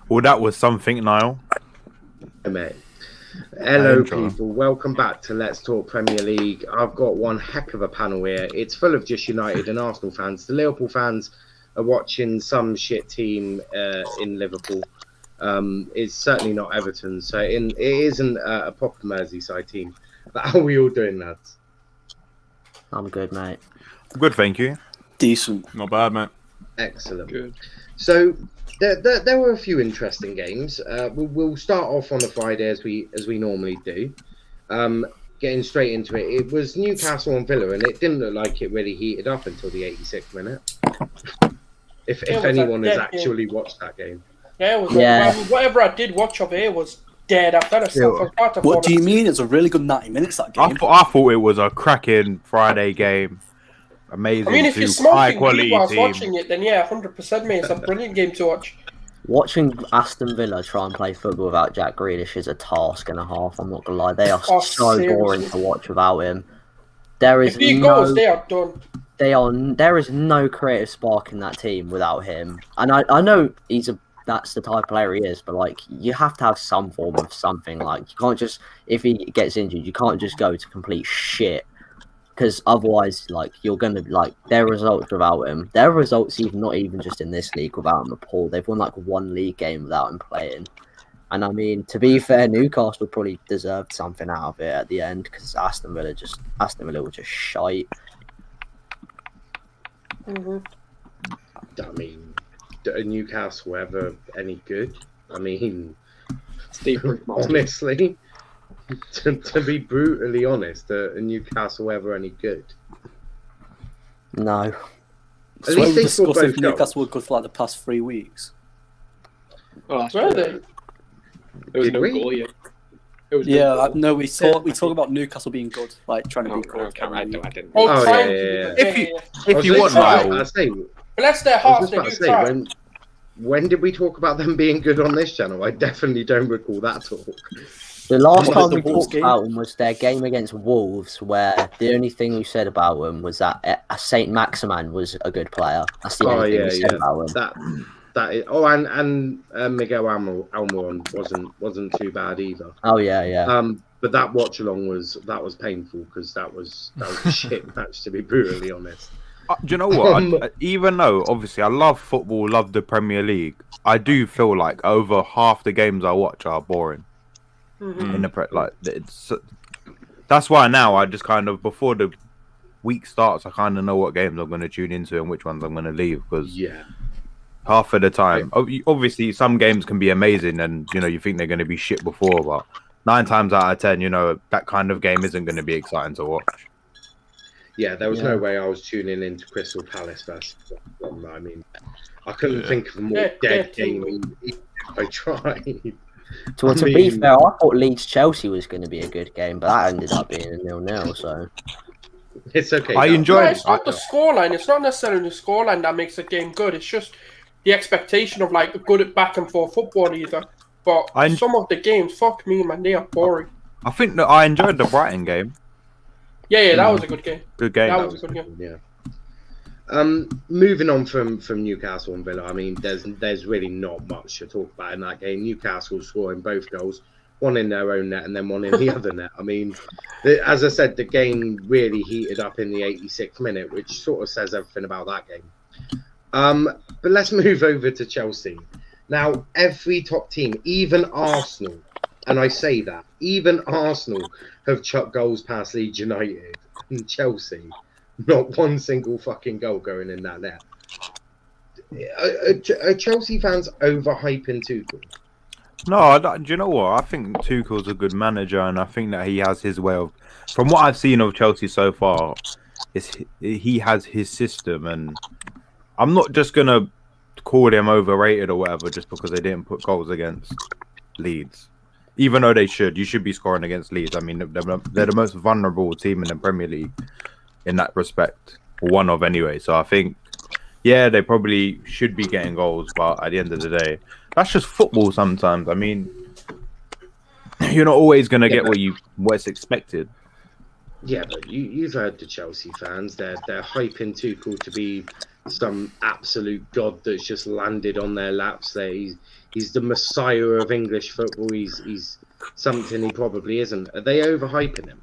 Well, that was something, Niall. Hey, mate. Hello, people. Welcome back to Let's Talk Premier League. I've got one heck of a panel here. It's full of just United and Arsenal fans. The Liverpool fans are watching some shit team in Liverpool. It's certainly not Everton, so it isn't a proper Merseyside team. But how are we all doing, lads? I'm good, mate. Good, thank you. Decent. Not bad, mate. Excellent. Good. So there were a few interesting games. We'll start off on the Friday as we normally do. Getting straight into it, it was Newcastle and Villa, and it didn't look like it really heated up until the 86th minute. If anyone has actually watched that game. Yeah, it was. I mean, whatever I did watch of it was dead. I fell asleep. What do you mean? It's a really good 90 minutes, that game. I thought it was a cracking Friday game. Amazing. I mean, if you're high smoking quality weed whilst team. watching it, then yeah, 100%, mate. It's a brilliant game to watch. Watching Aston Villa try and play football without Jack Grealish is a task and a half. I'm not gonna lie, they are so seriously boring to watch without him. There is if he goes, they are done. There is no creative spark in that team without him. And I know that's the type of player he is, but like you have to have some form of something. Like you can't just, if he gets injured, you can't just go to complete shit. Because otherwise, like you're gonna their results without him. Their results, even not even just in this league without him, are poor. They've won like one league game without him playing. And I mean, to be fair, Newcastle probably deserved something out of it at the end because Aston Villa were just shite. Mm-hmm. I mean, are Newcastle ever any good? I mean, honestly. To be brutally honest, are Newcastle ever any good? No. At least they scored both Newcastle were good for like the past 3 weeks. Oh, were they? There was no goal yet. No, we talk about Newcastle being good, like trying to be good. I didn't. If you want, bless their hearts, they do try. When did we talk about them being good on this channel? I definitely don't recall that talk. The last time we talked about them was their game against Wolves, where the only thing we said about them was that Saint Maximin was a good player. That's the only thing we said about them. That is. Oh, and Miguel Almiron wasn't too bad either. Oh yeah. But that watch along was painful because that was a shit match, to be brutally honest. Do you know what? Even though obviously I love football, love the Premier League, I do feel like over half the games I watch are boring. Mm-hmm. In the that's why now I just kind of, before the week starts, I kind of know what games I'm going to tune into and which ones I'm going to leave, because half of the time, obviously some games can be amazing and you think they're going to be shit before, but 9 times out of 10 that kind of game isn't going to be exciting to watch. Yeah, there was no way I was tuning into Crystal Palace versus Brom. I mean, I couldn't think of a more dead game if I tried. To be fair, I thought Leeds-Chelsea was going to be a good game, but that ended up being a 0-0, so... It's okay. I enjoyed it. It's not the scoreline. It's not necessarily the scoreline that makes a game good. It's just the expectation of, like, a good back-and-forth football either. But some of the games, fuck me, man, they are boring. I think that I enjoyed the Brighton game. Yeah, that was a good game. Good game. That was a good game. Yeah. Moving on from Newcastle and Villa, I mean, there's really not much to talk about in that game. Newcastle scoring both goals, one in their own net and then one in the other net. I mean, as I said, the game really heated up in the 86th minute, which sort of says everything about that game. But let's move over to Chelsea. Now, every top team, even Arsenal, and I say that, even Arsenal have chucked goals past Leeds United and Chelsea. Not one single fucking goal going in that net. Are Chelsea fans overhyping Tuchel? No, do you know what? I think Tuchel's a good manager, and I think that he has his way of. From what I've seen of Chelsea so far, he has his system, and I'm not just gonna call them overrated or whatever just because they didn't put goals against Leeds. Even though they should, you should be scoring against Leeds. I mean, they're the most vulnerable team in the Premier League in that respect, or one of anyway. So I think, yeah, they probably should be getting goals, but at the end of the day, that's just football. Sometimes, I mean, you're not always gonna get what's expected. Yeah, but you've heard the Chelsea fans. They're hyping Tuchel to be some absolute god that's just landed on their laps. He's the messiah of English football. He's something he probably isn't. Are they overhyping him?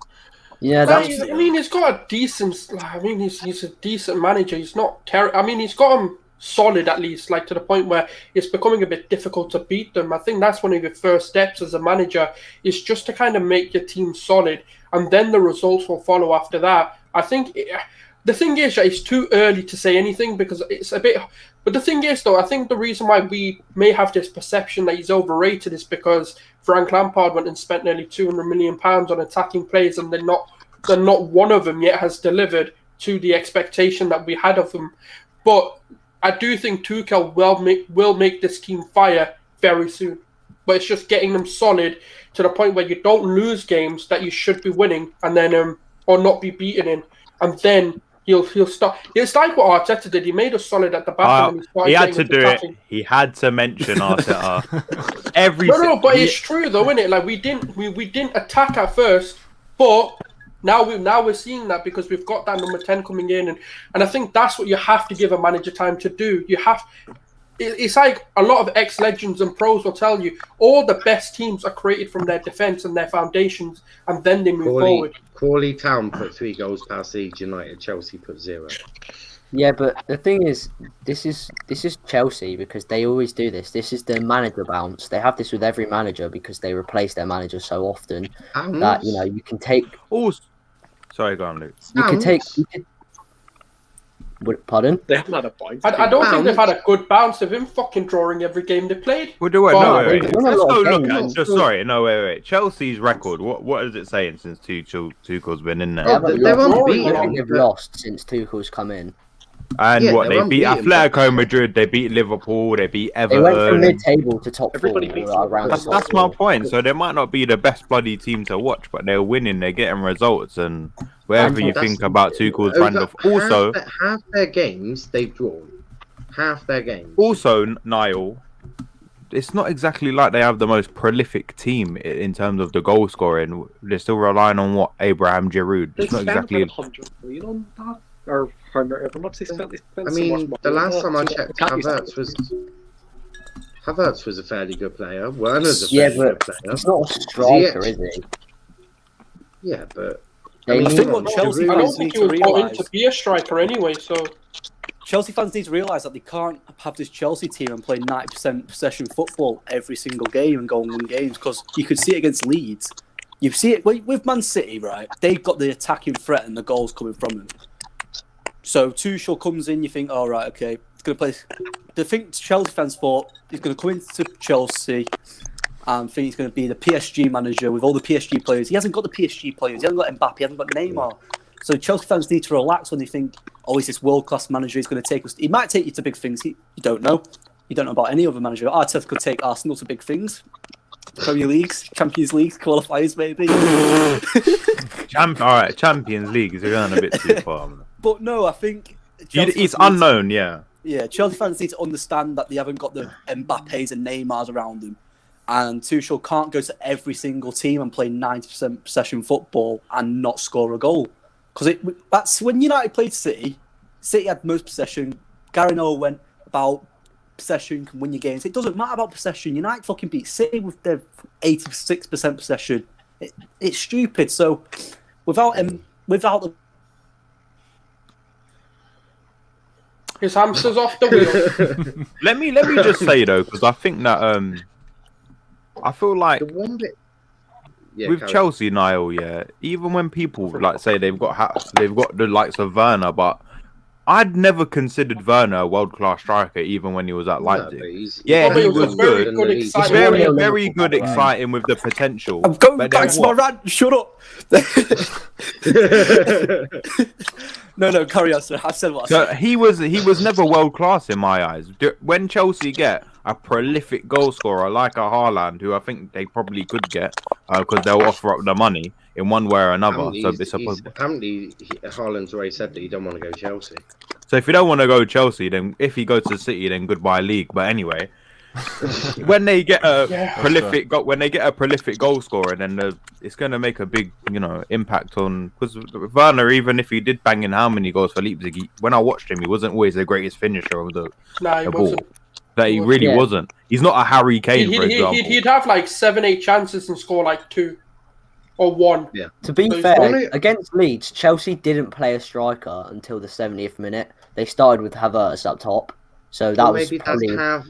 Yeah, I mean, he's got a decent. I mean, he's a decent manager. He's not terrible. I mean, he's got him solid at least, like to the point where it's becoming a bit difficult to beat them. I think that's one of your first steps as a manager, is just to kind of make your team solid, and then the results will follow after that. I think the thing is that it's too early to say anything because it's a bit. But the thing is, though, I think the reason why we may have this perception that he's overrated is because Frank Lampard went and spent nearly £200 million on attacking players, and they're not one of them yet has delivered to the expectation that we had of them. But I do think Tuchel will make this team fire very soon. But it's just getting them solid to the point where you don't lose games that you should be winning, and then or not be beaten in, and then he'll start. It's like what Arteta did. He made us solid at the back. And he had to do it. He had to mention Arteta. No, but it's true though, isn't it? Like we didn't attack at first, but now we're seeing that because we've got that number 10 coming in, and I think that's what you have to give a manager time to do. It's like a lot of ex-legends and pros will tell you, all the best teams are created from their defence and their foundations, and then they move forward. Crawley Town put 3 goals past Leeds United. Chelsea put 0. Yeah, but the thing is, this is Chelsea because they always do this. This is the manager bounce. They have this with every manager because they replace their manager so often that you can take. Oh, sorry, go on, Luke. Pardon? They haven't had a point. I don't think they've had a good bounce of him fucking drawing every game they played. Well, wait. Let's go look at. Sorry, no, wait. Chelsea's record. What is it saying since Tuchel's been in there? Yeah, they're unbeaten. They've lost since Tuchel's come in. And they beat Atletico Madrid, they beat Liverpool, they beat Everton. They went from mid-table to top 4. That's my point. So they might not be the best bloody team to watch, but they're winning, they're getting results, and wherever you think about Tuchel's brand of. Also, half their games they've drawn. Half their games. Also, Niall, it's not exactly like they have the most prolific team in terms of the goal scoring. They're still relying on Abraham Giroud. It's not exactly. 100 million on that. Or however much they spent. I mean, the last time I checked, Havertz was a fairly good player. Werner's a fairly good player. He's not a striker, is he? Yeah, but I think what Chelsea fans need to realise to be a striker anyway. So Chelsea fans need to realise that they can't have this Chelsea team and play 90% possession football every single game and go and win games, because you could see it against Leeds. You see it with Man City, right? They've got the attacking threat and the goals coming from them. So Tuchel comes in, you think, all right, okay, he's going to play. The thing Chelsea fans thought he's going to come into Chelsea and think he's going to be the PSG manager with all the PSG players. He hasn't got the PSG players. He hasn't got Mbappe. He hasn't got Neymar. So Chelsea fans need to relax when they think, oh, he's this world-class manager. He's going to take us. He might take you to big things. You don't know. You don't know about any other manager. Arteta could take Arsenal to big things. Premier Leagues, Champions Leagues, qualifiers, maybe. All right, Champions Leagues are going a bit too far. But no, I think it's unknown, yeah. Yeah, Chelsea fans need to understand that they haven't got the Mbappes and Neymars around them, and Tuchel can't go to every single team and play 90% possession football and not score a goal. Because that's when United played City. City had most possession. Gary Neville went about possession can win your games. It doesn't matter about possession. United fucking beat City with their 86% possession. It's stupid. So without the his hamster's off the wheel. let me just say though, because I think that I feel like the one bit with Chelsea, Niall, even when people like say they've got the likes of Werner, but I'd never considered Werner a world-class striker, even when he was at Leipzig. No, Yeah, he was was very good. good, He's exciting. very, Liverpool, very good, by the way. exciting with the potential. I'm going But back then to my what? rant. Shut up. No, carry on, sir. I've said what I So said. he was never world class in my eyes. When Chelsea get a prolific goal scorer like a Haaland, who I think they probably could get because they'll offer up the money in one way or another. Apparently, Haaland's already said that he don't want to go Chelsea. So if you don't want to go Chelsea, then if he goes to City, then goodbye league. But anyway, when they get a prolific goal scorer, then it's going to make a big impact on, because Werner, even if he did bang in how many goals for Leipzig, when I watched him, he wasn't always the greatest finisher of the ball. That he really wasn't. He's not a Harry Kane, for example. He'd have like 7-8 chances and score like 2 or 1. Yeah. To be fair, against Leeds, Chelsea didn't play a striker until the 70th minute. They started with Havertz up top, so that was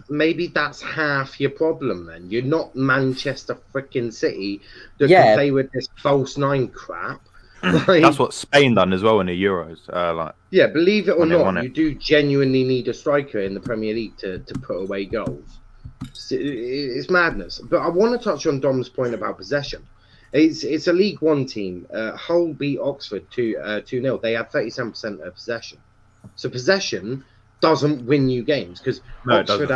maybe that's half your problem. Then you're not Manchester freaking City that can play with this false 9 crap. That's what Spain done as well in the Euros. Believe it or not, you do genuinely need a striker in the Premier League to put away goals. It's madness. But I want to touch on Dom's point about possession. It's a League One team. Hull beat Oxford 2-0. They had 37% of possession. So possession doesn't win you games, because Oxford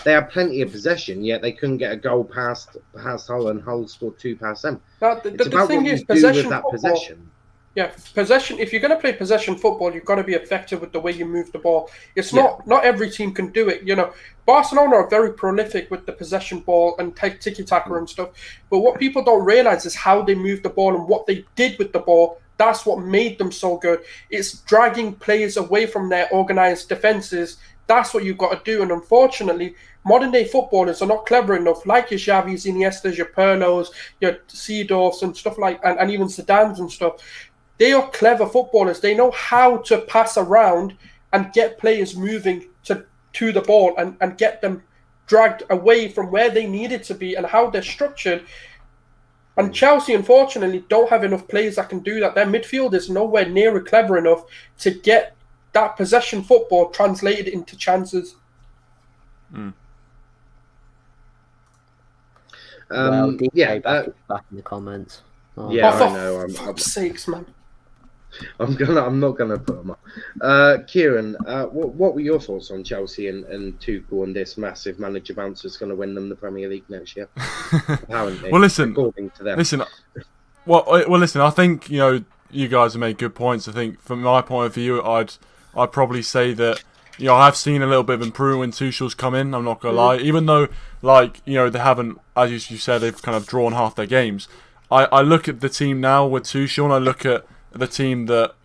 they had plenty of possession, yet they couldn't get a goal past Hull, and Hull scored 2 past them. The thing is, possession. Yeah, possession. If you're going to play possession football, you've got to be effective with the way you move the ball. It's not every team can do it. Barcelona are very prolific with the possession ball and tiki-taka and stuff. But what people don't realize is how they move the ball and what they did with the ball. That's what made them so good. It's dragging players away from their organized defenses. That's what you've got to do. And unfortunately, modern-day footballers are not clever enough, like your Xavis, Iniestas, your Pirlos, your Seedorfs and stuff and even Zidans and stuff. They are clever footballers. They know how to pass around and get players moving to the ball and get them dragged away from where they needed to be and how they're structured. And Chelsea, unfortunately, don't have enough players that can do that. Their midfield is nowhere near clever enough to get that possession football translated into chances. DJ back in the comments. Yeah, I know. For fuck's sakes, man. I'm not gonna put them up. Kieran, what were your thoughts on Chelsea and Tuchel and this massive manager bounce that's going to win them the Premier League next year? Apparently, well, listen, according to them. Listen. I think you guys have made good points. I think from my point of view, I'd probably say that I've seen a little bit of improvement when Tuchel's come in. I'm not gonna lie, even though they haven't, as you said, they've kind of drawn half their games. I look at the team now with Tuchel, and I look at the team that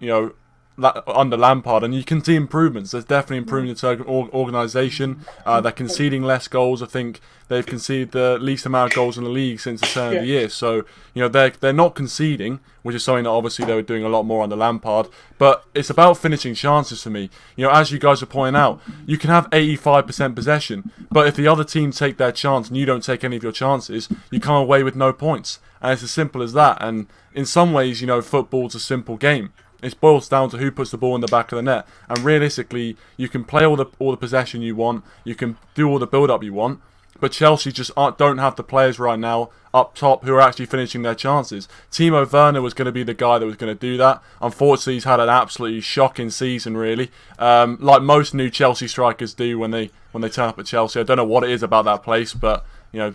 under Lampard, and you can see improvements. There's definitely improvement in organisation. They're conceding less goals. I think they've conceded the least amount of goals in the league since the turn of the year. So they're not conceding, which is something that obviously they were doing a lot more under Lampard. But it's about finishing chances for me. As you guys are pointing out, you can have 85% possession, but if the other team take their chance and you don't take any of your chances, you come away with no points. And it's as simple as that. And in some ways, football's a simple game. It boils down to who puts the ball in the back of the net. And realistically, you can play all the possession you want. You can do all the build-up you want. But Chelsea just don't have the players right now up top who are actually finishing their chances. Timo Werner was going to be the guy that was going to do that. Unfortunately, he's had an absolutely shocking season, really. Like most new Chelsea strikers do when they turn up at Chelsea. I don't know what it is about that place, but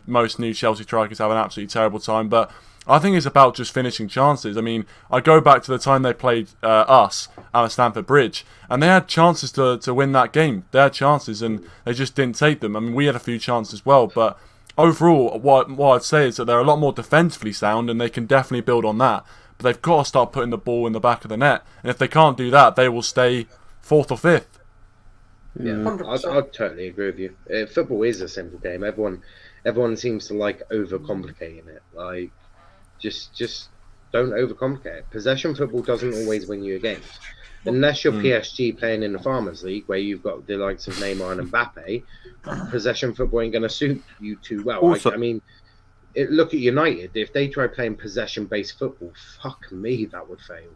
most new Chelsea strikers have an absolutely terrible time. But I think it's about just finishing chances. I mean, I go back to the time they played us at Stamford Bridge, and they had chances to win that game. They had chances, and they just didn't take them. I mean, we had a few chances as well, but overall, what I'd say is that they're a lot more defensively sound, and they can definitely build on that. But they've got to start putting the ball in the back of the net, and if they can't do that, they will stay 4th or 5th. Yeah, I totally agree with you. Football is a simple game. Everyone seems to like overcomplicating it. Just don't overcomplicate it. Possession football doesn't always win you games. Unless you're PSG playing in the Farmers League, where you've got the likes of Neymar and Mbappe, possession football ain't going to suit you too well. Also, look at United. If they try playing possession-based football, fuck me, that would fail.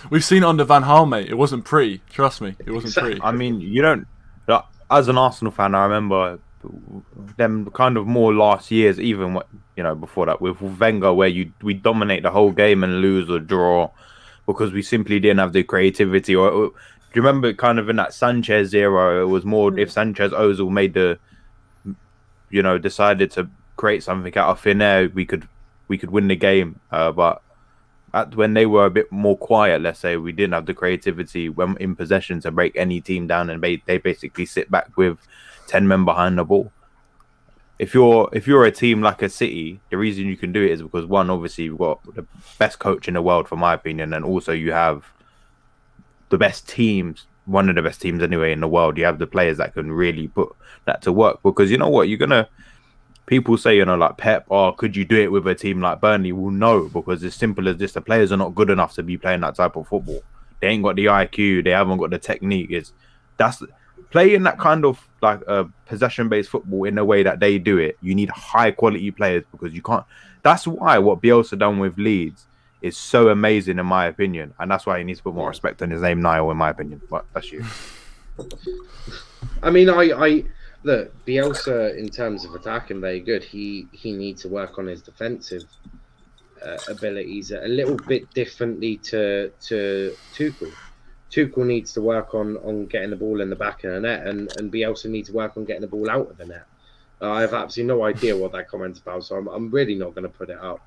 We've seen it under Van Gaal, mate. It wasn't pretty. Trust me, it wasn't pretty. I mean, you don't. As an Arsenal fan, I remember them kind of more last years, even before that with Wenger, where we dominate the whole game and lose or draw because we simply didn't have the creativity. Or do you remember kind of in that Sanchez era? It was more if Sanchez Ozil made decided to create something out of thin air, we could win the game. But when they were a bit more quiet, let's say, we didn't have the creativity when in possession to break any team down, and they basically sit back with 10 men behind the ball. If you're a team like a City, the reason you can do it is because, one, obviously you've got the best coach in the world, for my opinion, and also you have the best teams, one of the best teams anyway in the world. You have the players that can really put that to work. Because you know what, people say, like Pep, could you do it with a team like Burnley? Well, no, because it's simple as this: the players are not good enough to be playing that type of football. They ain't got the IQ, they haven't got the technique. That's playing that kind of like possession-based football in the way that they do it. You need high-quality players because you can't. That's why what Bielsa done with Leeds is so amazing, in my opinion, and that's why he needs to put more respect on his name, Niall, in my opinion. But that's you. I mean, I look, Bielsa in terms of attacking, very good. He needs to work on his defensive abilities a little bit differently to Tuchel. Tuchel needs to work on getting the ball in the back of the net, and Bielsa needs to work on getting the ball out of the net. I have absolutely no idea what that comment's about, so I'm really not going to put it up.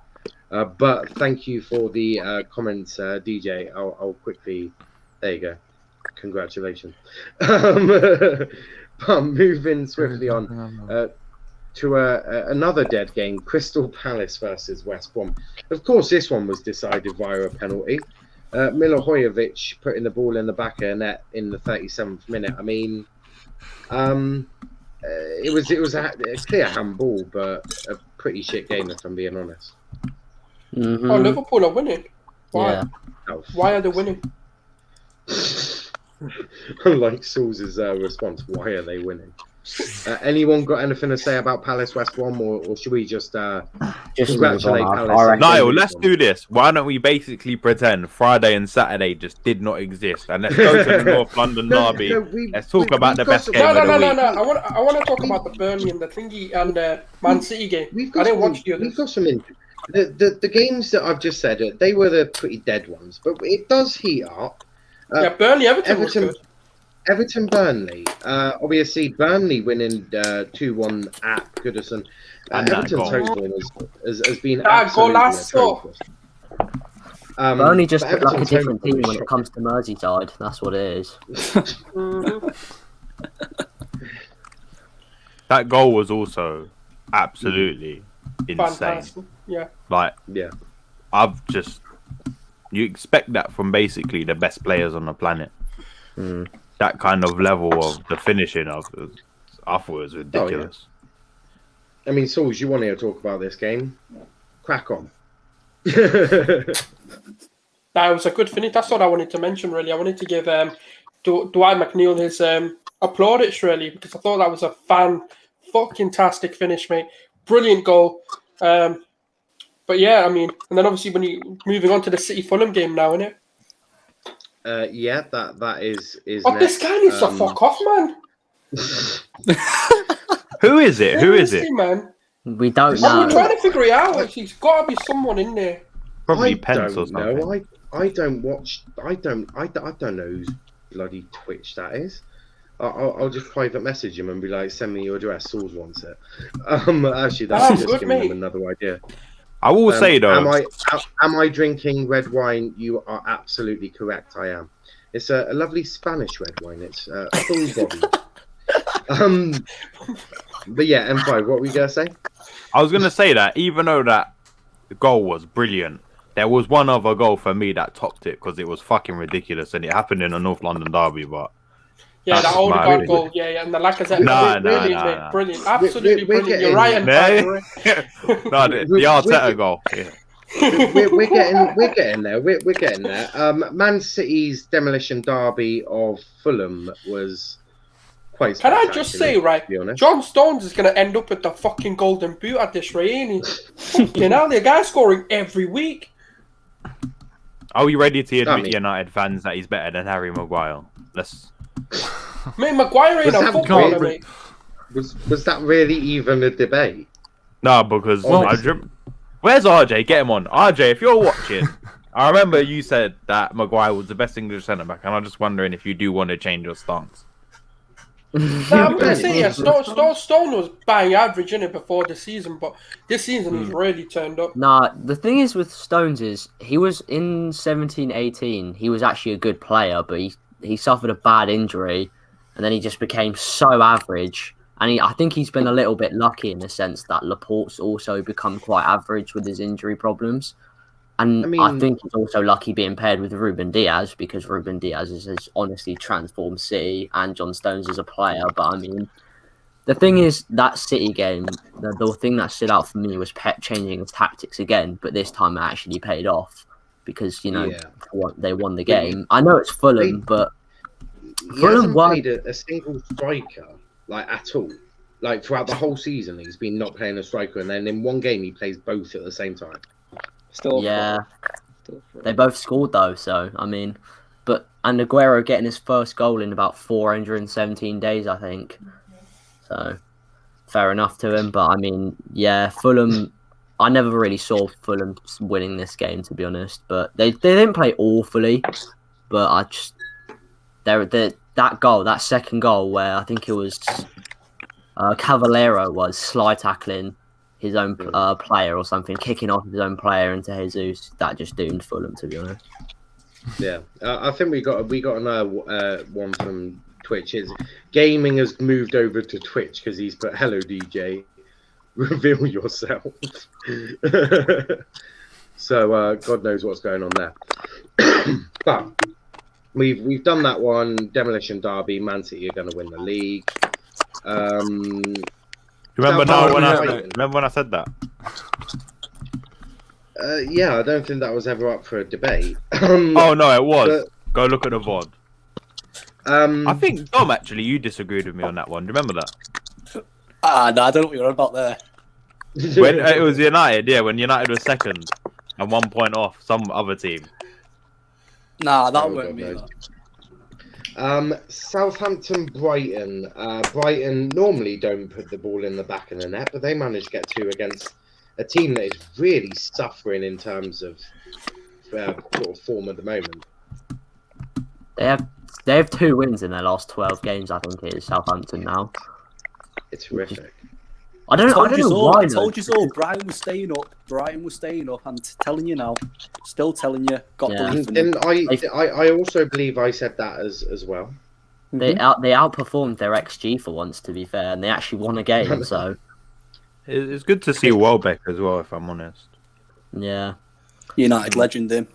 But thank you for the comments, DJ. I'll quickly. There you go. Congratulations. But moving swiftly on to another dead game, Crystal Palace versus West Brom. Of course, this one was decided via a penalty. Milivojevic putting the ball in the back of the net in the 37th minute. I mean, it was a clear handball, but a pretty shit game, if I'm being honest. Mm-hmm. Oh, Liverpool are winning. Why? Yeah. Oh, Why are they winning? Unlike Saul's response, why are they winning? Anyone got anything to say about Palace West Brom, or should we just congratulate Palace? Niall, let's do this. Why don't we basically pretend Friday and Saturday just did not exist, and let's go to the North London derby. Let's talk about the best game of the week. No. I want to talk about the Burnley and the thingy and the Man City game. I didn't watch the others. We've got some. The games that I've just said, they were the pretty dead ones, but it does heat up. Burnley, Everton was good. Everton, Burnley. Obviously, Burnley winning 2-1 at Goodison. Everton's total has been absolutely atrocious. Burnley just look like a different team when it comes to Merseyside. That's what it is. That goal was also absolutely insane. Fantastic. Yeah. You expect that from basically the best players on the planet. That kind of level of the finishing of it, I thought it was ridiculous. Oh, yeah. I mean, Sauls, you want to talk about this game? Crack on. That was a good finish. That's what I wanted to mention, really. I wanted to give Dwight McNeil his plaudits, really, because I thought that was a fan-fucking-tastic finish, mate. Brilliant goal. But yeah, I mean, and then obviously when you moving on to the City Fulham game now, innit? Yeah, that is. Oh, this guy needs to fuck off, man. Who is it? Who is it? Man? We don't know. I'm trying to figure it out. He's got to be someone in there. Probably Pence or something. No, I don't watch. I don't know whose bloody Twitch that is. I'll just private message him and be like, send me your address. Sauls wants it. Actually, that's just giving him another idea. I will say though, am I drinking red wine? You are absolutely correct. I am. It's a lovely Spanish red wine. It's full bodied. But yeah, M5. What were you gonna say? I was gonna say that even though that goal was brilliant, there was one other goal for me that topped it because it was fucking ridiculous and it happened in a North London derby. But yeah, that Odegaard goal, yeah, and the Lacazette, brilliant, absolutely brilliant. You're right, the Arteta goal. Yeah. we're getting there. We're getting there. Man City's demolition derby of Fulham was quite. Can I just say, right? To be honest. John Stones is going to end up with the fucking golden boot at this rate, ain't he? Fucking hell, the guy's scoring every week. Are we ready to admit, United fans, that he's better than Harry Maguire? Let's. Mate, Maguire ain't a footballer, mate. Was that really even a debate? No, because where's RJ? Get him on. RJ, if you're watching, I remember you said that Maguire was the best English centre back, and I'm just wondering if you do want to change your stance. No, I'm going to say, yeah, Stone was bang average in it before the season, but this season he's really turned up. Nah, the thing is with Stones is he was in 17-18. He was actually a good player, but he suffered a bad injury, and then he just became so average. And I think he's been a little bit lucky in the sense that Laporte's also become quite average with his injury problems. And I think he's also lucky being paired with Ruben Diaz, because Ruben Diaz has honestly transformed City and John Stones as a player. But I mean, the thing is, that City game, the thing that stood out for me was Pep changing his tactics again, but this time it actually paid off because, you know, they won the game. I know it's Fulham, but Fulham played a single striker, like, at all. Like, throughout the whole season, he's been not playing a striker, and then in one game he plays both at the same time. They both scored though, so I mean, and Aguero getting his first goal in about 417 days, I think. So fair enough to him, but I mean, yeah, Fulham. I never really saw Fulham winning this game, to be honest. But they didn't play awfully, but that second goal where I think it was Cavallero was slide tackling his own player or something, kicking off his own player into Jesus. That just doomed Fulham, to be honest. Yeah, I think we got another one from Twitch. Is gaming has moved over to Twitch because he's put "Hello DJ, reveal yourself." So God knows what's going on there. But we've done that one. Demolition Derby. Man City are going to win the league. Remember when I said that? Yeah, I don't think that was ever up for a debate. Oh no, it was. Go look at the VOD. I think Dom, actually, you disagreed with me on that one. Do you remember that? No, I don't know what you're on about there. When it was United, when United was second and 1 point off some other team. Nah, that weren't me. Southampton, Brighton. Brighton normally don't put the ball in the back of the net, but they managed to get two against a team that is really suffering in terms of sort of form at the moment. They have 2 wins in their last 12 games, I think it is, Southampton now. It's horrific. I don't know why. I told you so. Brighton was staying up. I'm telling you now. Still telling you. And I also believe I said that as well. They outperformed their XG for once, to be fair, and they actually won a game. So it's good to see Welbeck as well, if I'm honest. Yeah, United legend, him.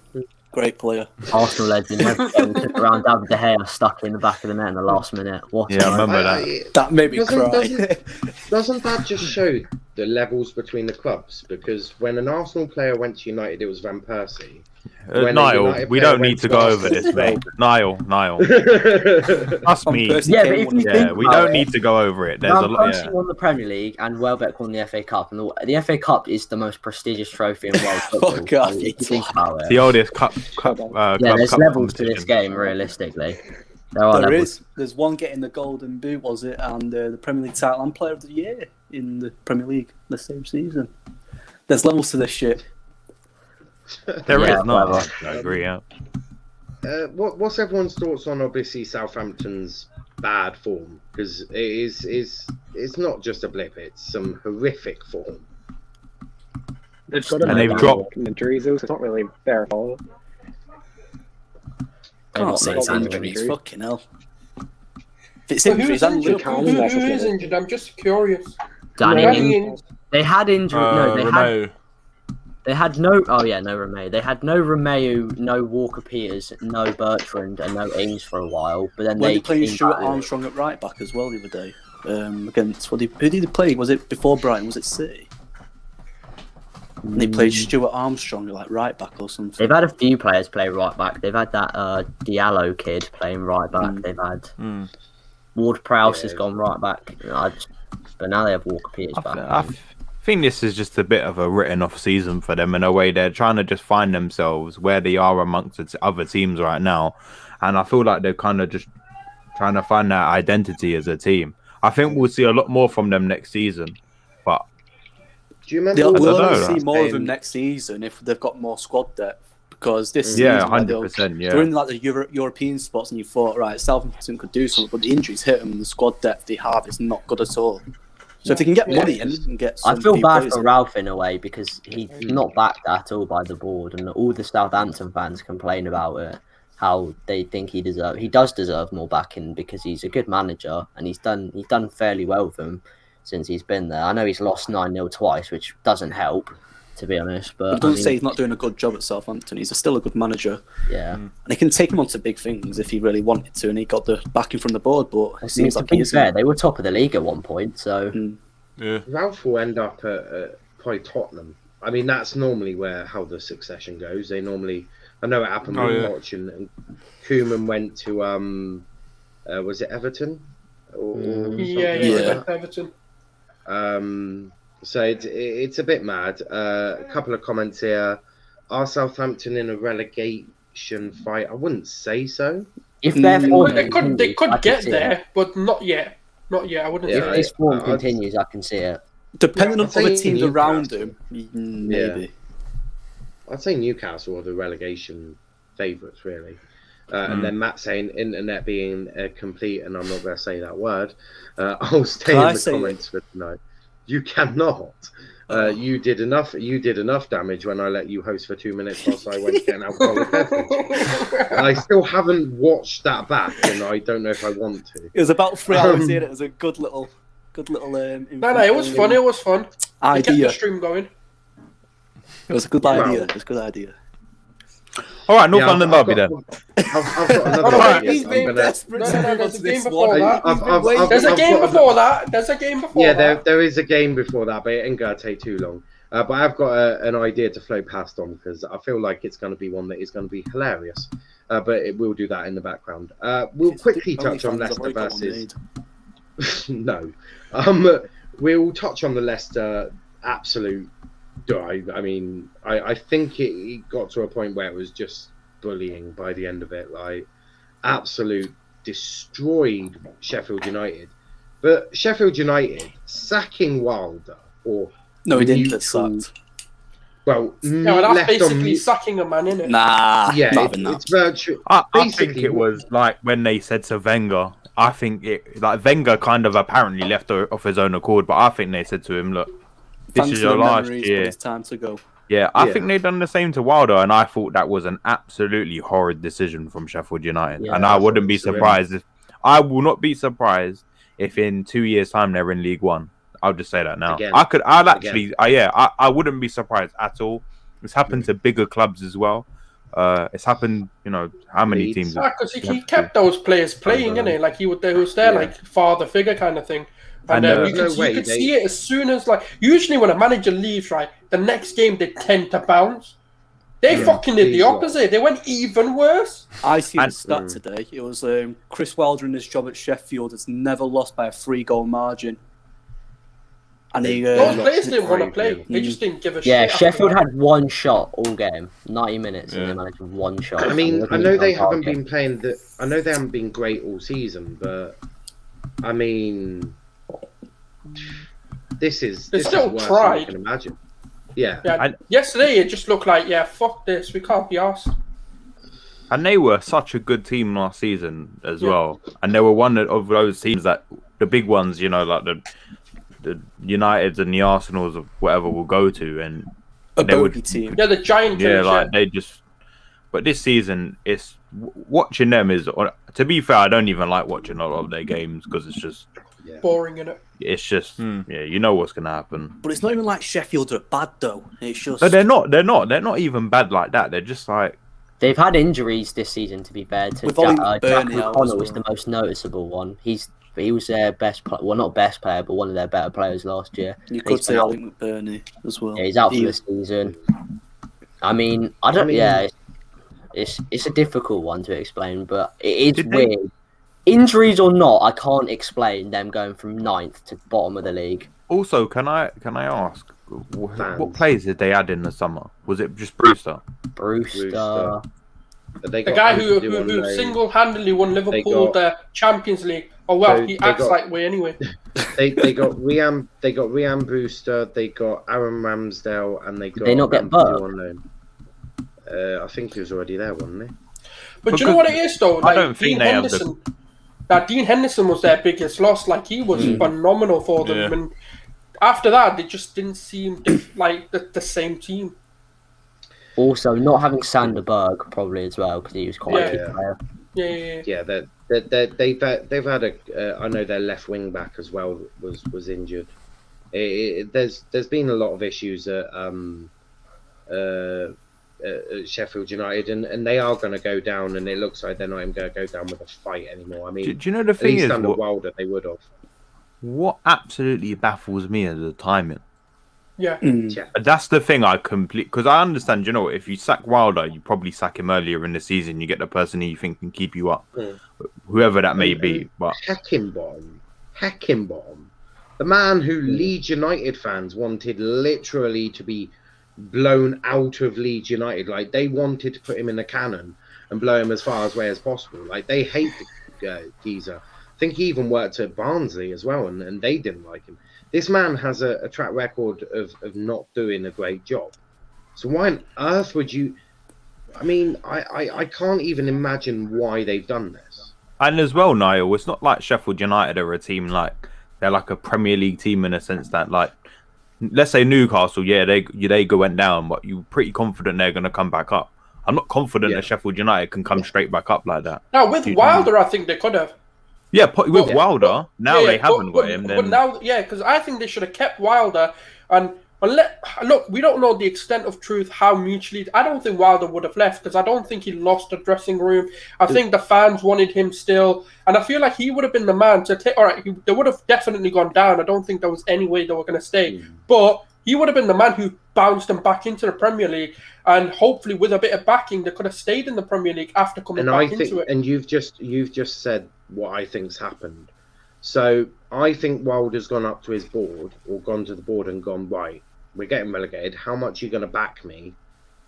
Great player. Arsenal legend. Took around David De Gea stuck in the back of the net in the last minute. I remember that. That made me cry. Doesn't that just show the levels between the clubs? Because when an Arsenal player went to United, it was Van Persie. Niall, we don't need to go over this, mate. Niall. Trust me. Yeah, but if you think we don't need to go over it. There's a lot. Persie won the Premier League and Welbeck won the FA Cup, and the FA Cup is the most prestigious trophy in world football. God, if you think about it. The oldest cup. There's levels to this game, realistically. There's one getting the Golden Boot, was it, and the Premier League title and Player of the Year in the Premier League the same season. There's levels to this shit. There is not. I agree. Yeah. What's everyone's thoughts on obviously Southampton's bad form? Because it's not just a blip; it's some horrific form. They've got they've dropped injuries, so it's not really their fault. Can't say it's injuries. Fucking hell. If it's injuries, who is injured? I'm just curious. They had injury. Romeo. They had no. Oh yeah, no Romeo. They had no Romeo, no Walker Peters, no Bertrand, and no Ings for a while. But then they played Stuart Armstrong at right back as well the other day. Against who did they play? Was it before Brighton? Was it City? And they played Stuart Armstrong like right back or something. They've had a few players play right back. They've had that Diallo kid playing right back. They've had. Ward-Prowse has gone right back. But now they have Walker-Peters back. I think this is just a bit of a written-off season for them in a way. They're trying to just find themselves where they are amongst the other teams right now, and I feel like they're kind of just trying to find their identity as a team. I think we'll see a lot more from them next season, but do you remember? We'll only see more of them next season if they've got more squad depth. Because this season, 100%, they're in like the European spots, and you thought, right, Southampton could do something, but the injuries hit them, and the squad depth they have is not good at all. So if they can get money in and get, I feel bad for Ralph in a way because he's not backed at all by the board, and all the Southampton fans complain about it. How they think he does deserve more backing because he's a good manager and he's done fairly well with them since he's been there. I know he's lost 9-0 twice, which doesn't help, to be honest. But don't say he's not doing a good job at Southampton. He's still a good manager. Yeah, and he can take him on to big things if he really wanted to, and he got the backing from the board. But it seems like he's fair. They were top of the league at one point, so yeah. Ralph will end up at probably Tottenham. I mean, that's normally how the succession goes. They normally, I know it happened with Watch, and Koeman went to was it Everton? Everton. So it's a bit mad. A couple of comments here. Are Southampton in a relegation fight? I wouldn't say so. If their form they could get there, but not yet. Not yet. I wouldn't. If this form continues, I can see it. Depending on other teams around him, maybe. I'd say Newcastle are the relegation favourites, really. And then Matt saying internet being complete, and I'm not going to say that word. I'll stay in the comments for tonight. You cannot. You did enough damage when I let you host for 2 minutes whilst I went to get an alcoholic beverage. I still haven't watched that back, and I don't know if I want to. It was about 3 hours in. It was a good little. No, it was fun. It was fun. Idea. Get the stream going. It was a good idea. It was a good idea. All right, North London Derby then. I've got another idea. He's being desperate. There's a game before that. There's a game before that. There's a game before that. Yeah, there is a game before that, but it ain't going to take too long. But I've got an idea to float past on because I feel like it's going to be one that is going to be hilarious. But we'll do that in the background. We'll quickly touch on Leicester versus... No. We'll touch on the Leicester absolute dive. I mean, I think it got to a point where it was just bullying by the end of it. Like, absolute destroyed Sheffield United. But Sheffield United sacking Wilder or... No, he didn't get sacked. Well, no, that's basically sucking a man, innit? Nah, yeah, it's virtual. I think it was like when they said to Wenger. I think Wenger kind of apparently left off his own accord, but I think they said to him, "Look, this is your last year. It's time to go." Yeah, I think they've done the same to Wilder, and I thought that was an absolutely horrid decision from Sheffield United. And I wouldn't be surprised I will not be surprised if in 2 years' time they're in League One. I'll just say that now. I wouldn't be surprised at all. It's happened to bigger clubs as well. It's happened, how many teams? Because he kept those players playing, innit? Like he was there, like father figure kind of thing. And you could see it as soon as, usually when a manager leaves, right, the next game they tend to bounce. They fucking did the opposite. They went even worse. I see the stat today. It was Chris Wilder in his job at Sheffield has never lost by a 3-goal margin. And those players didn't want to play. They just didn't give a shit. Yeah, Sheffield had one shot all game, 90 minutes, and they managed one shot. I mean, I know they haven't been playing I know they haven't been great all season, but I mean, this is still worse tried. than you can imagine. Yeah. Yesterday it just looked like, fuck this, we can't be arsed. And they were such a good team last season as well. And they were one of those teams that the big ones, like the Uniteds and the Arsenals of whatever will go to, and they would team. Yeah, the giant. They just. But this season, it's watching them is. To be fair, I don't even like watching a lot of their games because it's just boring, innit? It's just you know what's gonna happen. But it's not even like Sheffield are bad though. It's just. No, they're not. They're not even bad like that. They're just like. They've had injuries this season. To be fair, to Jack McConnell is the most noticeable one. He was their best player. Well, not best player, but one of their better players last year. You could say Alec McBurney as well. Yeah, he's out for the season. I mean, it's a difficult one to explain, but it is weird Injuries or not, I can't explain them going from 9th to bottom of the league. Also, can I ask, what players did they add in the summer? Was it just Brewster? Brewster. They The got guy Anthony who on loan. single-handedly won Liverpool the Champions League. Oh well, So he they acts got- like way anyway. They got Ryan Brewster, they got Aaron Ramsdale, and they got. Did they not get Anthony Burke? on loan. I think he was already there, wasn't he? But you know what it is though? I don't think they have the- Dean Henderson was their biggest loss. Like he was phenomenal for them, Yeah. and after that, they just didn't seem like the same team. Also, not having Sander Berg probably as well because he was quite a good player. Yeah. They've had a. I know their left wing back as well was injured. There's been a lot of issues at Sheffield United, and they are going to go down, and it looks like they're not even going to go down with a fight anymore. I mean, Do you know the at thing least is under Wilder they would have. what absolutely baffles me is the timing. Yeah. That's the thing I because I understand, you know, if you sack Wilder, you probably sack him earlier in the season. You get the person who you think can keep you up, whoever that may be. But Heckingbottom, the man who Leeds United fans wanted literally to be blown out of Leeds United. Like they wanted to put him in a cannon and blow him as far away as possible. Like they hate the geezer. I think he even worked at Barnsley as well, and they didn't like him. This man has a track record of not doing a great job. So why on earth would you? I mean, I can't even imagine why they've done this. and as well, Niall, it's not like Sheffield United are a team like they're like a Premier League team in a sense that, like, let's say Newcastle, they went down, but you're pretty confident they're going to come back up. I'm not confident that Sheffield United can come straight back up like that. Now with Wilder, I think they could have. Yeah, with Wilder, now they haven't got him. But now, because I think they should have kept Wilder. And look, we don't know the extent of truth, how mutually. I don't think Wilder would have left because I don't think he lost the dressing room. I think the fans wanted him still, and I feel like he would have been the man to take. All right, they would have definitely gone down. I don't think there was any way they were going to stay, but he would have been the man who bounced them back into the Premier League, and hopefully with a bit of backing, they could have stayed in the Premier League after coming back into it. And you've just said what I think's happened. So I think Wilder's gone up to his board or gone to the board and gone, right, we're getting relegated. How much are you going to back me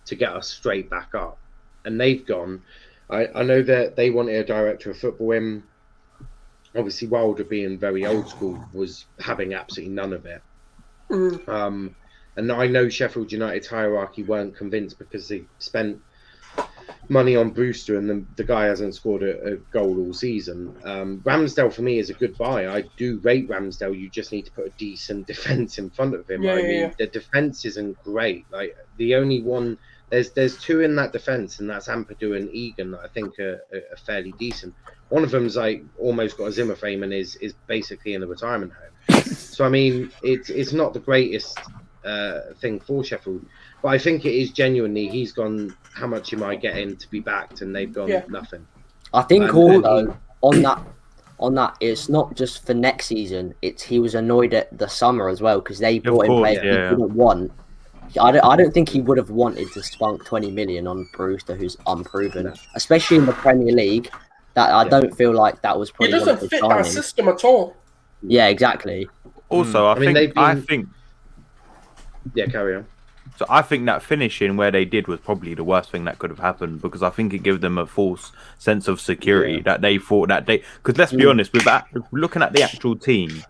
to get us straight back up? And they've gone. I know that they wanted a director of football in. Obviously, Wilder being very old school was having absolutely none of it. And I know Sheffield United's hierarchy weren't convinced because they spent money on Brewster and the guy hasn't scored a goal all season. Ramsdale for me is a good buy. I do rate Ramsdale. You just need to put a decent defence in front of him. The defence isn't great. Like the only one, there's two in that defence, and that's Ampadu and Egan that I think are fairly decent. One of them's like almost got a Zimmer frame and is basically in a retirement home. So I mean, it's not the greatest thing for Sheffield, but I think it is genuinely. He's gone. How much am I getting to be backed? And they've gone nothing. I think although on that, it's not just for next season. It's he was annoyed at the summer as well because they brought in players he didn't want. I don't think he would have wanted to spunk 20 million on Brewster, who's unproven, especially in the Premier League. That I don't feel like that was probably. It doesn't fit our system at all. Yeah, exactly. Also, I think. Yeah, carry on. So I think that finishing where they did was probably the worst thing that could have happened because I think it gave them a false sense of security that they thought that they. Because let's be honest, with that, looking at the actual team,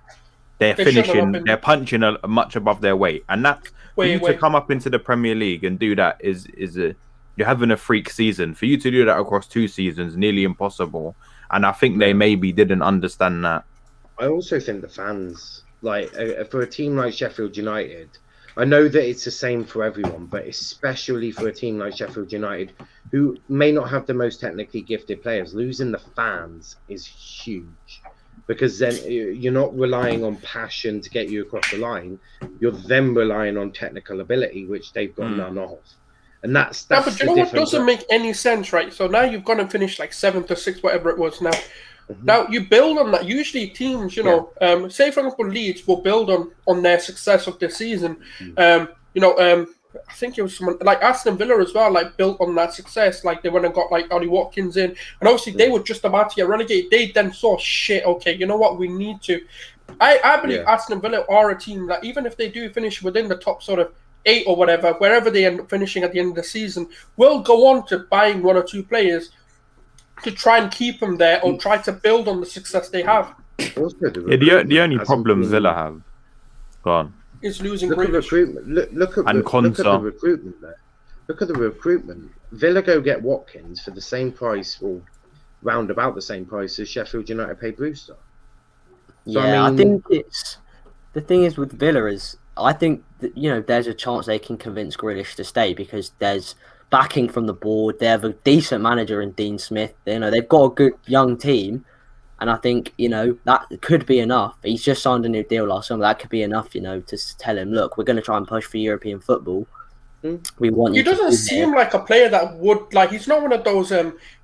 they're finishing, they're punching much above their weight, and that to come up into the Premier League and do that is you're having a freak season. For you to do that across 2 seasons, nearly impossible. And I think they maybe didn't understand that. I also think the fans, like for a team like Sheffield United. I know that it's the same for everyone, but especially for a team like Sheffield United, who may not have the most technically gifted players, losing the fans is huge. Because then you're not relying on passion to get you across the line. You're then relying on technical ability, which they've got none of. And that's but you know what doesn't make any sense, right? So now you've gone and finished like 7th or 6th, whatever it was now. Now you build on that. Usually teams, say for example Leeds will build on their success of the season. I think it was someone like Aston Villa as well, like built on that success. Like they went and got like Ollie Watkins in, and obviously they were just about to get relegated. They then saw shit. Okay, you know what? We need to. I believe Aston Villa are a team that even if they do finish within the top sort of 8 or whatever, wherever they end up finishing at the end of the season, will go on to buying 1 or 2 players to try and keep them there or try to build on the success they have. The only problem Villa have, go on, is losing look at recruitment. Look at the recruitment there. Look at the recruitment. Villa go get Watkins for the same price, or round about the same price as Sheffield United paid Brewster. So, yeah, I think it's the thing is with Villa is I think that, there's a chance they can convince Grealish to stay because there's backing from the board. They have a decent manager in Dean Smith. They've got a good young team, and I think that could be enough. He's just signed a new deal last summer. That could be enough, to tell him, look, we're going to try and push for European football. We want you. He doesn't seem like a player that would like. He's not one of those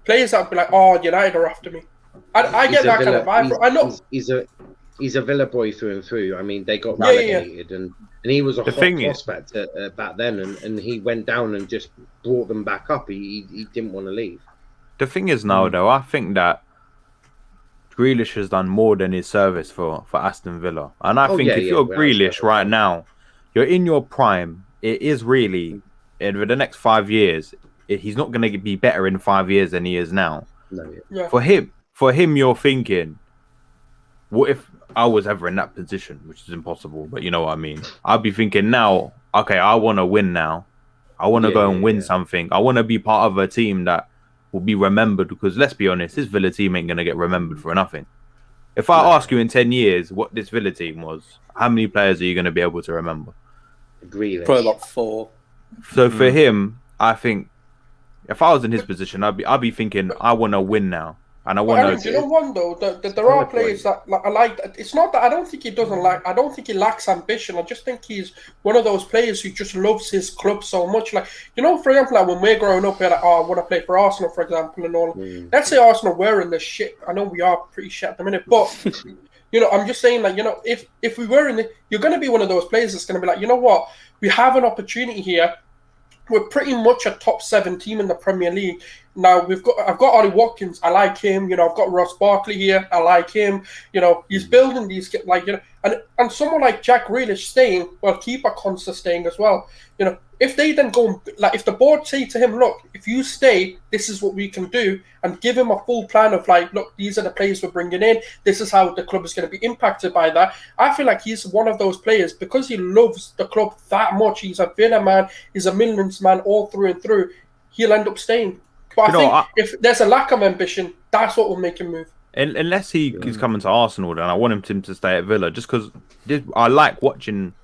players that would be like, "Oh, United are after me." I get that kind of vibe. I know he's a Villa boy through and through. I mean, they got relegated, and he was a hot prospect back then, and he went down and just brought them back up. He didn't want to leave. The thing is now, though, I think that Grealish has done more than his service for Aston Villa, and I think if you're Grealish right now, you're in your prime. It is really, over the next 5 years, he's not going to be better in 5 years than he is now. No, For him, you're thinking, what if I was ever in that position, which is impossible, but you know what I mean? I'd be thinking now, okay, I want to win now. I want to go and win something. I want to be part of a team that will be remembered because, let's be honest, this Villa team ain't going to get remembered for nothing. If I ask you in 10 years what this Villa team was, how many players are you going to be able to remember? Grealish. Probably about 4. So for him, I think if I was in his position, I'd be thinking, I want to win now, and I want to. You know, one though, that there are players that I like. It's not that I don't think he doesn't like. I don't think he lacks ambition. I just think he's one of those players who just loves his club so much. Like for example, like when we're growing up, we're like, oh, I want to play for Arsenal, for example, and all. Let's say Arsenal were in the shit. I know we are pretty shit at the minute, but. I'm just saying, like, if we were in the, you're going to be one of those players that's going to be like, you know what, we have an opportunity here. We're pretty much a top 7 team in the Premier League. Now I've got Ollie Watkins. I like him. I've got Ross Barkley here. I like him. He's building these and someone like Jack Grealish staying, well, keeper Consta staying as well. If they then go if the board say to him, look, if you stay, this is what we can do, and give him a full plan of like, look, these are the players we're bringing in. This is how the club is going to be impacted by that. I feel like he's one of those players because he loves the club that much. He's a Villa man. He's a Midlands man all through and through. He'll end up staying. But I think if there's a lack of ambition, that's what will make him move. Unless he's coming to Arsenal, then I want him to stay at Villa just because I like watching.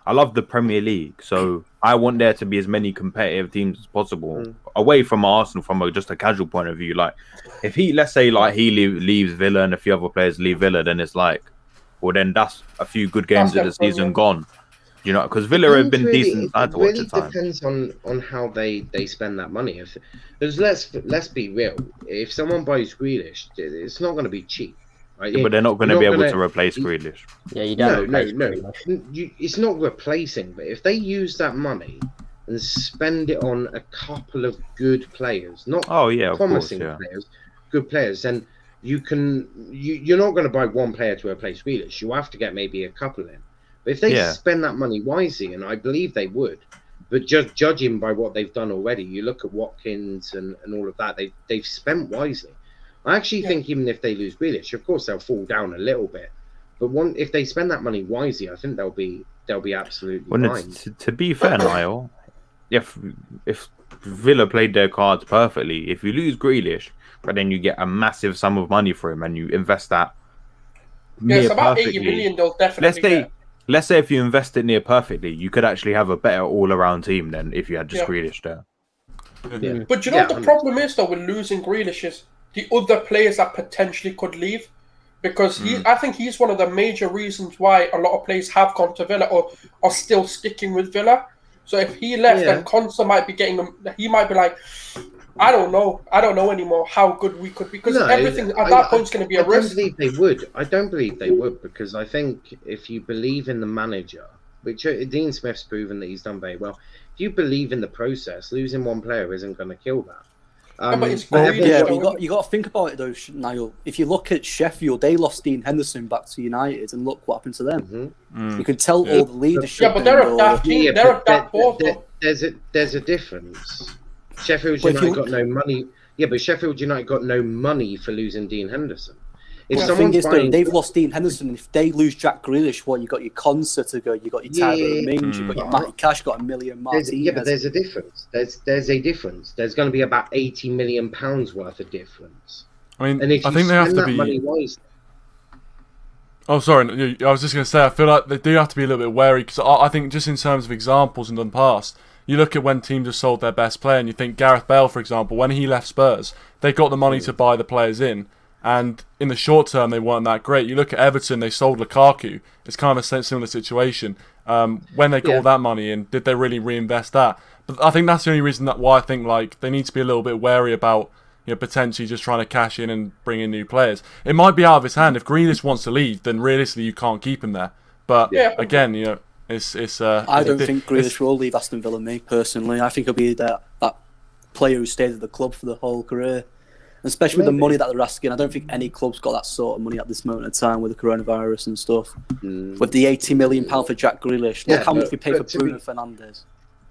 I love the Premier League, so I want there to be as many competitive teams as possible away from Arsenal from just a casual point of view. Like, if let's say he leaves Villa and a few other players leave Villa, then it's like, well, then that's a few good games of the season gone. Because Villa have been decent side to watch at times. It really depends on how they spend that money. Because let's be real, if someone buys Grealish, it's not going to be cheap. Right? Yeah, but they're not going to be able to replace Grealish. Yeah, you don't. No. It's not replacing, but if they use that money and spend it on a couple of good players, not promising players, good players, then you're not going to buy one player to replace Grealish. You have to get maybe a couple in. But if they spend that money wisely, and I believe they would, but just judging by what they've done already, you look at Watkins and all of that, they've spent wisely. I actually think even if they lose Grealish, of course they'll fall down a little bit, but if they spend that money wisely, I think they'll be absolutely fine. To be fair, Niall, if Villa played their cards perfectly, if you lose Grealish, but then you get a massive sum of money for him and you invest that, it's about 80 million. They'll definitely. Let's say if you invest it near perfectly, you could actually have a better all-around team than if you had just Grealish there. Yeah. But what the problem is though with losing Grealish is the other players that potentially could leave, because I think he's one of the major reasons why a lot of players have gone to Villa or are still sticking with Villa. So if he left, then Consta might be getting them. He might be like, I don't know anymore how good we could be, because everything at that point is going to be a risk. I don't believe they would, because I think if you believe in the manager, which Dean Smith's proven that he's done very well, you believe in the process, losing one player isn't going to kill that. but it's but greedy, everyone- but you got to think about it though, Niall. If you look at Sheffield, they lost Dean Henderson back to United, and look what happened to them. Mhm. You can tell all the leadership. Yeah, but they're and a all- daft team. They're a daft board. there's a difference. Sheffield Well, if United you- got no money. Yeah, but Sheffield United got no money for losing Dean Henderson. If Well, the thing someone's is, though, buying, they've lost Dean Henderson. If they lose Jack Grealish, what you got your Concert to go, you got your Tyler Mings, you got your Matty Cash, got a million Martinez. yeah, but there's a difference. There's a difference. There's going to be about £80 million worth of difference. I mean, And if I you think they have spend to that be. money wisely, Oh, sorry. I was just going to say, I feel like they do have to be a little bit wary because I think just in terms of examples in the past, you look at when teams have sold their best player and you think Gareth Bale, for example, when he left Spurs, they got the money to buy the players in. And in the short term, they weren't that great. You look at Everton, they sold Lukaku. It's kind of a similar situation. When they got all that money in, did they really reinvest that? But I think that's the only reason why I think like they need to be a little bit wary about potentially just trying to cash in and bring in new players. It might be out of his hand. If Grealish wants to leave, then realistically you can't keep him there. But again, it's. I don't think Grealish will leave Aston Villa. Me personally, I think he'll be that player who stays at the club for the whole career. Especially with the money that they're asking, I don't think any club's got that sort of money at this moment in time with the coronavirus and stuff. With the £80 million for Jack Grealish, look how much we pay for Bruno Fernandes.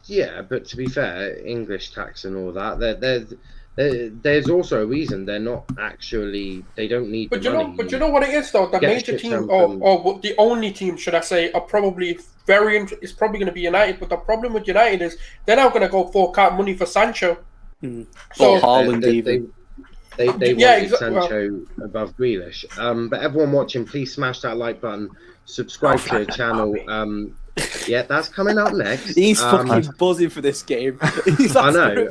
yeah. But to be fair, English tax and all that, there's also a reason they're not actually. They don't need But the money. but you know what it is though. The Get major shit team, done or what the only team, should I say, are probably is probably going to be United. But the problem with United is they're now going to go fork out money for Sancho. Or Haaland even. They Yeah, wanted Sancho above Grealish. But everyone watching, please smash that like button, subscribe to the channel. Yeah, that's coming up next. He's fucking buzzing for this game. I know.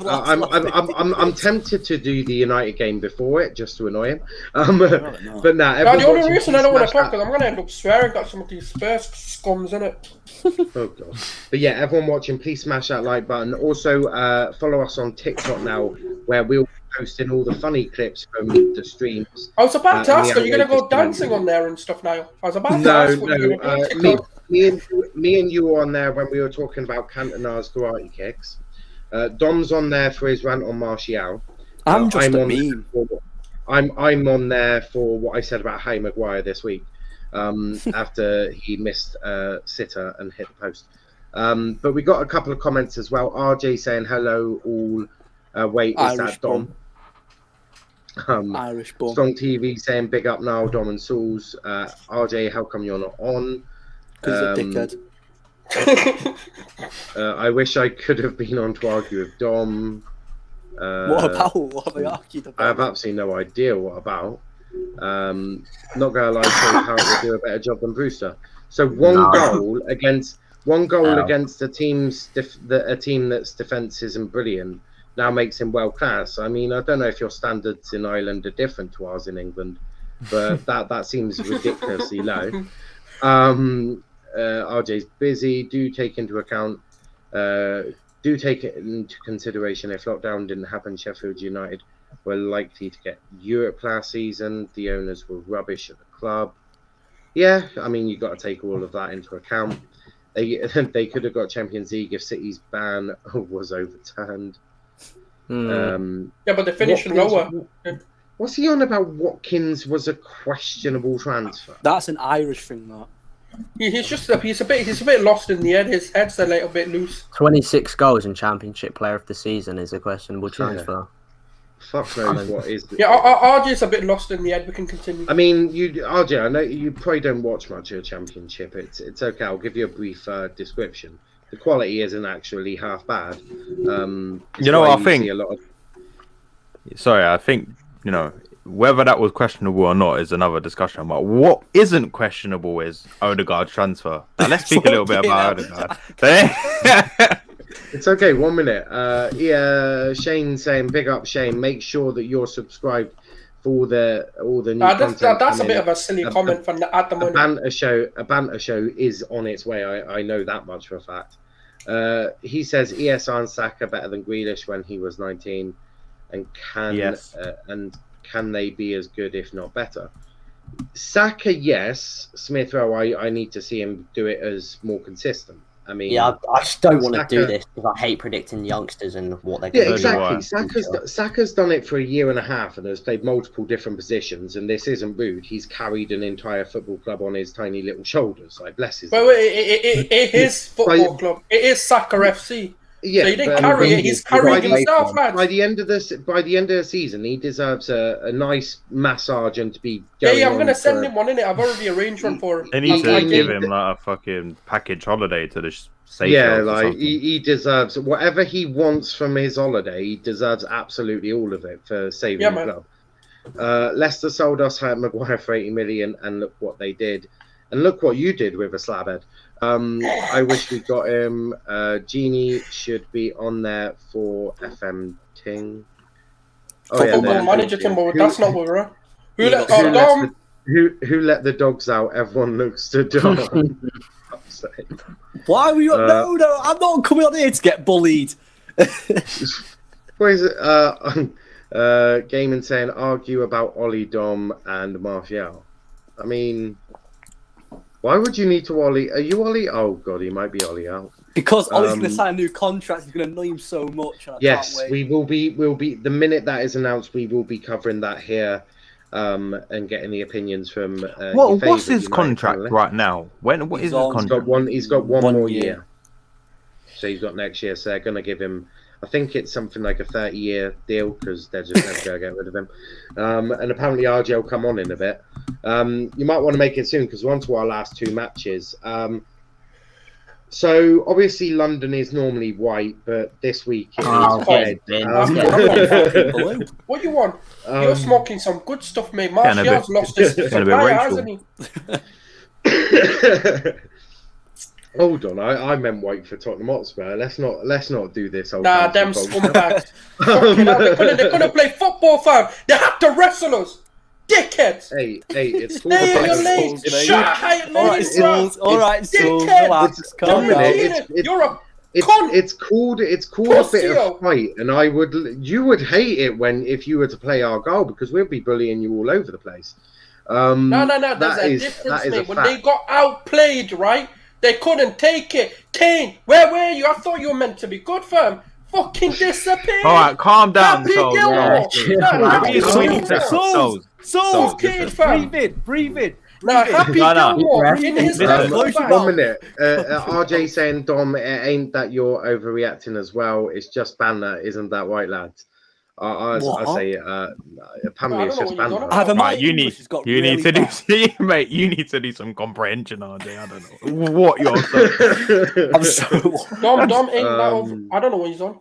I'm tempted to do the United game before it just to annoy him. But nah, Now, the only reason I don't want to smash talk is I'm going to end up swearing at some of these Spurs scums, innit? Oh god. But yeah, everyone watching, please smash that like button. Also, follow us on TikTok now, where we'll be posting all the funny clips from the streams. I was about to ask, are you going to go outrageous dancing on there and stuff now? I was about to ask what you're going to do. Me and you were on there when we were talking about Cantona's karate kicks. Dom's on there for his rant on Martial. I'm just a on meme. I'm on there for what I said about Harry Maguire this week. After he missed sitter and hit the post. But we got a couple of comments as well. RJ saying hello all. Wait, is Irish that Dom? Irish born. Strong TV saying big up now, Dom and Sauls. RJ, how come you're not on? Because a dickhead. I wish I could have been on to argue with Dom. What about? What have I argued about? I have absolutely no idea what about. Not gonna lie, Cole Parrott will do a better job than Brewster. So one goal against a team that's defence isn't brilliant now makes him world class. I mean, I don't know if your standards in Ireland are different to ours in England, but that seems ridiculously low. RJ's busy. Do take into consideration if lockdown didn't happen, Sheffield United were likely to get Europe last season. The owners were rubbish at the club. Yeah, I mean, you've got to take all of that into account. They could have got Champions League if City's ban was overturned. Yeah, but they're finishing lower. What's he on about? Watkins was a questionable transfer. That's an Irish thing, that. He's a bit lost in the head. His head's a little bit loose. 26 goals in Championship Player of the Season is a questionable transfer. Fuck knows what is. Yeah, RJ's a bit lost in the head. We can continue. I mean, RJ, I know you probably don't watch much of the Championship. It's okay. I'll give you a brief description. The quality isn't actually half bad. You know what I think? Sorry, I think whether that was questionable or not is another discussion. But what isn't questionable is Odegaard's transfer. Now, let's speak a little bit about Odegaard. It's okay. 1 minute. Shane saying, "Big up, Shane. Make sure that you're subscribed for all the new content." That's a bit of a silly comment from at the moment. A banter show is on its way. I know that much for a fact. He says ESR and Saka better than Grealish when he was 19, and can they be as good if not better? Saka, yes. Smith Rowe, I need to see him do it as more consistent. I mean, Yeah, I just don't want to Saka- do this because I hate predicting youngsters and what they're Yeah, going to do. exactly. Saka's done it for a year and a half and has played multiple different positions. And this isn't rude. He's carried an entire football club on his tiny little shoulders. Like, bless his. Well, it is football club. It is Saka FC. Yeah, So he didn't but carry it. He's carrying himself, lads. by the end of the season, he deserves a nice massage and to be. Yeah, I'm gonna send him one in it. I've already arranged one for him. They need to give him like a fucking package holiday to the Seychelles. Yeah, like he deserves whatever he wants from his holiday. He deserves absolutely all of it for saving the club. Leicester sold us Maguire for 80 million, and look what they did, and look what you did with a slabhead. I wish we got him. Genie should be on there for FM Ting. Football manager Timber. That's not what we're on. Who let the dogs out? Everyone looks to Dom. Why were you? No, I'm not coming on here to get bullied. What is it? Gaming saying argue about Ollie, Dom, and Martial. I mean, why would you need to Ollie? Are you Ollie? Oh god, he might be Ollie out. Because Ollie's going to sign a new contract. He's going to annoy him so much. Yes, we will be. We'll be the minute that is announced. We will be covering that here, and getting the opinions from. What's his contract right now? What is his contract? He's got one more year. So he's got next year. So they're going to give him. I think it's something like a 30-year deal because they're just never going to get rid of him. And apparently RJ will come on in a bit. You might want to make it soon because we're on to our last two matches. So obviously London is normally white, but this week it is red. What do you want? You're smoking some good stuff, mate. Martial's lost his supplier, hasn't he? Hold on, I meant white for Tottenham Hotspur. Let's not do this. Nah, them scumbags. They couldn't play football, fam. They had to wrestle us. Dickheads. Hey, it's cool. All right, relax. Calm down. You're a It's called a bit of fight, and you would hate it if you were to play our goal because we'd be bullying you all over the place. No. There's a difference, mate. When they got outplayed, right? They couldn't take it. Kane, where were you? I thought you were meant to be good, fam. Fucking disappeared. All right, calm down, Souls, Kane, fam. Breathe in. Now, Happy Gilmore in his 1 minute. RJ saying, Dom, it ain't that you're overreacting as well. It's just banter, isn't that white, lads? I say, apparently it's just banter. Right, you need to do some comprehension, RJ. I don't know what you're saying. I'm so Dom ain't that over. I don't know what he's on.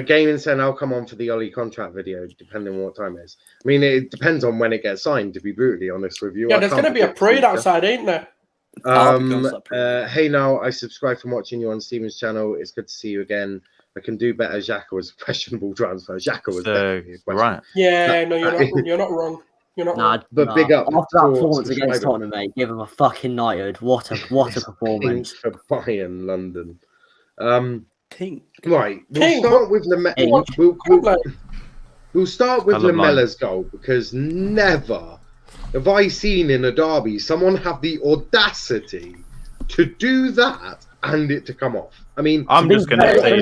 Gaming saying I'll come on for the Ollie contract video, depending on what time it is. I mean, it depends on when it gets signed, to be brutally honest with you. Yeah, there's going to be a parade outside, ain't there? Hey, now I subscribe from watching you on Steven's channel. It's good to see you again. I can do better. Xhaka was a questionable transfer. Xhaka was right. Yeah, no, you're not wrong. You're not wrong. But big up after that performance against Tottenham, mate. Give him a fucking knighthood. What a performance for Bayern London. King. Right, we'll start with we'll start with Lamella's goal because never have I seen in a derby someone have the audacity to do that and it to come off. I mean, I'm just going to say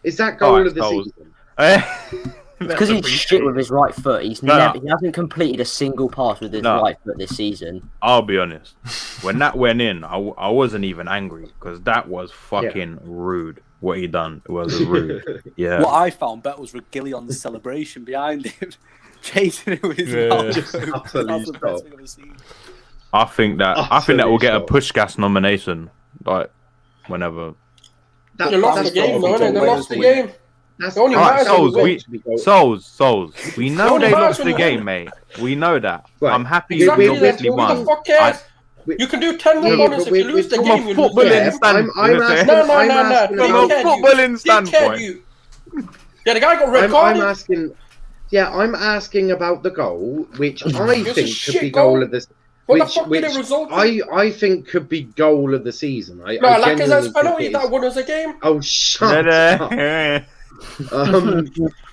is that goal of the season? Because he's shit with his right foot. He hasn't completed a single pass with his right foot this season. I'll be honest. When that went in, I wasn't even angry because that was fucking rude. What he done was rude. Yeah. What I found better was Regilly on the celebration behind him, chasing him with his mouth. That's the best thing I've ever seen. I think that will get a push gas nomination, like whenever. They lost the game, though, innit? They lost the game. Souls. We know they lost the game, mate. We know that. Right. I'm happy you obviously won. You can do 10 bonus if you lose the game. You lose footballing standpoint. Yeah, the guy got red carded. I'm asking about the goal, which I think could be goal of the season. I think could be goal of the season. Lacazette's penalty that won us a game. Oh, shut up.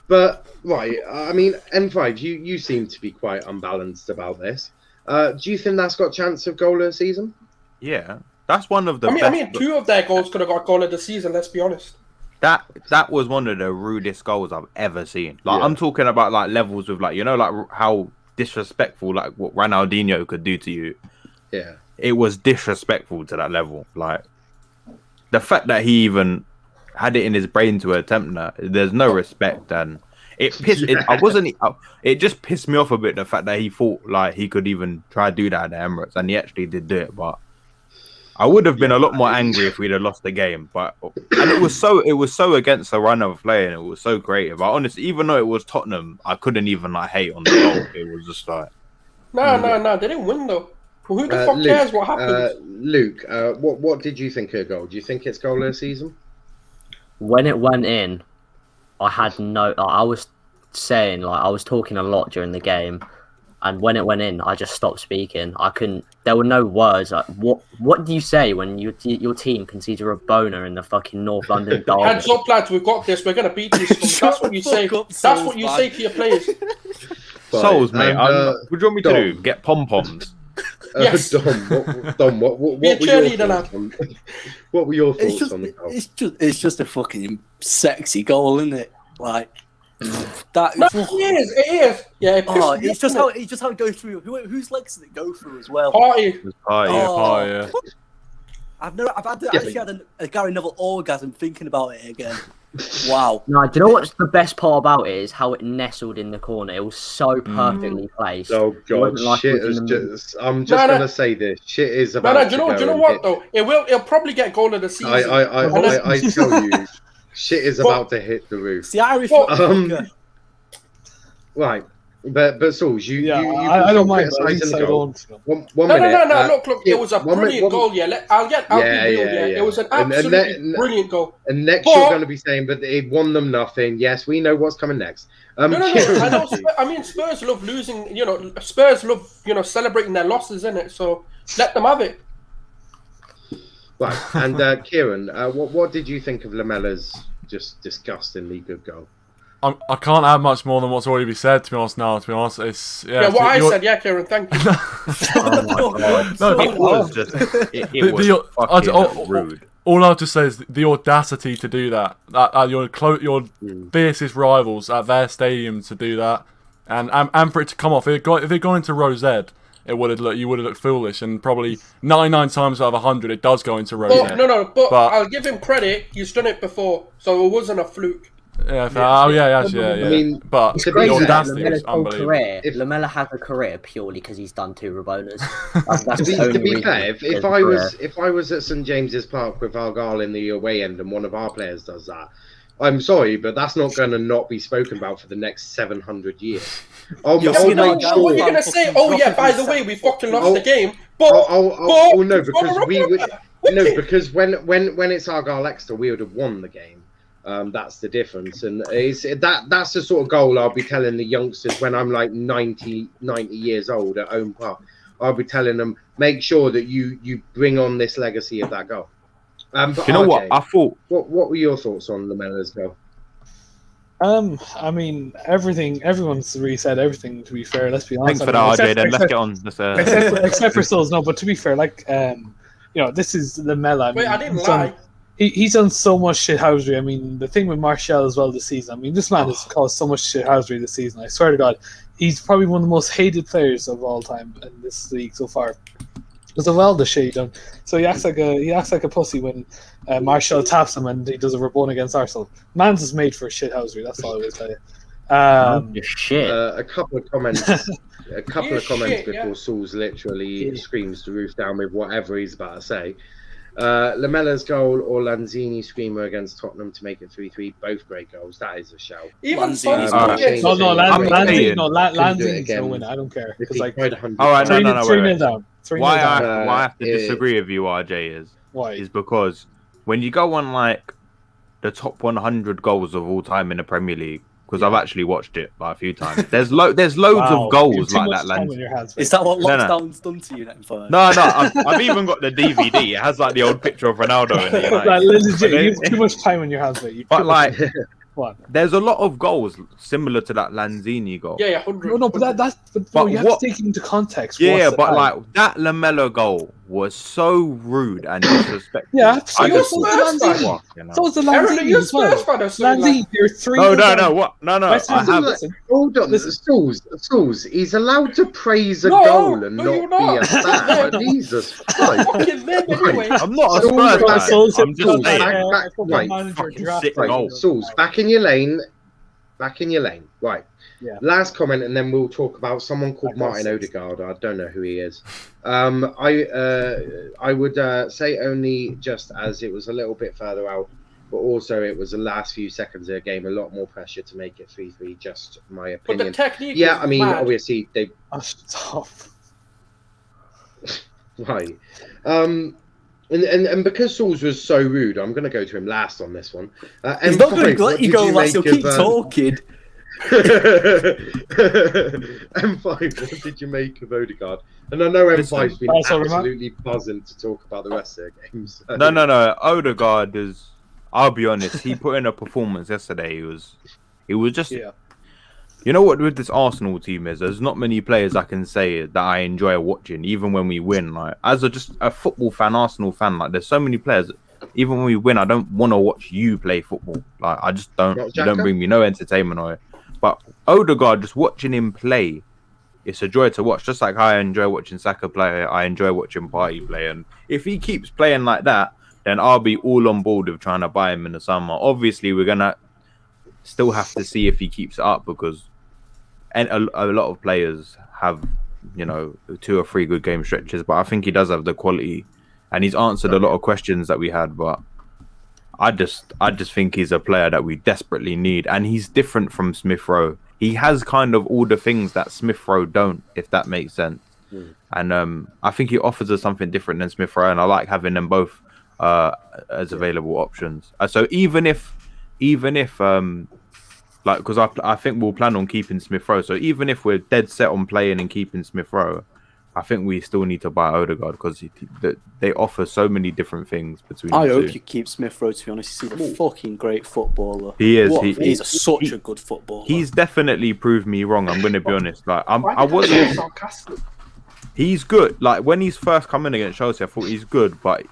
But right, I mean, N5, you seem to be quite unbalanced about this. Do you think that's got chance of goal of the season? Yeah, That's one of the. I mean, two of their goals could have got goal of the season. Let's be honest. That was one of the rudest goals I've ever seen. Like I'm talking about like levels with like like how disrespectful like what Ronaldinho could do to you. Yeah, it was disrespectful to that level. Like the fact that he even had it in his brain to attempt that. There's no respect, and it pissed. It just pissed me off a bit. The fact that he thought like he could even try to do that at the Emirates, and he actually did do it, but. I would have been a lot more angry if we'd have lost the game, and it was so against the run of play, and it was so creative. But honestly, even though it was Tottenham, I couldn't even like hate on the goal. It was just like no, they didn't win though. Well, who the fuck cares what happened? Luke, what did you think of the goal? Do you think it's goal of the season? When it went in, I had no. I was saying I was talking a lot during the game. And when it went in, I just stopped speaking. I couldn't. There were no words. What do you say when your team concedes a Rabona in the fucking North London derby? Heads up, lads. We've got this. We're gonna beat this. That's what you say. That's what you say to your players. Souls, mate. What do you want me to do? Get pom poms? Yes. Dom, what were your thoughts what were your thoughts on the goal? It's just a fucking sexy goal, isn't it? Like. That no, it is. Yeah, it's just how it goes through. Whose legs does it go through as well? Party. Yeah. I've had a Gary Neville orgasm thinking about it again. Wow. No, do you know what's the best part about it is how it nestled in the corner. It was so perfectly placed. Oh god, shit is just. I'm just gonna say this. Shit is about. Do you know what though? It'll probably get goal of the season. I tell you. Shit is about to hit the roof. It's the Irish. Right, but Sauls, you I don't mind. One minute. No. Look. It was a brilliant goal. Yeah, I'll be real. Yeah, it was an absolutely brilliant goal. And next, you're going to be saying, but it won them nothing. Yes, we know what's coming next. No. I mean, Spurs love losing. Spurs love celebrating their losses, innit? So let them have it. Right, and Kieran, what did you think of Lamella's just disgustingly good goal? I can't add much more than what's already been said. To be honest, it's what I said. Yeah, Kieran, thank you. It was just fucking rude. All I'll just say is the audacity to do that. Your fiercest rivals at their stadium to do that, and for it to come off. If it gone into Rose Ed, you would have looked foolish, and probably 99 times out of 100 it does go into Rose Ed. But I'll give him credit. He's done it before, so it wasn't a fluke. Yeah. I mean, but the audacity was unbelievable. Lamella has a career purely because he's done 2 Rabonas. To be fair, if I was at St James's Park with Argyle in the away end and one of our players does that, I'm sorry, but that's not going to not be spoken about for the next 700 years. What are you going to say? Oh yeah, by the way, we fucking lost the game. Because when it's Argyle Exeter, we would have won the game. That's the difference, and that's the sort of goal I'll be telling the youngsters when I'm like 90 years old at Owen Park. I'll be telling them, make sure that you bring on this legacy of that goal. But you know what? I thought. What were your thoughts on Lamella's goal? I mean, everyone's really said everything, to be fair. Let's be honest. Thanks for that, RJ. Then let's get on. Except for Souls, no. But to be fair, this is Lamella. Wait, I didn't lie. He's done so much shithousery. I mean, the thing with Martial as well this season. I mean, this man has caused so much shithousery this season. I swear to God, he's probably one of the most hated players of all time in this league so far. Because of all the shit he done. So he acts like a pussy when Martial taps him and he does a Rabona against Arsenal. Man's is made for shithousery. That's all I will tell you. Shit. A couple of comments. Before Sauls literally screams the roof down with whatever he's about to say. Lamella's goal or Lanzini's screamer against Tottenham to make it 3-3, both great goals. That is a shout. Even Lanzini's no winner. I don't care. It's like, all right, no. 3-0 down. Why I have to disagree with you, RJ, is because when you go on like the top 100 goals of all time in the Premier League, because I've actually watched it like a few times. There's loads of goals like that. Is that what lockdown's done to you then? No. I've even got the DVD. It has like the old picture of Ronaldo in it. You have too much time on your hands, mate. But like, there's a lot of goals similar to that Lanzini goal. Yeah, 100. No, but you have to take into context. Yeah, but like that Lamella goal was so rude and disrespectful. Yeah, I just so thought, so was the Aaron, are you Lanzini as well. Spurs fan or something? Lanzini, you're 3. no, what? No, West I Ham, have. listen. Hold on, Listen. Stools. He's allowed to praise a No, goal and no, not you're be a not. fan. Jesus Christ. Fucking them anyway. I'm not a Stools, Spurs fan. Souls, I'm just back, saying. back, right, fucking sick Right, goal. Stools, back in your lane. Back in your lane. Right. Yeah. Last comment, and then we'll talk about someone called That Martin goes. Odegaard. I don't know who he is. I would say only just as it was a little bit further out, but also it was the last few seconds of the game, a lot more pressure to make it 3-3. Just my But the opinion. technique. Yeah, was I mean, mad. obviously they Oh, stop. right. And because Sauls was so rude, I'm going to go to him last on this one. He's not going M5, to what let you did go last. He'll make keep of, talking. M5, what did you make of Odegaard? And I know M5's been That's all right. absolutely buzzing to talk about the rest of the games. So. No. Odegaard is. I'll be honest. He put in a performance yesterday. It was just. Yeah. You know what with this Arsenal team is? There's not many players I can say that I enjoy watching, even when we win. Like as just a football fan, Arsenal fan, like there's so many players. Even when we win, I don't want to watch you play football. Like I just don't. Not You don't Xhaka? bring me no entertainment on it. But Odegaard, just watching him play, it's a joy to watch. Just like I enjoy watching Saka play, I enjoy watching Partey play. And if he keeps playing like that, then I'll be all on board with trying to buy him in the summer. Obviously, we're gonna still have to see if he keeps it up because. And a lot of players have, 2 or 3 good game stretches, but I think he does have the quality, and he's answered a lot of questions that we had. But I just think he's a player that we desperately need, and he's different from Smith Rowe. He has kind of all the things that Smith Rowe don't, if that makes sense. And I think he offers us something different than Smith Rowe, and I like having them both as available options. So even if like, because I think we'll plan on keeping Smith Rowe. So even if we're dead set on playing and keeping Smith Rowe, I think we still need to buy Odegaard because they offer so many different things between I the hope two. you keep Smith Rowe, to be honest. He's a fucking great footballer. He is. He's such a good footballer. He's definitely proved me wrong. I'm going to be honest. Like I Why did you wasn't. say sarcastic? He's good. Like when he's first coming against Chelsea, I thought he's good, but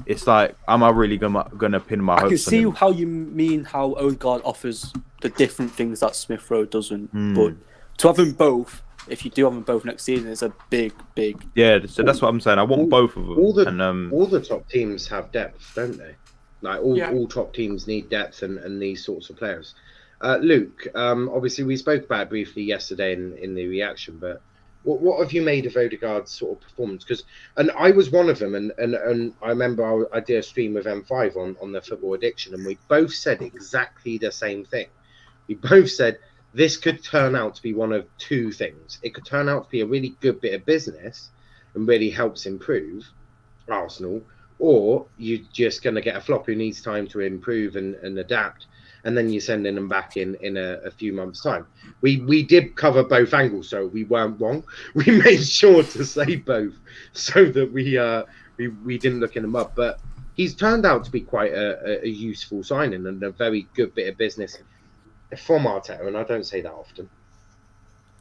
it's like, am I really gonna pin my hopes I can on see him? how you mean how Odegaard offers the different things that Smith Rowe doesn't. But to have them both, if you do have them both next season, it's a big. Yeah, so that's what I'm saying. I want both of them. All the top teams have depth, don't they? Like all top teams need depth and these sorts of players. Luke, obviously we spoke about it briefly yesterday in the reaction, but what have you made of Odegaard's sort of performance? And I was one of them, and I remember I did a stream with M5 on the football addiction, and we both said exactly the same thing. We both said this could turn out to be one of 2 things. It could turn out to be a really good bit of business and really helps improve Arsenal, or you're just going to get a flop who needs time to improve and adapt, and then you're sending them back in a few months' time. We did cover both angles, so we weren't wrong. We made sure to say both so that we didn't look in the mud. But he's turned out to be quite a useful signing and a very good bit of business from Arteta, and I don't say that often.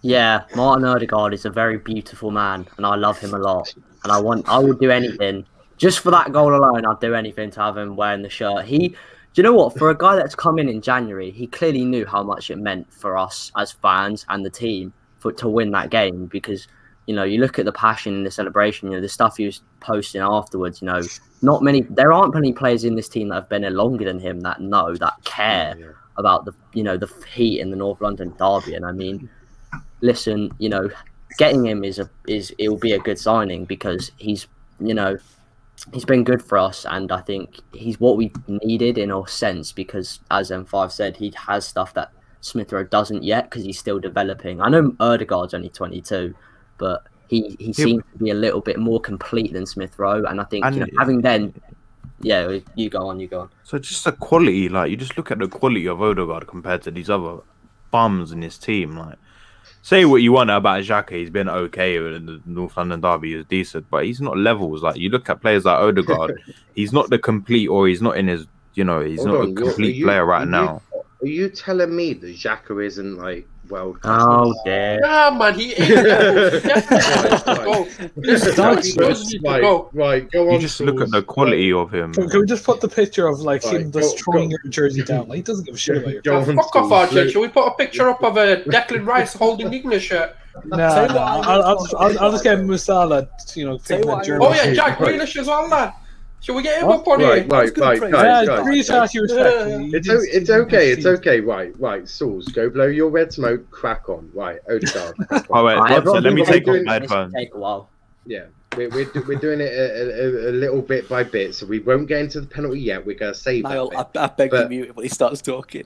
Yeah, Martin Odegaard is a very beautiful man, and I love him a lot. And I would do anything just for that goal alone. I'd do anything to have him wearing the shirt. Do you know what? For a guy that's come in January, he clearly knew how much it meant for us as fans and the team to win that game. Because you look at the passion and the celebration. The stuff he was posting afterwards. There aren't many players in this team that have been here longer than him that care about the heat in the North London derby. And I mean, listen, getting him it will be a good signing because he's been good for us, and I think he's what we needed in a sense because, as M5 said, he has stuff that Smith Rowe doesn't yet because he's still developing. I know Odegaard's only 22, but he seems to be a little bit more complete than Smith Rowe, and I think having then. Yeah, you go on. So just the quality, like you just look at the quality of Odegaard compared to these other bums in his team. Like, say what you want about Xhaka, he's been okay in the North London derby, he's decent, but he's not levels. Like you look at players like Odegaard, he's not the complete, or he's not in his, he's not a complete player right now. Are you telling me that Xhaka isn't like world. Oh dear. Yeah, man, he is. Right, go on. You just look at the quality of him. Can we just put the picture of like Right, him just throwing go. your jersey down? Like, he doesn't give a shit about your. Go on, Fuck off, Sauce. RJ. Shall we put a picture up of Declan Rice holding Ignis shirt? Nah, I'll just get Musala, picking that jersey. Oh yeah, Jack Grealish as well, lad. Shall we get him up on here? Right, guys. It's okay. Right. Sauce, go blow your red smoke. Crack on. Right, Odegaard. Oh wait, let me take off my headphones. Take a while. Yeah, we're doing it a little bit by bit, so we won't get into the penalty yet. We're gonna save Niall, that. I beg you mute it when he starts talking.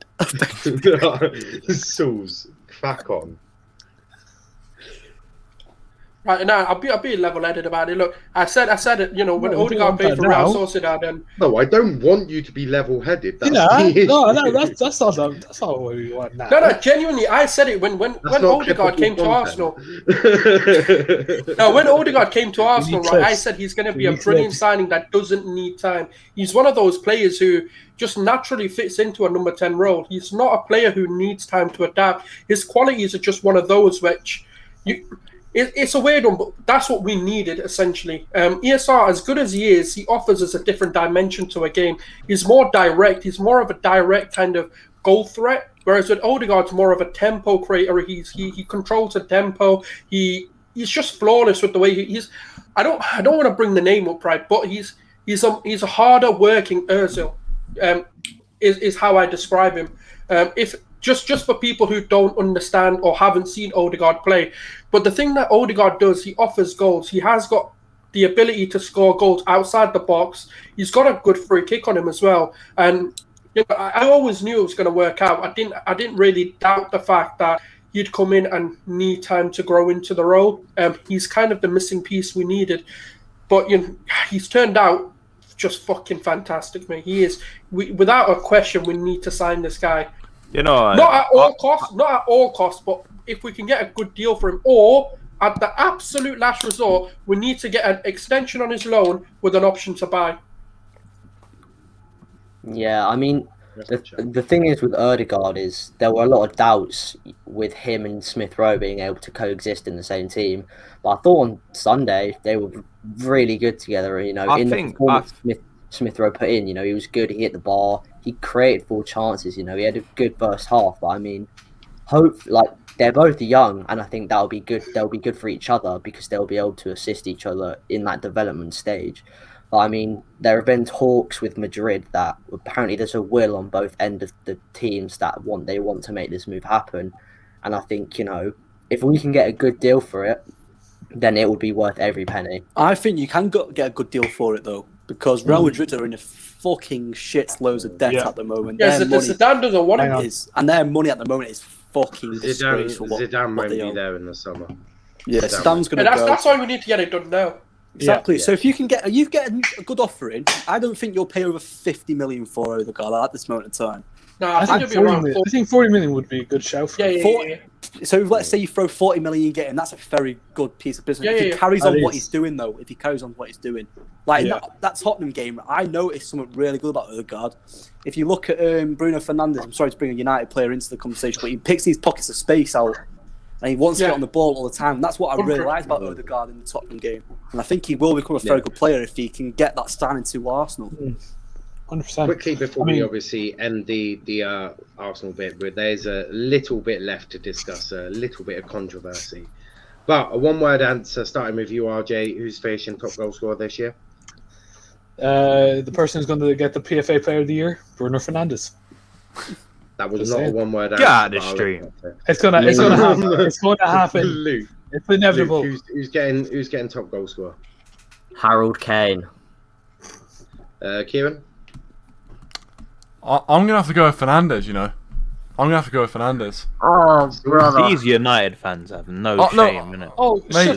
Sauce, crack on. Right, now I'll be level-headed about it. Look, I said it. When Odegaard played for Real Sociedad, and no, I don't want you to be level-headed. That's that's not what we want now. No, genuinely, I said it when Odegaard came to Arsenal. No, when Odegaard came to Arsenal, right, I said he's going to be a brilliant signing that doesn't need time. He's one of those players who just naturally fits into a number 10 role. He's not a player who needs time to adapt. His qualities are just one of those which it's a weird one, but that's what we needed, essentially. ESR, as good as he is, he offers us a different dimension to a game. He's more direct. He's more of a direct kind of goal threat, whereas with Odegaard's more of a tempo creator. He controls the tempo. He's just flawless with the way he's. I don't want to bring the name up, right? But he's a harder working Özil. Is how I describe him. If just for people who don't understand or haven't seen Odegaard play. But the thing that Odegaard does, he offers goals. He has got the ability to score goals outside the box. He's got a good free kick on him as well. And I always knew it was going to work out. I didn't really doubt the fact that he'd come in and need time to grow into the role. He's kind of the missing piece we needed. But he's turned out just fucking fantastic, mate. He is. Without a question, we need to sign this guy. Not at all costs, but if we can get a good deal for him, or at the absolute last resort, we need to get an extension on his loan with an option to buy. Yeah, I mean, the thing is with Odegaard is there were a lot of doubts with him and Smith Rowe being able to coexist in the same team. But I thought on Sunday they were really good together. The performance Smith Rowe put in, he was good. He hit the bar. He created 4 chances. He had a good first half. But I mean, they're both young, and I think that'll be good. They'll be good for each other because they'll be able to assist each other in that development stage. But I mean, there have been talks with Madrid that apparently there's a will on both ends of the teams that want to make this move happen. And I think if we can get a good deal for it, then it would be worth every penny. I think you can get a good deal for it though, because Real Madrid are in a fucking shit loads of debt at the moment. Yeah, Zidane doesn't want it. And their money at the moment is fucking disgraceful. Zidane won't be there in the summer. Yeah, Zidane's going to go. That's why we need to get it done now. Exactly. Yeah. So if you can get a good offer in, I don't think you'll pay over 50 million for Odegaard at this moment in time. No, I think it'll be around 40. I think 40 million would be a good shout for him. So let's say you throw 40 million, you get him. That's a very good piece of business. If he carries on what he's doing, though, that Tottenham game, I noticed something really good about Odegaard. If you look at Bruno Fernandes, I'm sorry to bring a United player into the conversation, but he picks these pockets of space out, and he wants to get on the ball all the time. And that's what I really like about Odegaard in the Tottenham game. And I think he will become a very good player if he can get that signing to Arsenal. 100%. Quickly before we obviously end the Arsenal bit, but there's a little bit left to discuss, a little bit of controversy. But a one-word answer, starting with you, RJ, who's finishing top goal scorer this year? The person who's going to get the PFA Player of the Year, Bruno Fernandes. That was not a one-word answer. Get out of the stream. It's going to happen. Luke, it's inevitable. Luke, who's getting top goal scorer? Harold Kane. Kieran? I'm going to have to go with Fernandes, I'm going to have to go with Fernandes. Oh, brother. These United fans have no shame, innit? Oh, mate.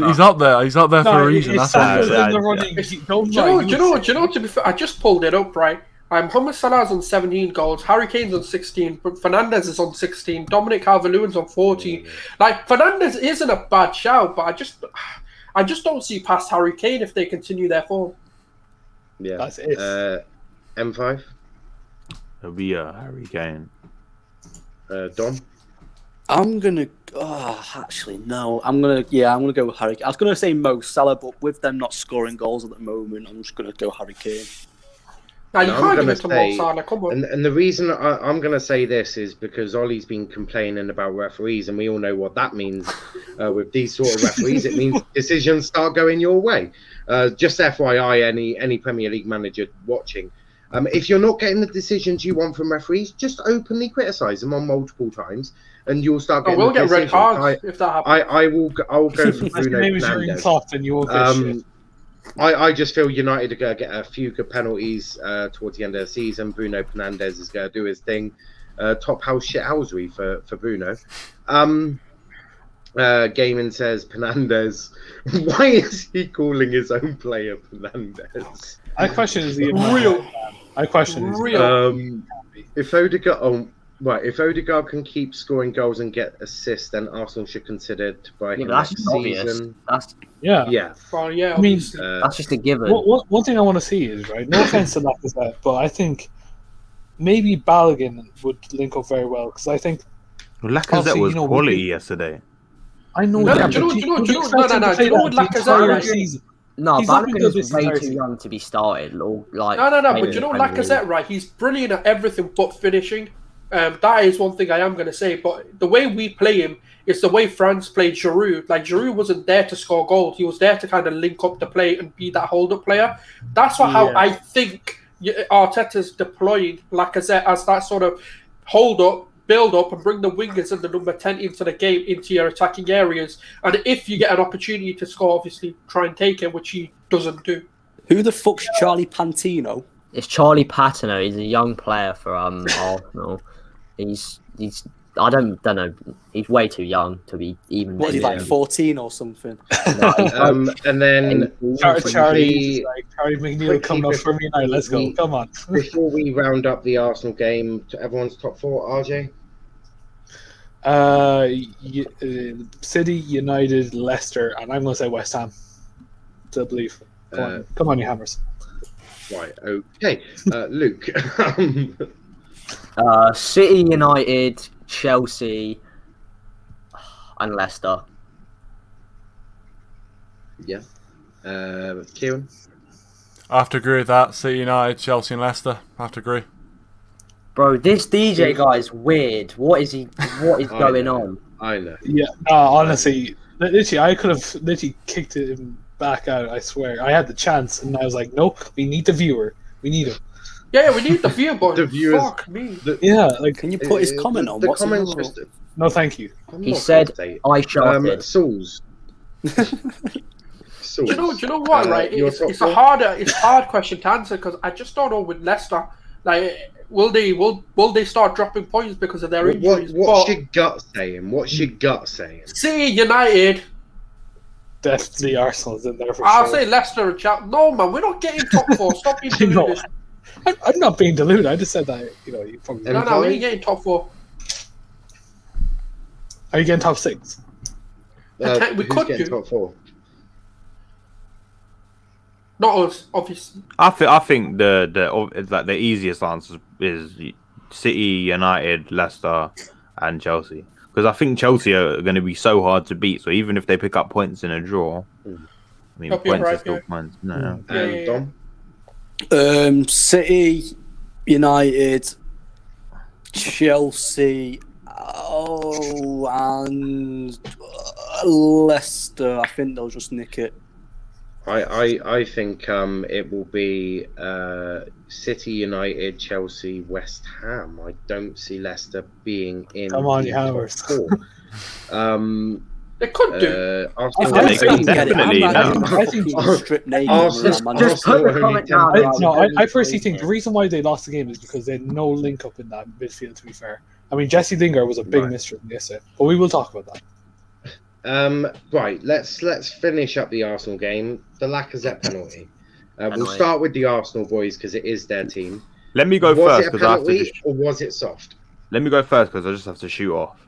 He's up there. He's up there for a reason. That's why. Do you know, to be fair, I just pulled it up, right? Mohamed Salah's on 17 goals, Harry Kane's on 16, but Fernandes is on 16, Dominic Calvert-Lewin's on 14. Fernandes isn't a bad shout, but I just don't see past Harry Kane if they continue their form. Yeah. That's it. M5? It'll be Harry Kane. Dom? I'm gonna. Actually, no. I'm gonna go with Harry. I was gonna say Mo Salah, but with them not scoring goals at the moment, I'm just gonna go Harry Kane. Now you can't give it to Mo Salah. Come on. And the reason I'm going to say this is because Ollie's been complaining about referees, and we all know what that means with these sort of referees. It means decisions start going your way. Just FYI, any Premier League manager watching, if you're not getting the decisions you want from referees, just openly criticise them on multiple times, and you'll start getting. We'll get red cards if that happens. I will go for Bruno Fernandes. And you won't get shit. I just feel United are going to get a few good penalties towards the end of the season. Bruno Fernandes is going to do his thing. Top house shithousery for Bruno. Gaiman says Fernandes. Why is he calling his own player Fernandes? I question is he real. I question is real. If Odegaard can keep scoring goals and get assists, then Arsenal should consider to buy him next season. Yeah. Well, yeah. I mean, that's just a given. One thing I want to see is, right, no offense to Lacazette, but I think maybe Balogun would link up very well, because I think Lacazette was quality yesterday. I know that. Do you know what Lacazette, right? No, Balogun is way too young to be started. No, but you know Lacazette, right? He's brilliant at everything but finishing. That is one thing I am going to say. But the way we play him is the way France played Giroud. Like, Giroud wasn't there to score goals. He was there to kind of link up the play and be that hold-up player. That's how I think Arteta's deploying Lacazette as that sort of hold-up, build up, and bring the wingers and the number 10 into the game, into your attacking areas. And if you get an opportunity to score, obviously try and take it, which he doesn't do. Who the fuck's Charlie Pantino? It's Charlie Patino. He's a young player for Arsenal. He's I don't know. He's way too young to be even. What is he, like 14 or something? And then Charlie McNeil coming up for me now. Let's go. Come on. Before we round up the Arsenal game, to everyone's top four, RJ. City, United, Leicester, and I'm going to say West Ham. To believe. Come on, you hammers. Right. Okay. Luke. City, United, Chelsea, and Leicester. Yeah. Kieran? I have to agree with that. City, United, Chelsea, and Leicester. I have to agree. Bro, this DJ guy's weird. What is going on? I know. Yeah. Honestly, literally, I could have literally kicked him back out. I swear, I had the chance, and I was like, "No, we need the viewer. We need him." Yeah, we need the viewer, but the viewers. Fuck me. Can you put his comment on? What's comments? No, thank you. He said, "I shouted." Souls. Do you know what? Right, it's a hard question to answer, because I just don't know with Leicester. Like, will they start dropping points because of their injuries? What's your gut saying? City, United. Definitely Arsenal's in there for I'll sure. say Leicester and Chelsea. No, man, we're not getting top four. Stop being deluded. I'm not being deluded. I just said that, you probably... No, we ain't getting top four. Are you getting top six? We could do. Top four? Not us, obviously. I think the easiest answer is City, United, Leicester, and Chelsea. Because I think Chelsea are going to be so hard to beat. So even if they pick up points in a draw, I mean, points are still points. No. Dom? City, United, Chelsea, and Leicester. I think they'll just nick it. I think it will be City, United, Chelsea, West Ham. I don't see Leicester being in. Come on, you hammers. They could do. I personally think the reason why they lost the game is because they had no link up in that midfield. To be fair, I mean Jesse Lingard was a big mystery yesterday, but we will talk about that. Right, let's finish up the Arsenal game. The Lacazette penalty. We'll start with the Arsenal boys because it is their team. Let me go first because I have to. Or was it soft? Let me go first because I just have to shoot off.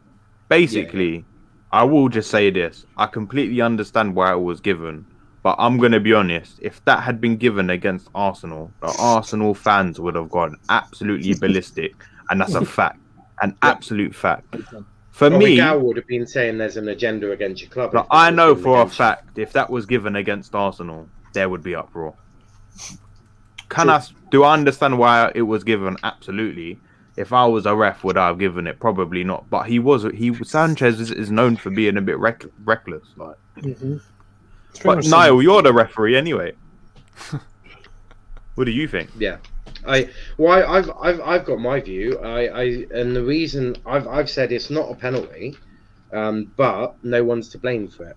Basically, I will just say this: I completely understand why it was given, but I'm gonna be honest. If that had been given against Arsenal, the Arsenal fans would have gone absolutely ballistic, and that's a fact. an absolute fact. For Well, me, Miguel would have been saying there's an agenda against your club. like, I know for a fact if that was given against Arsenal, there would be uproar. Do I understand why it was given? Absolutely. If I was a ref, would I have given it? Probably not. But Sanchez is known for being a bit reckless. Like. Mm-hmm. But Niall, you're the referee anyway. What do you think? Yeah, I've got my view. And the reason I've said it's not a penalty, but no one's to blame for it.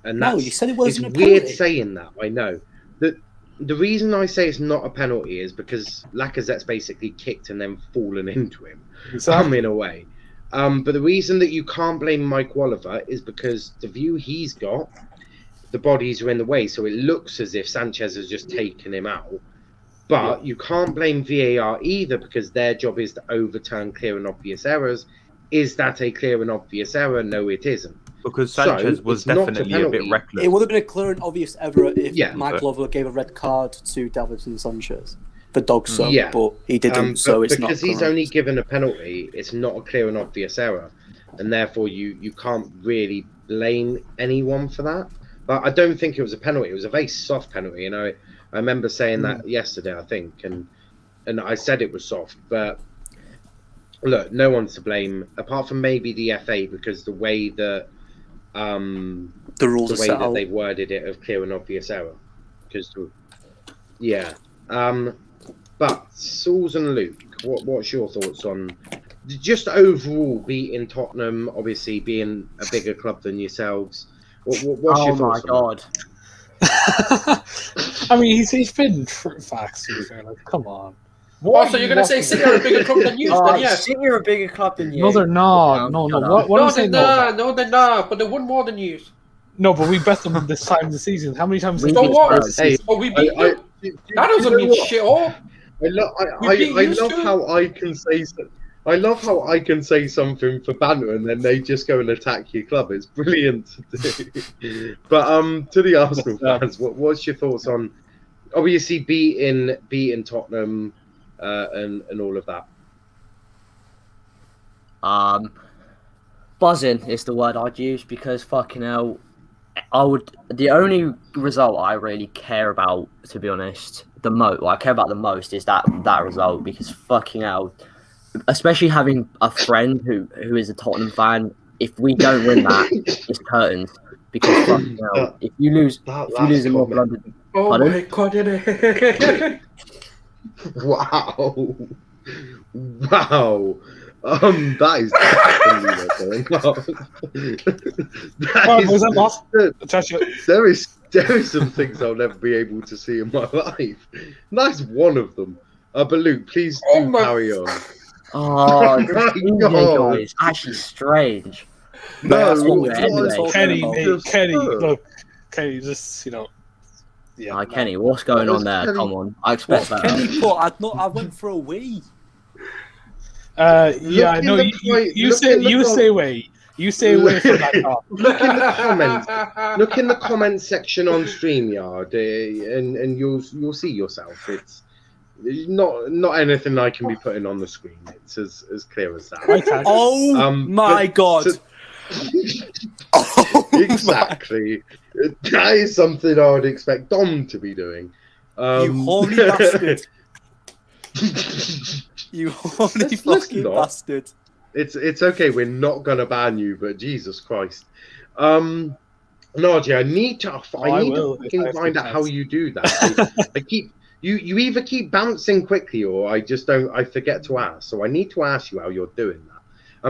And that's, you said it wasn't a it's penalty. weird saying that. I know. The reason I say it's not a penalty is because Lacazette's basically kicked and then fallen into him, in a way. But the reason that you can't blame Mike Oliver is because the view he's got, the bodies are in the way, so it looks as if Sanchez has just taken him out. But you can't blame VAR either because their job is to overturn clear and obvious errors. Is that a clear and obvious error? No, it isn't. Because Sanchez was definitely a bit reckless. It would have been a clear and obvious error if Michael Oliver gave a red card to Davinson Sanchez. The dog but he didn't, so it's not. Because he's only given a penalty, it's not a clear and obvious error. And therefore, you can't really blame anyone for that. But I don't think it was a penalty. It was a very soft penalty. You know, I remember saying that yesterday, I think, and I said it was soft. But look, no one's to blame apart from maybe the FA because the way that the rules the way that they've worded it of clear and obvious error. Because but Sauls and Luke, what's your thoughts on just overall beating Tottenham? Obviously, being a bigger club than yourselves. What's your thoughts? Oh my god! I mean, he's been facts. To be fair, like, come on. So you're going to say City are a bigger club than you? City are a bigger club than you. No, they're not. No. What they're not. But they won more than you. No, but we bet them this time of the season. How many times? We beat we beat them. That doesn't mean shit all. I love how I can say. I love how I can say something for banter and then they just go and attack your club. It's brilliant to do. But to the Arsenal fans, what's your thoughts on obviously beating Tottenham and all of that? Buzzing is the word I'd use because fucking hell, the only result I really care about, to be honest, what I care about the most is that result because fucking hell, especially having a friend who is a Tottenham fan, if we don't win that, it's curtains because fucking hell, if you lose in North London, my god, wow. That is there is some things I'll never be able to see in my life. That's one of them. But Luke, please do carry on. Oh, this is actually strange. Kenny, look, Kenny, just yeah. Kenny, what's going on there? Come on, I expect that. Kenny, I went for a wee. Yeah, I know. You say away. You say away from that car. Look in the comments section on StreamYard, and you'll see yourself. It's not anything I can be putting on the screen. It's as clear as that. Oh my god! Exactly. That is something I would expect Dom to be doing. You horny bastard! You horny fucking bastard! It's okay. We're not gonna ban you, but Jesus Christ, Nadia, I need to find out how you do that. You either keep bouncing quickly or I forget to ask. So I need to ask you how you're doing that.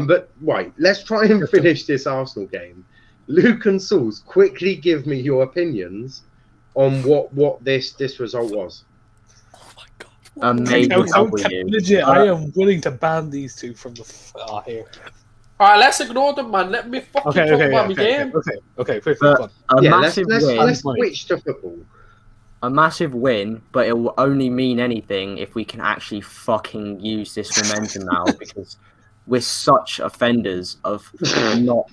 But right, let's try and finish this Arsenal game. Luke and Sauls, quickly give me your opinions on what this result was. Legit, I am willing to ban these two from the here. Alright, let's ignore them, man. Let me fucking talk about my game. Okay. Let's switch to football. A massive win, but it will only mean anything if we can actually fucking use this momentum now because we're such offenders of not.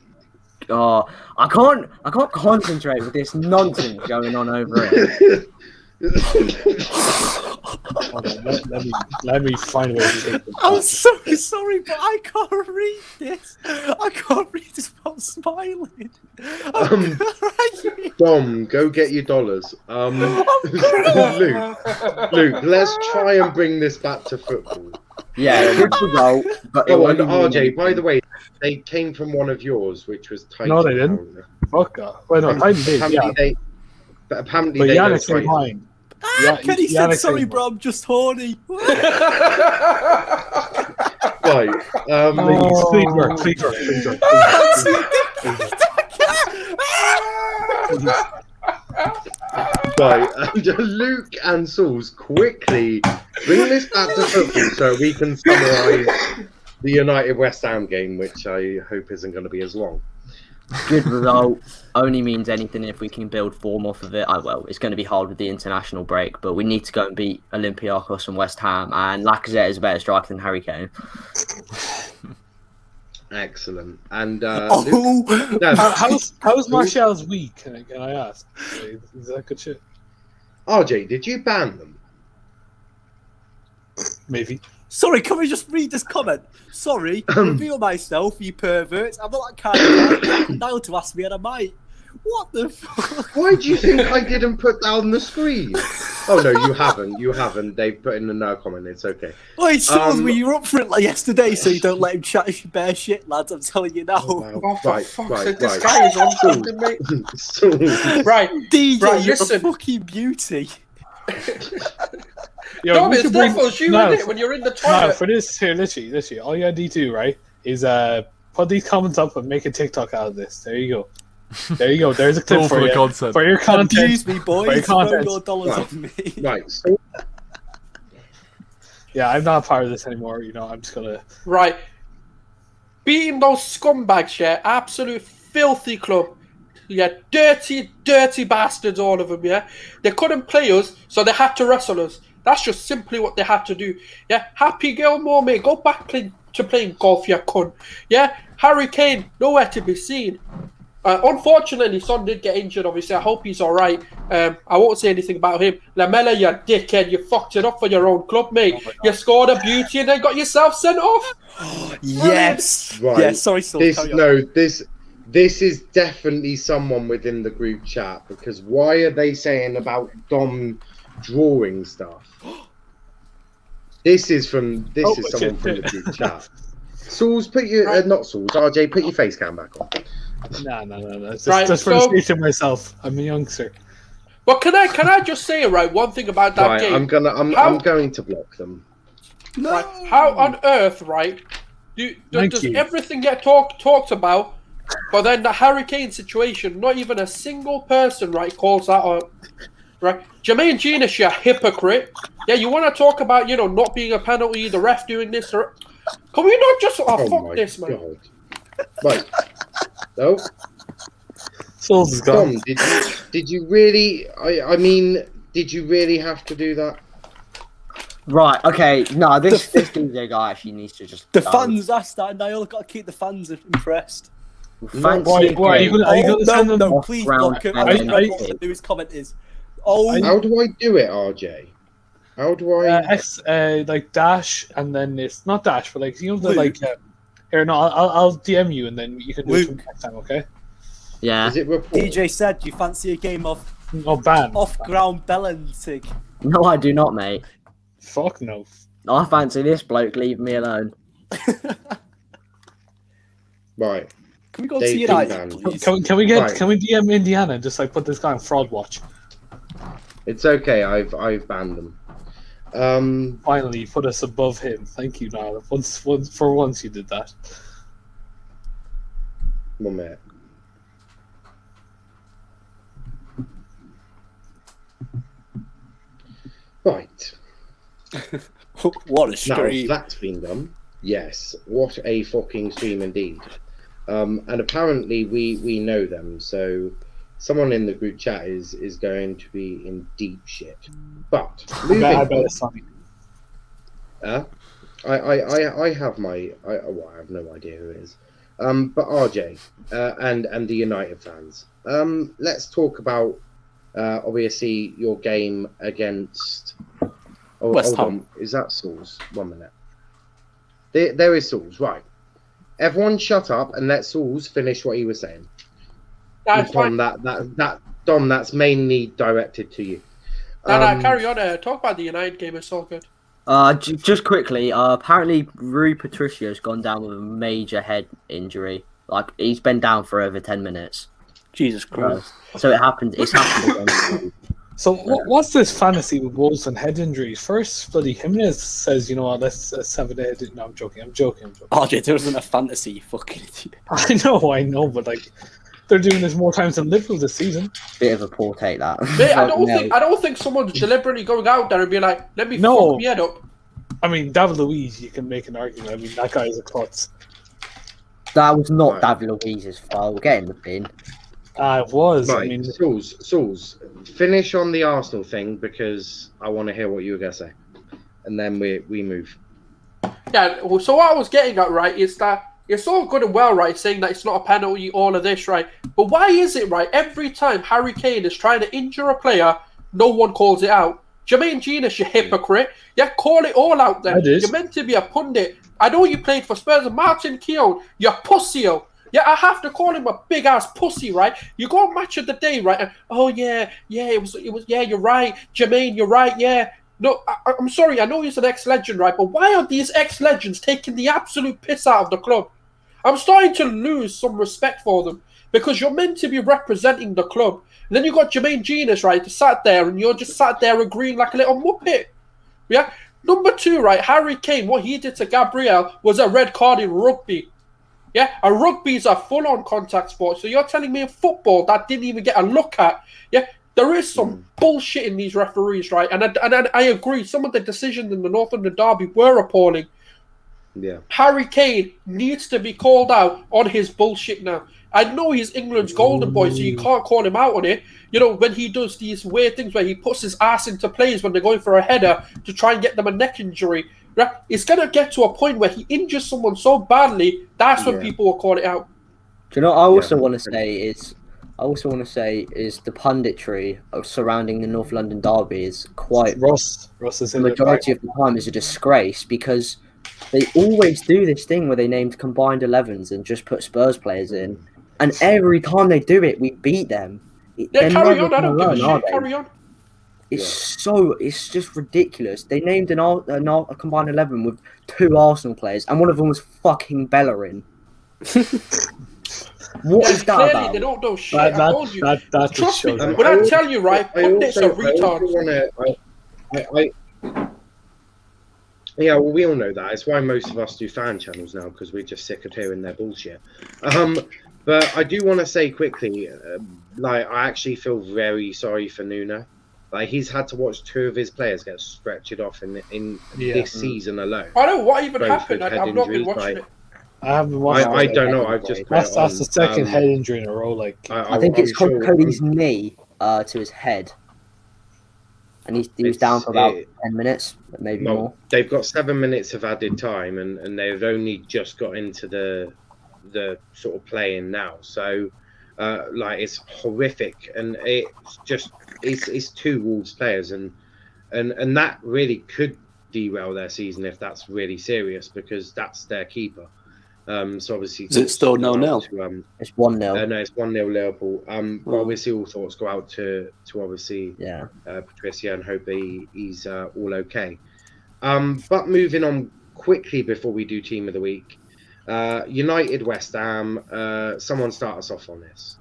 I can't concentrate with this nonsense going on over here. Hold on, let me find a way to take this. I'm so sorry, but I can't read this. I can't read this without smiling. I'm crying. Dom, go get your dollars. Luke, let's try and bring this back to football. Yeah, good result. But Oh, and RJ, by the way, they came from one of yours, which was Titan. No, they didn't. Fuck off. Well, no, Titan did, yeah. But apparently But they don't Yannick said Titan. mine. Kenny said, sorry, bro, I'm just horny. Right. Please work. Right, and Luke and Sauls quickly bring this back to football so we can summarise the United West Ham game, which I hope isn't going to be as long. Good result only means anything if we can build form off of it. Well, it's going to be hard with the international break, but we need to go and beat Olympiacos and West Ham, and Lacazette is a better striker than Harry Kane. Excellent. And Oh. How's Martial's week? Can I ask? Is that good shit? RJ, did you ban them? Maybe. Sorry, can we just read this comment? Sorry, reveal myself, you perverts. I'm not that kind of guy. Now to ask me and I might. What the fuck? Why do you think I didn't put that on the screen? Oh no, you haven't. You haven't. They put in a no comment. It's okay. Wait, Sauls, were you up for it like yesterday? So you don't let him chat his bare shit, lads. I'm telling you now. Oh, for Right, fuck's right, sake, this right. guy is on something, mate. Right, DJ, right, you're listen. a fucking beauty. Dom, we it's should bring- devil's you, no, isn't it, when you're in the No, toilet? for this here, literally, all you gotta do, right, is put these comments up and make a TikTok out of this. There you go. There's a It's all clip for for the you. content. For your content. Abuse me, For your boys. Throw content. your dollars Right. on me. Right. So, Yeah, I'm not part of this anymore. I'm just gonna. Right. Beating those scumbags, yeah, absolute filthy club. Yeah, dirty, dirty bastards, all of them, yeah. They couldn't play us, so they had to wrestle us. That's just simply what they had to do. Yeah, Happy Gilmore, mate, go back to playing golf, you cunt. Yeah, Harry Kane, nowhere to be seen. Unfortunately, Son did get injured, obviously. I hope he's all right. I won't say anything about him. Lamella, you dickhead, you fucked it up for your own club, mate. You scored a beauty and then got yourself sent off. Yes. right. Yeah, sorry, Sauls. carry on. This is definitely someone within the group chat, because why are they saying about Dom drawing stuff? This is someone from the group chat. Sauls, put your not Sauls, RJ, put your face cam back on. No. It's Right, just for the sake of myself. I'm a youngster. Well, can I just say, right, one thing about that Right, game? I'm going to block them. Right, how on earth, right, does you. everything get talked about, but then the Harry Kane situation, not even a single person, right, calls that out, right? Jermaine Genius, you hypocrite. Yeah, you want to talk about, not being a penalty, the ref doing this, or... Can we not just... Oh, fuck my this, man. God. Right. No. Souls is gone. Dom, did you really? I mean, did you really have to do that? Right, okay. No, this DJ guy actually needs to just. The go. fans asked that, and I all got to keep the fans impressed. Fancy Why are you gonna send them no, off please ground block him. and I then don't know take what it? the newest comment is. Oh, How do I do it, RJ? How do I? X like dash and then it's not dash, but like the Luke. like. Here, no, I'll DM you and then you can do it Luke. next time, okay? Yeah. Is it report? DJ said, "You fancy a game of Oh, ban. off-ground balancing?" No, I do not, mate. Fuck no. I fancy this bloke. Leave me alone. Right. Can we go They to do United, ban. please? Can we Right. DM Indiana and just like put this guy on fraud watch? It's okay. I've banned them. Finally, you put us above him. Thank you, Niall. For once you did that. 1 minute. Right. What a Now stream! that's been done. Yes. What a fucking stream indeed. And apparently we know them. So someone in the group chat is going to be in deep shit. But moving I on. bet it's funny. I have my I have no idea who it is. But RJ and the United fans. Let's talk about obviously your game against Oh, West hold Ham. on. Is that Sauls? 1 minute. There is Sauls, right. Everyone shut up and let Sauls finish what he was saying. That's Tom, fine. Dom, that's mainly directed to you. No, carry on. Talk about the United game. It's all good. Just quickly, apparently Rui Patricio's gone down with a major head injury. Like, he's been down for over 10 minutes. Jesus Christ. So it's happened again. So what's this fantasy with Wolves and head injuries? First, bloody Jimenez says, you know what, let's have a day. No, I'm joking. RJ, there wasn't a fantasy, you fucking idiot. I know, but like, they're doing this more times than Liverpool this season. Bit of a poor take, that. Mate, I don't think someone's deliberately going out there and be like, let me fuck me head up. I mean, David Louise, you can make an argument. I mean, that guy is a klutz. That was not David Luiz's fault. Get in the bin. It was. Right, I mean, Sauls, finish on the Arsenal thing because I want to hear what you were going to say. And then we move. Yeah, so what I was getting at, right, is that it's all good and well, right, saying that it's not a penalty, all of this, right? But why is it, right, every time Harry Kane is trying to injure a player, no one calls it out? Jermaine Genius, you hypocrite. Yeah, call it all out then. You're meant to be a pundit. I know you played for Spurs and Martin Keown, you pussy-o. Yeah, I have to call him a big-ass pussy, right? You go match of the day, right? And, oh, yeah, it was, yeah, you're right. Jermaine, you're right, yeah. No, I'm sorry, I know he's an ex-legend, right? But why are these ex-legends taking the absolute piss out of the club? I'm starting to lose some respect for them because you're meant to be representing the club. And then you got Jermaine Genius, right, to sat there and you're just sat there agreeing like a little muppet. Yeah? Number 2, right, Harry Kane, what he did to Gabriel was a red card in rugby. Yeah? And rugby is a full-on contact sport. So you're telling me in football that didn't even get a look at. Yeah? There is some bullshit in these referees, right? And I agree, some of the decisions in the North London derby were appalling. Yeah. Harry Kane needs to be called out on his bullshit now. I know he's England's golden boy, so you can't call him out on it. You know, when he does these weird things where he puts his ass into plays when they're going for a header to try and get them a neck injury, right? It's going to get to a point where he injures someone so badly, that's when people will call it out. Do you know what I also want to say is... the punditry surrounding the North London derby is quite... Ross is the majority of the time is a disgrace because they always do this thing where they named combined 11s and just put Spurs players in. And every time they do it, we beat them. Yeah, carry on. I don't give a shit. Carry on. It's just ridiculous. They named a combined 11 with 2 Arsenal players and one of them was fucking Bellerin. What is that about? They don't know shit. I told you. Trust me. When I tell you, right, pundits are retards. Yeah, well, we all know that. It's why most of us do fan channels now, because we're just sick of hearing their bullshit. But I do want to say quickly, I actually feel very sorry for Nuno. Like, he's had to watch 2 of his players get stretched off in this season alone. I don't know what even happened. I've not been watching it. I haven't watched. I don't know. I've just that's the second head injury in a row. Like I think it's Cody's knee to his head, and he was down for about 10 minutes, maybe more. They've got 7 minutes of added time, and they've only just got into the sort of playing now. So, it's horrific, and it's 2 Wolves players, and that really could derail their season if that's really serious, because that's their keeper. So obviously, is it still 0-0? It's 1-0. No, it's 1-0 Liverpool. But obviously, all thoughts go out to obviously Patricio and hope he's all okay. But moving on quickly before we do Team of the Week, United West Ham. Someone start us off on this.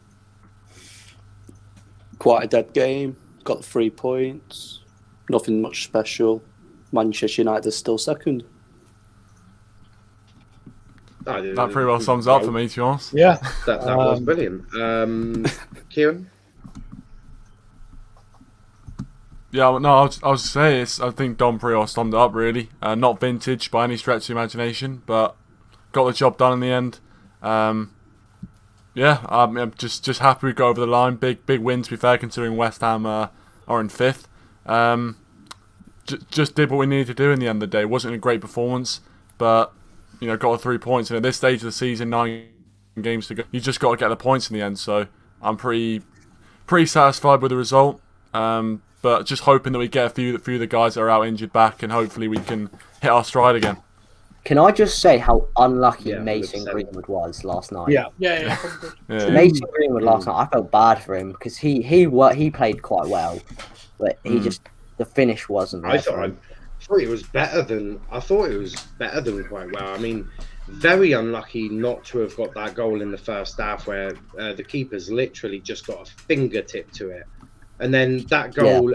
Quite a dead game. Got the 3 points. Nothing much special. Manchester United is still second. That pretty well sums up for me, to be honest. Yeah, that was brilliant. Kieran? Yeah, no, I was saying, I think Don pretty well summed it up, really. Not vintage by any stretch of the imagination, but got the job done in the end. I'm just happy we got over the line. Big win, to be fair, considering West Ham are in 5th. Just did what we needed to do in the end of the day. It wasn't a great performance, but got the 3 points. And at this stage of the season, 9 games to go, you just got to get the points in the end. So I'm pretty satisfied with the result. but just hoping that we get a few of the guys that are out injured back, and hopefully we can hit our stride again. Can I just say how unlucky Yeah, Mason 100%. Greenwood was last night? Yeah. Yeah. Mason Greenwood last night, I felt bad for him because he played quite well, but he just the finish wasn't there. I thought it was better than quite well. I mean, very unlucky not to have got that goal in the first half where the keeper's literally just got a fingertip to it, and then that goal.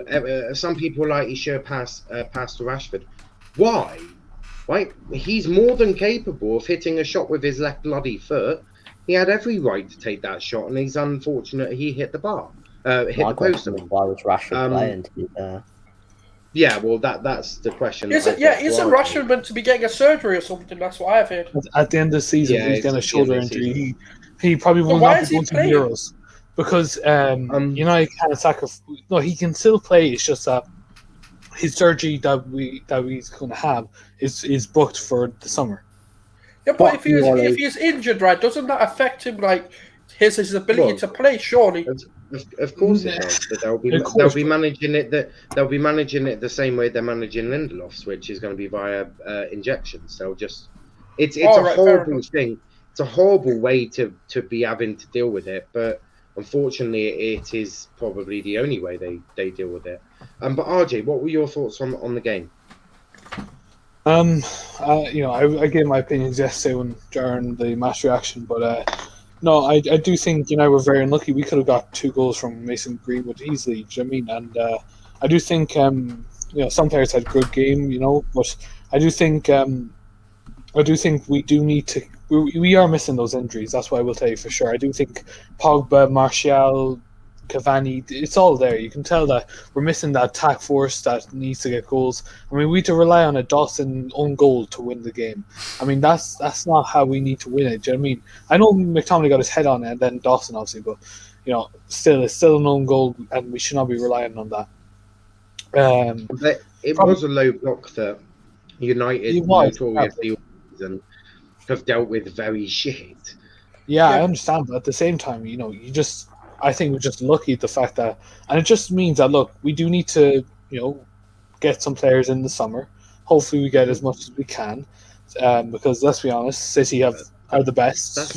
Some people like he should have passed to Rashford. Why? Right, he's more than capable of hitting a shot with his left bloody foot. He had every right to take that shot, and he's unfortunate he hit the bar, hit the post. Why was Rashford playing? To be fair. Yeah, well, that's the question. Isn't Rashford meant to be getting a surgery or something? That's what I've heard. At the end of the season, he's getting a shoulder injury. He probably will not be going to the Euros because United can't sacrifice. No, he can still play. It's just that his surgery that he's going to have is booked for the summer. Yeah, but if he's injured, right, doesn't that affect him? Like his ability to play? Surely. Of course it does, but they'll be managing it the same way they're managing Lindelof's, which is going to be via injections. They'll just it's a horrible thing. It's a horrible way to be having to deal with it, but unfortunately, it is probably the only way they deal with it. But RJ, what were your thoughts on the game? I gave my opinions yesterday during the match reaction, but no, I do think we're very unlucky. We could have got 2 goals from Mason Greenwood easily. Do you know what I mean? And I do think some players had a good game, but I do think we do need to. We are missing those injuries. That's what I will tell you for sure. I do think Pogba, Martial, Cavani, it's all there. You can tell that we're missing that attack force that needs to get goals. I mean, we need to rely on a Dawson own goal to win the game. I mean, that's not how we need to win it. Do you know what I mean? I know McTominay got his head on it and then Dawson obviously, but still it's still an own goal and we should not be relying on that. But it was a low block that United notoriously have dealt with very shit. Yeah, I understand, but at the same time, I think we're just lucky at the fact that, and it just means that look, we do need to, get some players in the summer. Hopefully, we get as much as we can, because let's be honest, City are the best. That's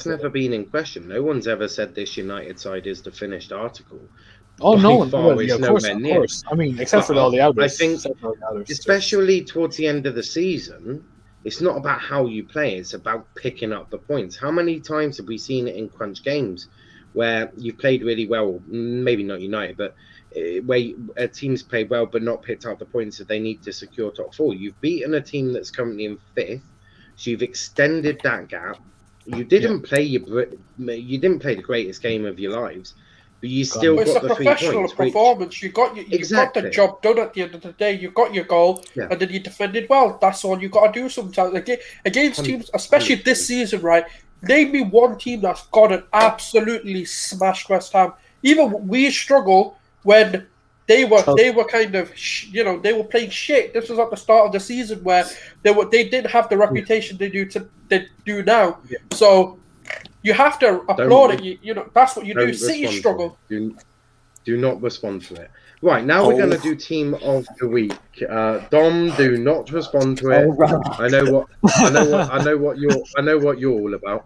never been in question. No one's ever said this United side is the finished article. Oh no, of course. I mean, except for all the others. I think, especially towards the end of the season, it's not about how you play; it's about picking up the points. How many times have we seen it in crunch games? Where you've played really well, maybe not United, but where a team's played well but not picked up the points that they need to secure top 4. You've beaten a team that's currently in 5th, so you've extended that gap. You didn't play the greatest game of your lives, but you still got the 3 points. It's a professional performance. You got the job done at the end of the day. You got your goal, and then you defended well. That's all you got to do sometimes against teams, especially this season, right? Name me one team that's gone and absolutely smashed West Ham. Even we struggle when they were kind of they were playing shit. This was at the start of the season where they didn't have the reputation they do now. Yeah. So you have to applaud it. That's what you do. City struggle. Do not respond to it. Right, now we're going to do Team of the Week. Dom, do not respond to it. I know what you're all about.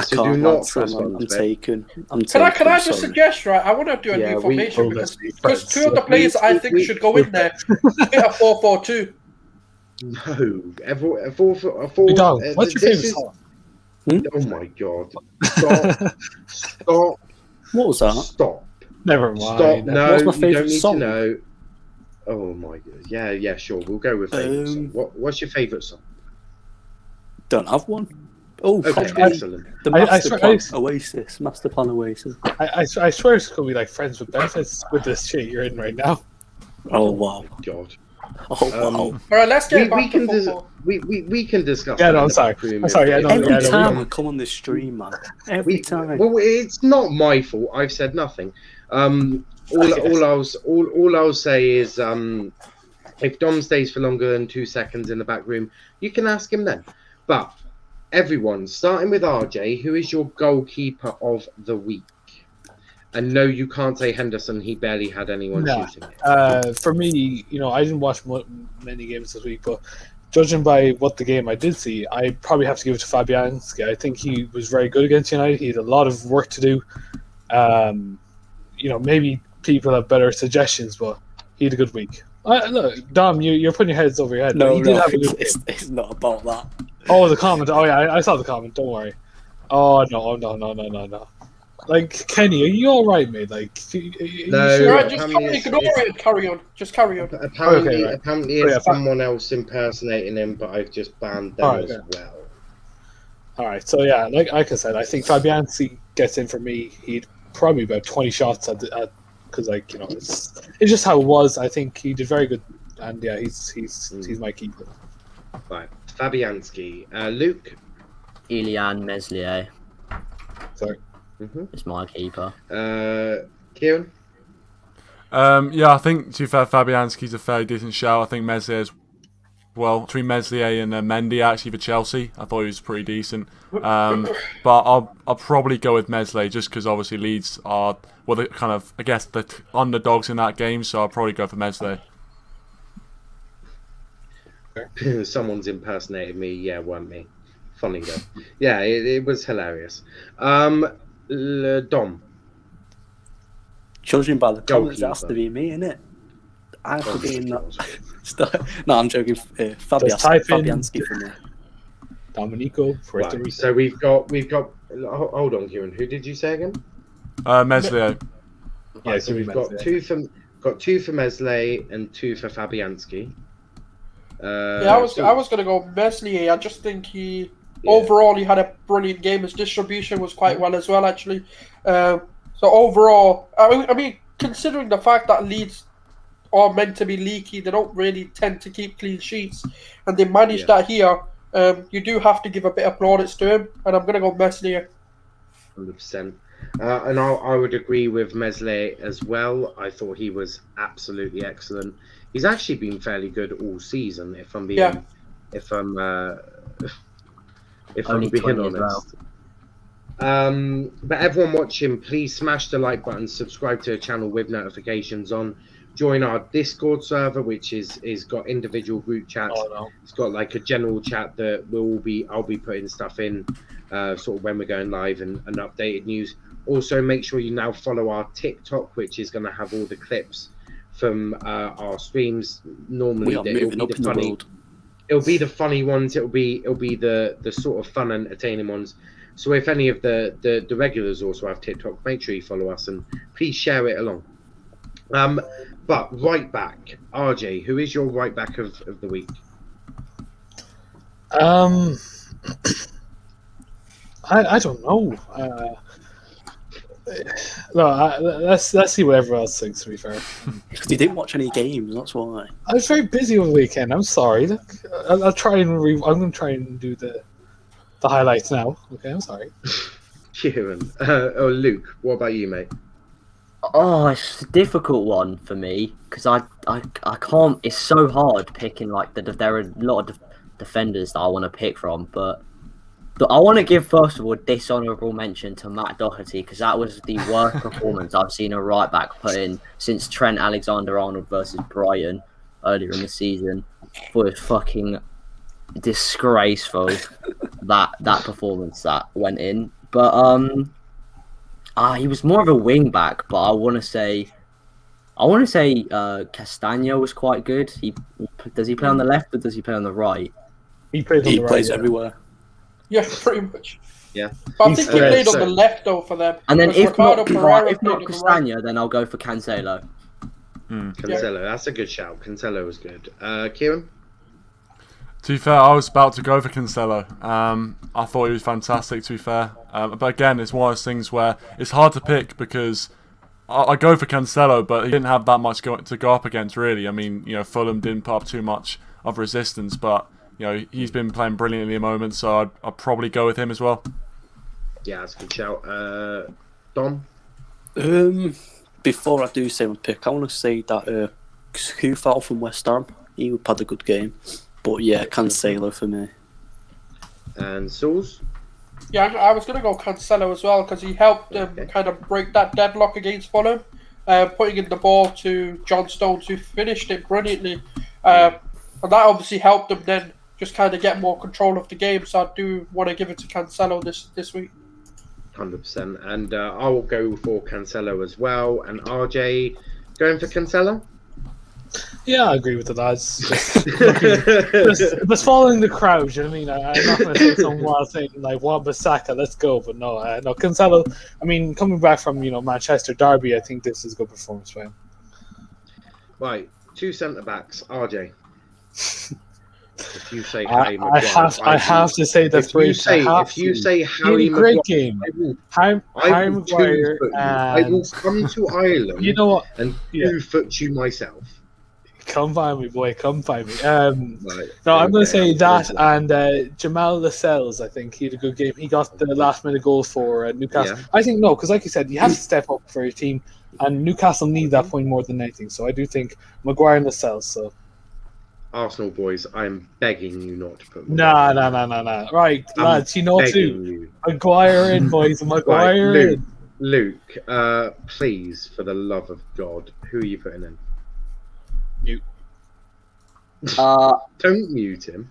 So do not respond to it. Taken. Can I just suggest, right? I want to do a new formation because 2 of the players I think should go in there. A 4-4-2. No, a 4-4. What's your favorite song? Oh my god! Stop! What was that? Stop! Never mind. Stop! No, what's my you favourite don't need song? to know. Oh my god! Yeah, sure. We'll go with favourite song. What's your favourite song? Don't have one. Oh, okay, excellent. The Master Plan Oasis. Master Plan Oasis. I swear it's gonna be like Friends with Benefits with this shit you're in right now. Oh wow! God. Oh wow! All right, let's get back to football. We can discuss. Yeah, no, I'm sorry. Every time I come on this stream, man. Every time. Well, it's not my fault. I've said nothing. All I'll say is, if Dom stays for longer than 2 seconds in the back room, you can ask him then. But everyone, starting with RJ, who is your goalkeeper of the week? And no, you can't say Henderson. He barely had anyone shooting it. For me, I didn't watch many games this week, but judging by what the game I did see, I probably have to give it to Fabianski. I think he was very good against United. He had a lot of work to do. Maybe people have better suggestions, but he had a good week. Look, Dom, you're putting your heads over your head. No, it's not about that. Oh, the comment. Oh, yeah, I saw the comment. Don't worry. Oh, no. Like, Kenny, are you all right, mate? Like, No, sure? Just ignore it. Carry on. Just carry on. Apparently, it's someone else impersonating him, but I've just banned them as well. All right, so yeah, like I said, I think Fabianski gets in for me. He'd probably about 20 shots because it's just how it was. I think he did very good, and yeah, he's my keeper. Right, Fabianski, Luke, Ilian Meslier. Sorry. It's my keeper. Kieran? Yeah, I think, to be fair, Fabianski's a fairly decent shout. I think Meslier as well. Between Meslier and Mendy, actually, for Chelsea, I thought he was pretty decent. But I'll probably go with Meslier just because, obviously, Leeds are, the kind of, I guess, the underdogs in that game, so I'll probably go for Meslier. Someone's impersonated me. Yeah, weren't me. Funny though. Yeah, it was hilarious. Dom. Judging by the comments, it has to be me, innit? I have to be in that. No, I'm joking. Fabianski for me. Domenico. Right, so we've got. Hold on, Kieran. Who did you say again? Meslier. Yeah, so we've got two for Meslier and 2 for Fabianski. I was going to go Meslier. I just think overall he had a brilliant game. His distribution was quite well as well, actually. So overall, I mean, considering the fact that Leeds are meant to be leaky, they don't really tend to keep clean sheets, and they managed that here. You do have to give a bit of plaudits to him, and I'm going to go Meslier. 100%. And I would agree with Meslier as well. I thought he was absolutely excellent. He's actually been fairly good all season, if I'm being honest. But everyone watching, please smash the like button, subscribe to the channel with notifications on. Join our Discord server, which is got individual group chats. It's got like a general chat that I'll be putting stuff in, sort of when we're going live and updated news. Also, make sure you now follow our TikTok, which is going to have all the clips from our streams. Normally, it'll be the funny ones. It'll be the sort of fun, entertaining ones. So if any of the regulars also have TikTok, make sure you follow us and please share it along. But right back, RJ, who is your right back of the week? I don't know. Let's see what everyone else thinks. To be fair, because you didn't watch any games, that's why. I was very busy over the weekend. I'm sorry. Look, I'll try and I'm going to try and do the highlights now. Okay, I'm sorry. Kieran, Luke, what about you, mate? Oh, it's a difficult one for me because I can't. It's so hard picking there are a lot of defenders that I want to pick from, but I want to give first of all dishonourable mention to Matt Doherty because that was the worst performance I've seen a right back put in since Trent Alexander-Arnold versus Brighton earlier in the season. It was fucking disgraceful that performance that went in, but he was more of a wing back, but I want to say Castagno was quite good. Does he play on the left or does he play on the right? He plays everywhere. Yeah, pretty much. Yeah, but I think he played on the left though for them. And then if not Castagno, then I'll go for Cancelo. Cancelo, that's a good shout. Cancelo was good. Kieran? To be fair, I was about to go for Cancelo. I thought he was fantastic, to be fair. But again, it's one of those things where it's hard to pick because I go for Cancelo, but he didn't have that much to go up against, really. I mean, Fulham didn't put up too much of resistance, but he's been playing brilliantly at the moment, so I'd probably go with him as well. Yeah, that's a good shout. Dom? Before I do say my pick, I want to say that Sheffield from West Ham, he had a good game. But yeah, Cancelo for me. And Sauls? Yeah, I was going to go Cancelo as well because he helped them kind of break that deadlock against Fulham, putting in the ball to John Stones, who finished it brilliantly. And that obviously helped them then just kind of get more control of the game. So I do want to give it to Cancelo this week. 100%. And I will go for Cancelo as well. And RJ, going for Cancelo? Yeah, I agree with the lads. Just following the crowd, you know what I mean? I'm not going to say some wild thing like, Wan-Bissaka, let's go. But no, Cancelo, I mean, coming back from, Manchester Derby, I think this is a good performance for him. Right, 2 centre-backs. RJ. If you say Harry I have to say that if you say Harry Maguire, great game. Harry Maguire, I will come to Ireland. You know what? And 2-foot you myself. Come find me, boy. Come find me. I'm going to say that and Jamal Lascelles. I think he had a good game. He got the last-minute goal for Newcastle. Yeah. I think no, because like you said, you have to step up for your team, and Newcastle need that point more than anything. So I do think Maguire and Lascelles. So. Arsenal boys, I'm begging you not to put. Nah. Right, lads, you know what to do. Maguire in, boys. Maguire in. Luke, please, for the love of God, who are you putting in? Mute. Don't mute him.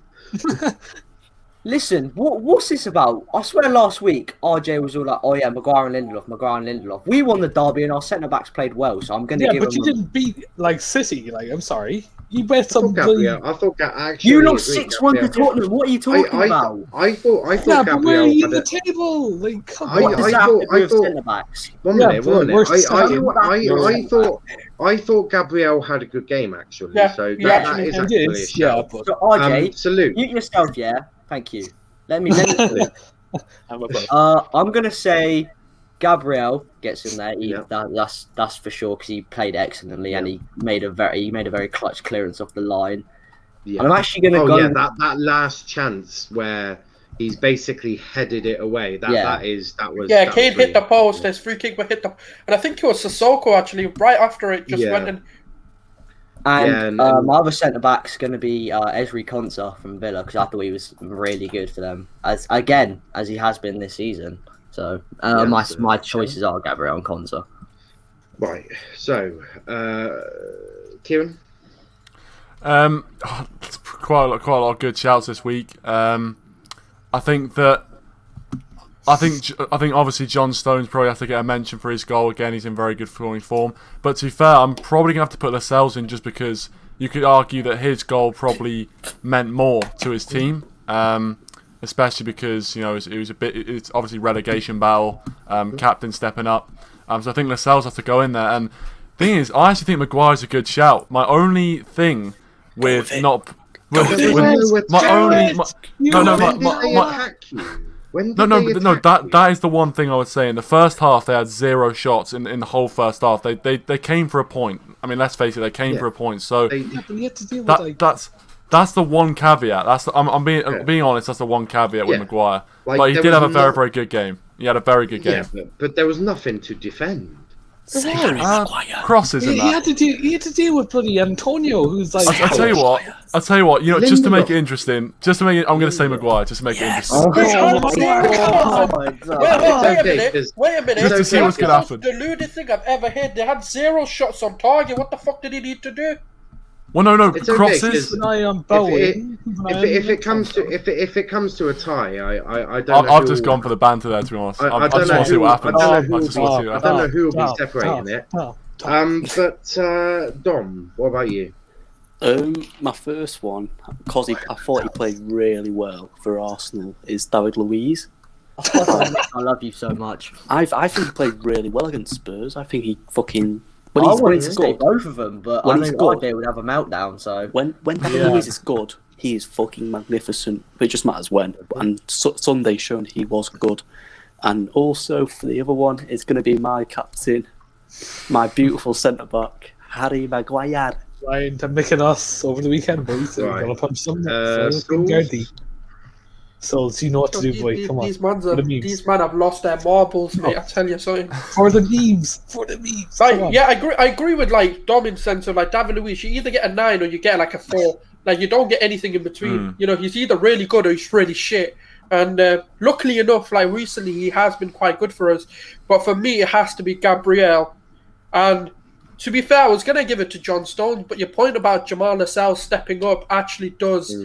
Listen, what's this about? I swear last week, RJ was all like, oh yeah, Maguire and Lindelof. We won the derby and our centre-backs played well, so I'm going to give but you didn't beat, City. I'm sorry. You bet some... I thought actually... You lost 6-1 to Tottenham. What are you talking about? I thought yeah, Gabriel... but where are you in the table? Come on. What does that have to do with centre-backs? One minute. I thought Gabriel had a good game, actually. Yeah, so that is actually a shout. So RJ, salute. mute yourself, yeah? Thank you. Let me I'm going to say... Gabriel gets in there. That's for sure because he played excellently and he made a very clutch clearance off the line. Yeah. And I'm actually going to go. Yeah, that last chance where he's basically headed it away. That was. Yeah, Kane hit the post. His free kick hit the, and I think it was Sissoko actually right after it just went in. And my other centre back's going to be Ezri Konsa from Villa because I thought he was really good for them as he has been this season. So my choices are Gabriel and Konsa. Right. So, Kieran. Quite a lot of good shouts this week. I think obviously John Stones probably has to get a mention for his goal again. He's in very good scoring form. But to be fair, I'm probably gonna have to put Lascelles in just because you could argue that his goal probably meant more to his team. Especially because it's obviously relegation battle, captain stepping up, so I think Lascelles has to go in there. And thing is, I actually think Maguire's a good shout. My only thing with that is the one thing I would say. In the first half, they had 0 shots in the whole first half. They came for a point. I mean, let's face it, they came for a point. So that's the one caveat. I'm being honest. That's the one caveat with Maguire. But he did have a very, very good game. He had a very good game. Yeah, but there was nothing to defend. Crosses and that. He had to deal with bloody Antonio, who's like. I'll tell you what. Just to make it interesting. I'm going to say Maguire, just to make it interesting. Oh my God! Wait a minute. Just to see what's going to happen. The lewdest thing I've ever heard. They had 0 shots on target. What the fuck did he need to do? Well, no, it's crosses. If it comes to a tie, I don't know. I've just gone for the banter there, to be honest. I just want to see what happens. I don't know who will be separating it. But Dom, what about you? My first one, because I thought he played really well for Arsenal, is David Louise. I love you so much. I think he played really well against Spurs. I think he fucking. I wanted to say both of them, but I know RJ would have a meltdown. So when David Louise is good, he is fucking magnificent. But it just matters when. And Sunday shown he was good. And also for the other one, it's going to be my captain, my beautiful centre back, Harry Maguire. Trying to make us over the weekend, boys. So we're gonna punch something. So you know what to do, boy. Come on. These men have lost their marbles, mate. I tell you something. For the memes. Right, yeah, I agree with Dom in sense of David Luiz. You either get a 9 or you get a 4. You don't get anything in between. You know, he's either really good or he's really shit. And luckily enough, like recently, he has been quite good for us. But for me, it has to be Gabriel. And to be fair, I was going to give it to John Stones, but your point about Jamal Lascelles stepping up actually does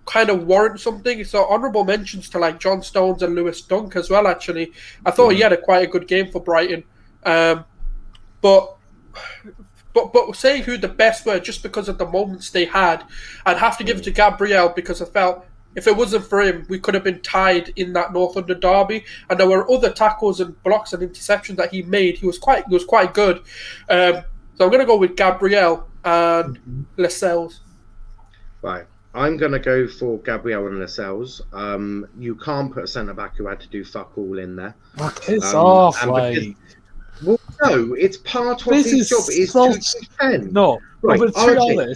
kind of warrant something. So honourable mentions to like John Stones and Lewis Dunk as well, actually. I thought he had quite a good game for Brighton. But saying who the best were just because of the moments they had, I'd have to give it to Gabriel because I felt if it wasn't for him, we could have been tied in that North London derby. And there were other tackles and blocks and interceptions that he made. He was quite good. So I'm going to go with Gabriel and Lascelles. Right. I'm going to go for Gabriel and Lascelles. You can't put a centre-back who had to do fuck all in there. Piss off, like... Well, no, it's part of his job. It's to defend. No, right, but it's RJ,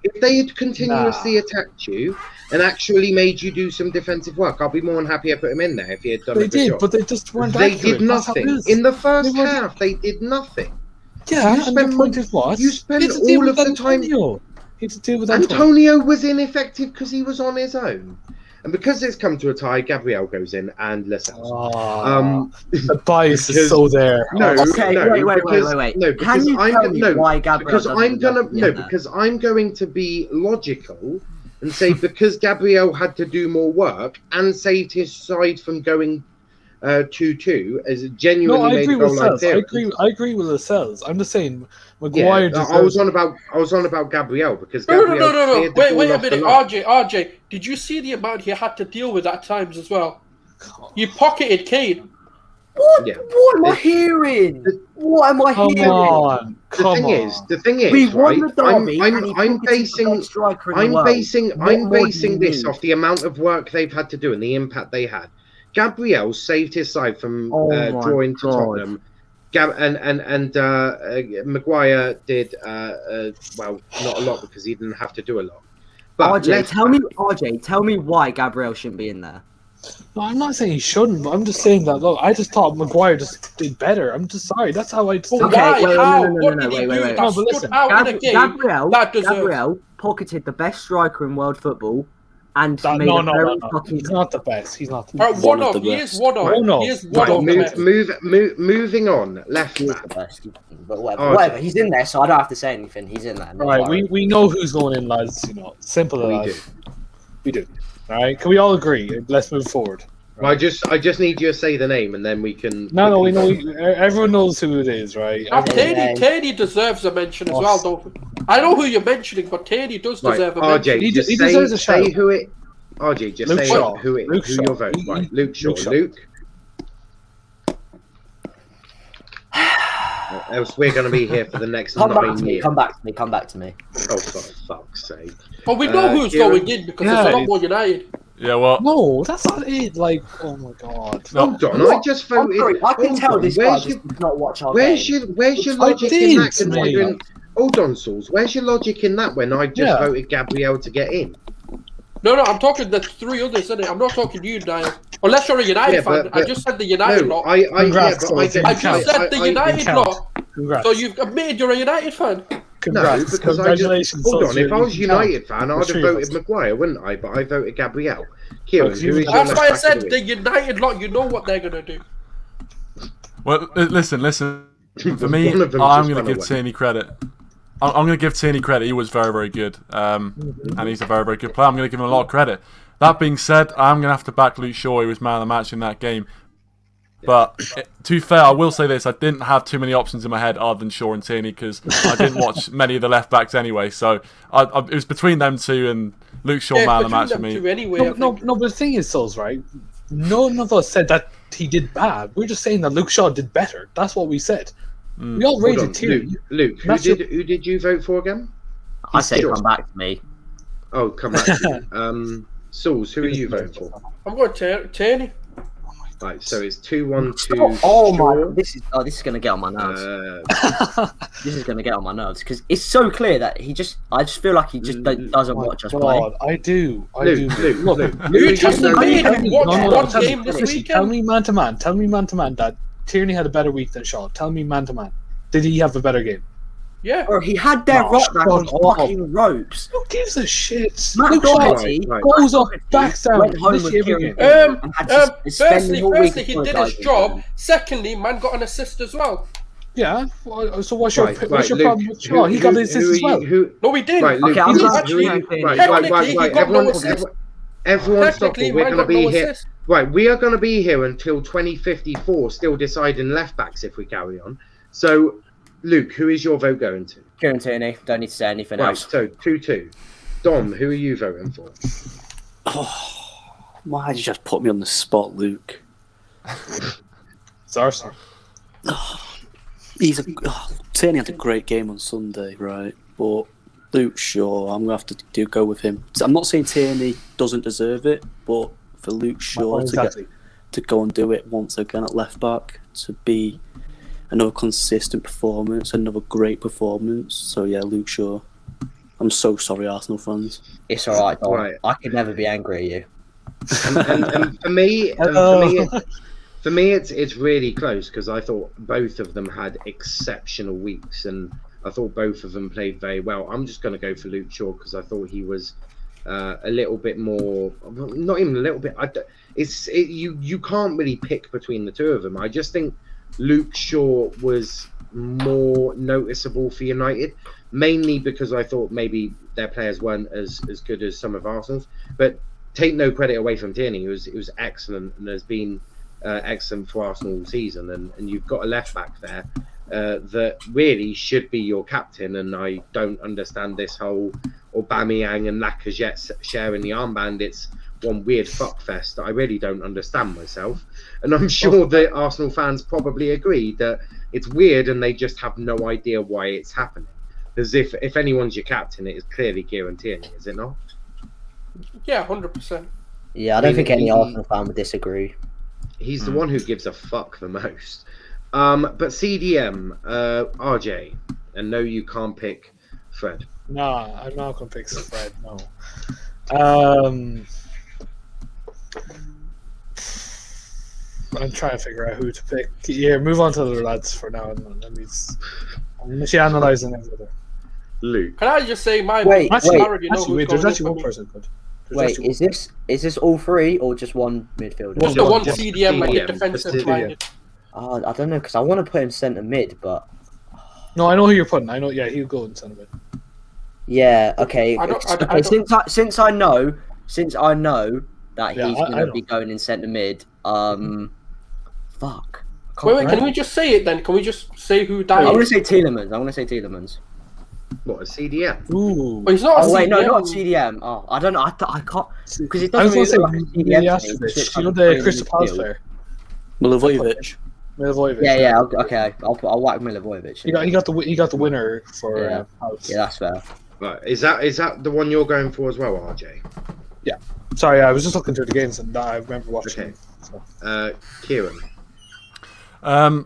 if they had continuously attacked you and actually made you do some defensive work, I'll be more than happy to put him in there if he had done a good job. But they just weren't They accurate. did nothing. In the first half, they did nothing. Yeah, and the point is what? You spent all of the time... Antonio was ineffective because he was on his own. And because it's come to a tie, Gabriel goes in and Lascelles. The bias is so there. Wait. No, because Can you tell me why Gabriel because I'm going to be logical and say because Gabriel had to do more work and saved his side from going 2-2 as a genuinely made goal line theory. I agree with Lascelles. I'm just saying Maguire. I was on about Gabriel because Gabriel no. Wait a minute, RJ. Did you see the amount he had to deal with at times as well? You pocketed Kane. What am I hearing? What am I hearing? The thing is, we won the derby. I'm basing this off the amount of work they've had to do and the impact they had. Gabriel saved his side from drawing to Tottenham. And Maguire did well, not a lot because he didn't have to do a lot. But RJ, tell me why Gabriel shouldn't be in there. No, I'm not saying he shouldn't, but I'm just saying that. Look, I just thought Maguire just did better. I'm just sorry. That's how I. Okay, wait. No, but listen, Gabriel pocketed the best striker in world football. And no. He's not the best. He's not the best. One of. He is one of. Moving on. Left back. But whatever. He's in there, so I don't have to say anything. He's in there. All right, we know who's going in, lads. You know, simple as we do. All right, can we all agree? Let's move forward. Right. I just need you to say the name, and then we can. No, we know. Everyone knows who it is, right? Taney deserves a mention as well, though. I know who you're mentioning, but Taney does deserve a mention. RJ, he deserves a shout. Say who it. RJ, just Luke say Shaw. who you're voting. Right, Luke Shaw. Luke. Else we're going to be here for the next 9 years. Come back to me. Oh, for fuck's sake. But we know who's going in because there's a lot more United. Yeah, well... No, that's not it. Like, oh my god. Hold on, I just voted... Sorry, I can tell this guy does not watch our game. Where's your logic in that? Considering... Hold on, Sauls. Where's your logic in that when I just voted Gabriel to get in? No, I'm talking the three others, isn't it? I'm not talking you, Niall. Unless you're a United fan. I just said the United lot. I just said the United lot. Congrats. So you've admitted you're a United fan. Congrats. No, because Congratulations. Hold on, if I was a United fan, I'd have voted Maguire, wouldn't I? But I voted Gabriel. Kieran, who is that's why I said the United lot, you know what they're going to do. Well, listen. For me, I'm going to give Tierney credit. I'm going to give Tierney credit. He was very, very good. And he's a very, very good player. I'm going to give him a lot of credit. That being said, I'm going to have to back Luke Shaw. He was man of the match in that game. But to be fair, I will say this. I didn't have too many options in my head other than Shaw and Tierney because I didn't watch many of the left-backs anyway. So it was between them two and Luke Shaw, man of the match for me. Anyway, no, but the thing is, Souls, right? None of us said that he did bad. We're just saying that Luke Shaw did better. That's what we said. We all rated Tierney. Luke, who did you vote for again? I say come back to me. Oh, come back to you. Sauls, who are you voting for? I'm going Tierney. Right, so it's 2-1-2. Oh my! This is going to get on my nerves. This is going to get on my nerves because it's so clear that I just feel like he just doesn't watch us play. I do. Look, you just made him watch one game this weekend. Tell me man to man that Tierney had a better week than Shaw. Tell me man to man. Did he have a better game? Yeah. Bro, he had their right back on fucking ropes. Who gives a shit? Matt Doherty goes up, backs down, went home with literally every Kieran game. and had to spend the whole week Firstly, he did his job. Secondly, man got an assist as well. Yeah. So what's your Luke, problem with Shaw? He got the assist as well. No, he didn't. Right, Luke, everyone stop. We're going to be here. Right, we are going to be here until 2054, still deciding left backs if we carry on. So, Luke, who is your vote going to? Kieran Tierney. Don't need to say anything else. So 2-2. Dom, who are you voting for? Why did you just put me on the spot, Luke? It's Arsenal. Tierney had a great game on Sunday, right? But Luke Shaw, I'm going to have to go with him. I'm not saying Tierney doesn't deserve it, but for Luke Shaw to go and do it once again at left back, to be another consistent performance, another great performance. So yeah, Luke Shaw. I'm so sorry, Arsenal fans. It's all right, Dom. Right. I could never be angry at you. And for me, it's really close because I thought both of them had exceptional weeks, and I thought both of them played very well. I'm just going to go for Luke Shaw because I thought he was a little bit more, not even a little bit. You can't really pick between the two of them. I just think Luke Shaw was more noticeable for United, mainly because I thought maybe their players weren't as good as some of Arsenal's. But take no credit away from Tierney. It was excellent and has been excellent for Arsenal all season. And you've got a left back there that really should be your captain. And I don't understand this whole Aubameyang and Lacazette sharing the armband. It's one weird fuckfest that I really don't understand myself. And I'm sure that Arsenal fans probably agree that it's weird and they just have no idea why it's happening. As if anyone's your captain, it is clearly Kieran Tierney, is it not? Yeah, 100%. Yeah, I don't think any Arsenal fan would disagree. He's the one who gives a fuck the most. But CDM, RJ, and no, you can't pick Fred. No, I'm not going to pick Fred, no. I'm trying to figure out who to pick. Yeah, move on to the lads for now. I'm actually analysing everything. Luke. Can I just say my... Wait, there's actually one person good. Wait, is this all three or just one midfielder? Just the one CDM, like a defensive minded. I don't know, because I want to put him centre mid, but... No, I know who you're putting. I know, yeah, he'll go in centre mid. Yeah, okay. Since I know that he's going to be going in centre mid, fuck. Wait, can we just say it then? Can we just say who died? I want to say Tielemans. What, a CDM? Ooh. Well, he's not a CDM. Wait, no, not a CDM. Oh, I don't know. I can't... Because it I was doesn't going to say Milivojevic. You know the Crystal Palace player? Milivojevic. Yeah, okay. I'll whack Milivojevic. He got the winner for House. Yeah, that's fair. Right, is that the one you're going for as well, RJ? Yeah. Sorry, I was just looking through the games and I remember watching. Okay. So. Kieran. I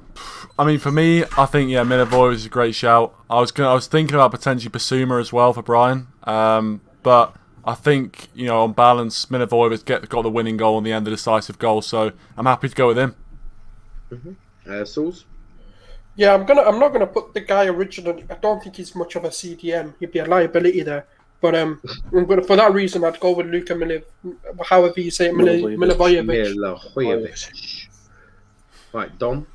mean, for me, I think Milivojevic is a great shout. I was thinking about potentially Basuma as well for Brian, but I think on balance, Milivojevic got the winning goal in the end, the decisive goal. So I'm happy to go with him. Sauls? Yeah, I'm not gonna put the guy originally. I don't think he's much of a CDM. He'd be a liability there. But for that reason, I'd go with Luka however you say it, Milivojevic. Right, Dom?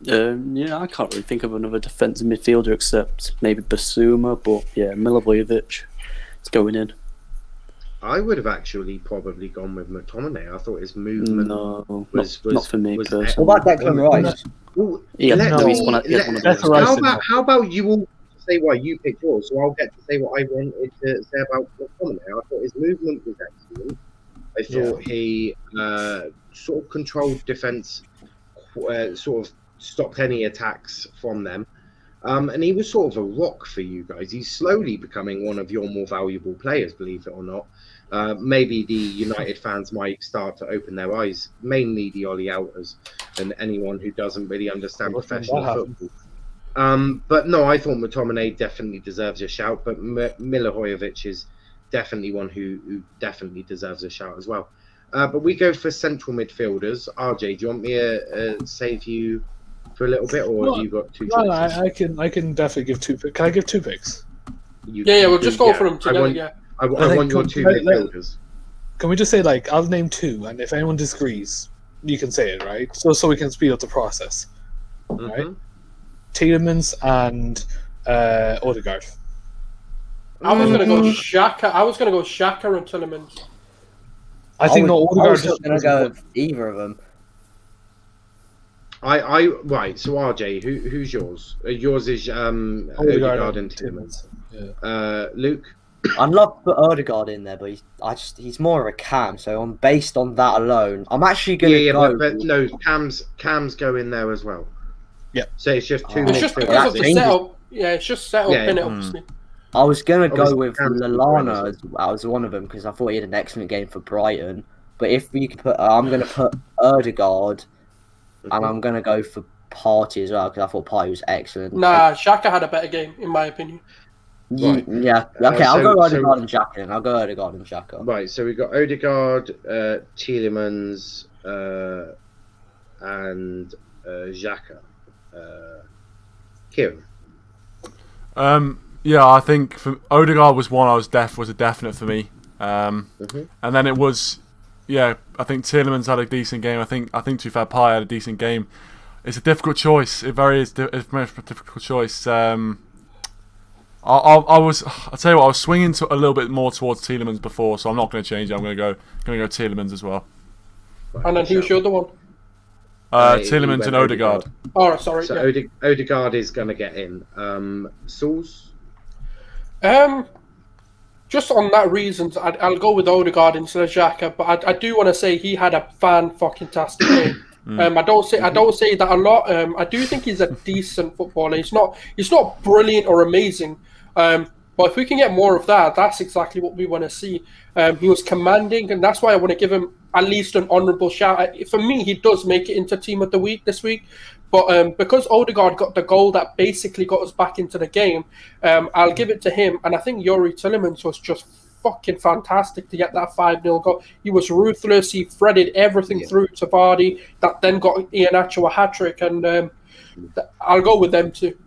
Yeah, I can't really think of another defensive midfielder except maybe Basuma, but yeah, Milivojevic is going in. I would have actually probably gone with McTominay. I thought his movement was not for me personally. What about Declan Rice? How about you all say why you picked yours, so I'll get to say what I wanted to say about McTominay. I thought his movement was excellent. I thought he sort of controlled defence, sort of stopped any attacks from them. And he was sort of a rock for you guys. He's slowly becoming one of your more valuable players, believe it or not. Maybe the United fans might start to open their eyes, mainly the Ollie Outers and anyone who doesn't really understand professional football. But no, I thought McTominay definitely deserves a shout, but Milivojevic is definitely one who definitely deserves a shout as well. But we go for central midfielders. RJ, do you want me to save you for a little bit, or have you got two No, choices? I can definitely give 2 picks. Can I give 2 picks? We'll just go for them together. I want your 2 midfielders. Can we just say, like, I'll name 2, and if anyone disagrees, you can say it, right? So we can speed up the process, right? Tielemans and Odegaard. I was gonna go Xhaka. I was gonna go Xhaka and Tielemans. I think I Odegaard was not going to go with either of them. Right. So RJ, who's yours? Yours is Odegaard and Tielemans. Yeah. Luke. I'd love to put Odegaard in there, but he's more of a cam. So based on that alone, I'm actually going to go. But no, Cam's go in there as well. Yeah. So it's just 2 It's just because of the setup. Yeah, it's just setup in it, obviously. I was going to go Obviously, with Cam's Lallana as one of them because I thought he had an excellent game for Brighton. But if you could put, I'm going to put Odegaard, and I'm going to go for Partey as well because I thought Partey was excellent. Nah, Xhaka had a better game, in my opinion. Right. Yeah. Okay, I'll go Odegaard and Xhaka. Then. I'll go Odegaard and Xhaka. Right. So we got Odegaard, Tielemans, and Xhaka. Kieran. Yeah, I think for Odegaard was one was a definite for me. And then it was, I think Tielemans had a decent game. I think to be fair, Partey had a decent game. It's a difficult choice. It's a very difficult choice. I'll tell you what, I was swinging a little bit more towards Tielemans before, so I'm not going to change it. I'm going to go Tielemans as well. And then who's your other one? Tielemans and Odegaard. Oh, sorry. So Odegaard is going to get in. Sauls? Just on that reasons, I'll go with Odegaard instead of Xhaka, but I do want to say he had a fan-fucking-tastic game. I don't say that a lot. I do think he's a decent footballer. He's not brilliant or amazing. But if we can get more of that, that's exactly what we want to see. He was commanding, and that's why I want to give him at least an honourable shout. For me, he does make it into Team of the Week this week. But because Odegaard got the goal that basically got us back into the game, I'll give it to him. And I think Youri Tielemans was just fucking fantastic to get that 5-0 goal. He was ruthless. He threaded everything through to Vardy. That then got Iheanacho a hat-trick. And I'll go with them too.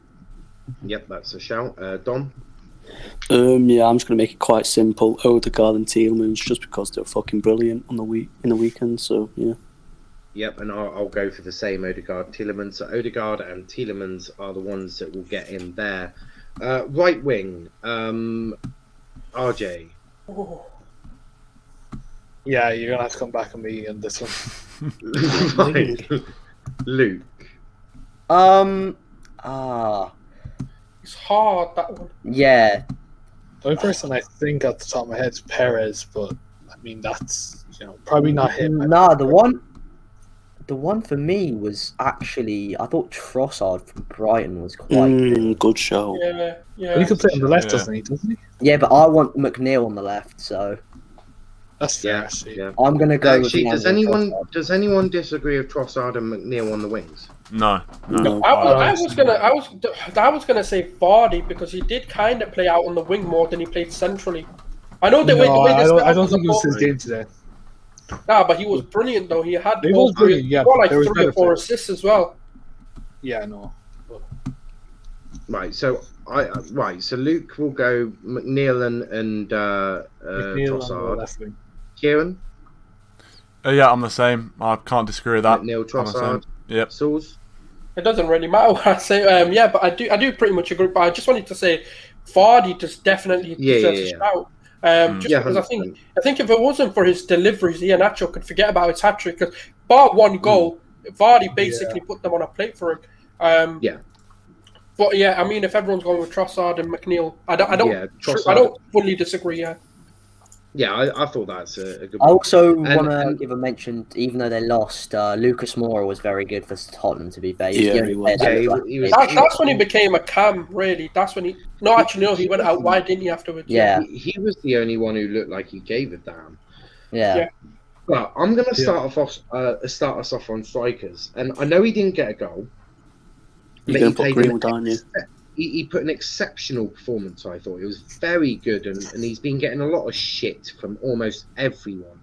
Yep, that's a shout. Dom? I'm just going to make it quite simple. Odegaard and Tielemans, just because they're fucking brilliant in the weekend. So, yeah. Yep, and I'll go for the same Odegaard, Tielemans. So Odegaard and Tielemans are the ones that will get in there. Right wing, RJ. Oh. Yeah, you're gonna have to come back on me on this one. Right. Luke. It's hard, that one. Yeah. The only person I think at the top of my head is Perez, but I mean that's probably not him. Nah, the one for me was actually I thought Trossard from Brighton was quite good. Good show. Yeah. But he could play on the left, doesn't he? Yeah, but I want McNeil on the left, so that's fair. Yeah. I'm gonna go. Actually, with does anyone disagree with Trossard and McNeil on the wings? No. I was gonna say Vardy because he did kind of play out on the wing more than he played centrally. I know I don't think it was his game today. Nah, but he was brilliant though. He had He was brilliant, yeah, got like there was 3 or 4 benefit. assists as well. Yeah, no. Right, so so Luke will go McNeil and McNeil on the Trossard. left wing. Kieran? Yeah, I'm the same. I can't disagree with that. McNeil, Trossard. Yep. Sauls? It doesn't really matter what I say. But I do pretty much agree. But I just wanted to say Vardy just definitely deserves a shout. Just because I think if it wasn't for his deliveries, Iheanacho could forget about his hat-trick. Because bar one goal, Vardy basically put them on a plate for him. But yeah, I mean, if everyone's going with Trossard and McNeil, I don't fully disagree. Yeah, I thought that's a good I one. also want to give a mention, even though they lost, Lucas Moura was very good for Tottenham, to be fair. He was. That's when he became a cam, really. That's when he... No, actually, no, he went out wide, didn't he, afterwards? Yeah. He was the only one who looked like he gave a damn. Yeah. But I'm going to start us off on strikers. And I know he didn't get a goal. You're going to put Greenwood, aren't you? He put an exceptional performance, I thought. It was very good, and he's been getting a lot of shit from almost everyone.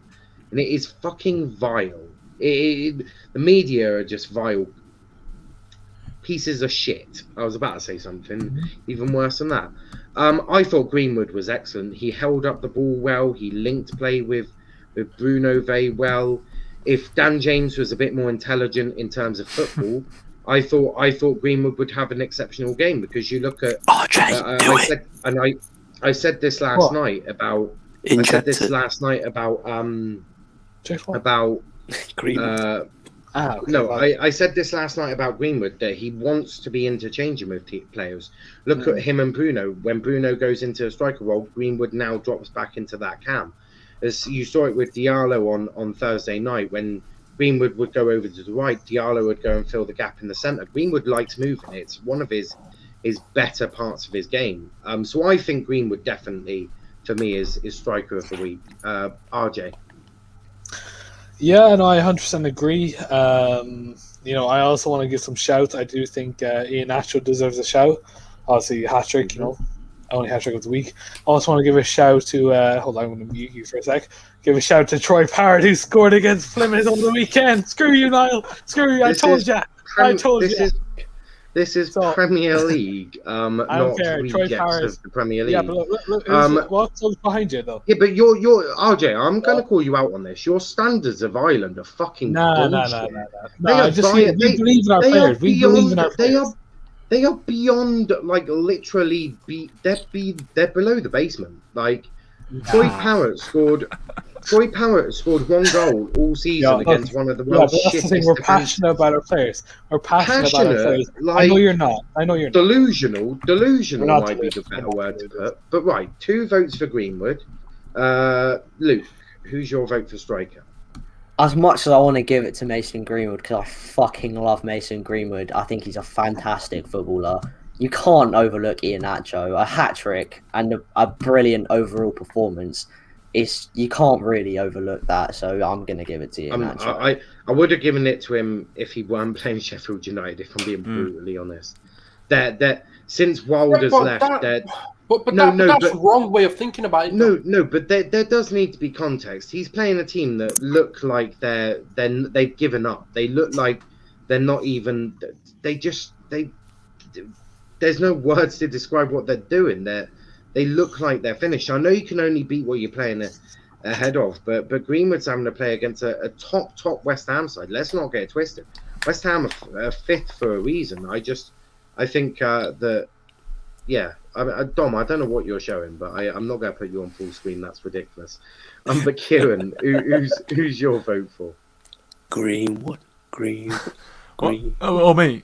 And it is fucking vile. The media are just vile. pieces of shit. I was about to say something even worse than that. I thought Greenwood was excellent. He held up the ball well. He linked play with Bruno very well. If Dan James was a bit more intelligent in terms of football, I thought Greenwood would have an exceptional game, because you look at I said this last night about Greenwood. I said this last night about Greenwood, that he wants to be interchanging with players. Look at him and Bruno. When Bruno goes into a striker role, Greenwood now drops back into that cam. As you saw it with Diallo on Thursday night, when Greenwood would go over to the right, Diallo would go and fill the gap in the centre. Greenwood likes moving. It's one of his better parts of his game. So I think Greenwood definitely, for me, is striker of the week. RJ. Yeah, no, I 100% agree. I also want to give some shouts. I do think Iheanacho deserves a shout. Obviously, hat-trick, only hat-trick of the week. I also want to give a shout to... hold on, I'm going to mute you for a sec. Give a shout to Troy Parrott, who scored against Plymouth on the weekend. Screw you, Niall. Screw you. I told you. This is Premier League, not rejects of the Premier League. Yeah, but look what's behind you, though? Yeah, but you're RJ, I'm going to call you out on this. Your standards of Ireland are fucking bullshit. No, we believe in our players. We believe in our players. They are beyond, like, literally, they're below the basement. Like, Troy Parrott scored 1 goal all season against one of the world's shittest. That's the thing. We're passionate about our players. We're passionate about our players. Like, I know you're not. Delusional might be the better word to put. But right, 2 votes for Greenwood. Luke, who's your vote for striker? As much as I want to give it to Mason Greenwood, because I fucking love Mason Greenwood, I think he's a fantastic footballer. You can't overlook Iheanacho. A hat-trick and a brilliant overall performance. You can't really overlook that, so I'm going to give it to Iheanacho. I would have given it to him if he weren't playing Sheffield United, if I'm being brutally honest. Since Wilder's left... That's the wrong way of thinking about it. No, but there does need to be context. He's playing a team that look like they've given up. They look like they're not even. There's no words to describe what they're doing. They look like they're finished. I know you can only beat what you're playing ahead of, but Greenwood's having to play against a top West Ham side. Let's not get it twisted. West Ham are 5th for a reason. I think that. Yeah, Dom, I don't know what you're showing, but I'm not going to put you on full screen. That's ridiculous. But Kieran, who's your vote for? Greenwood. Or me?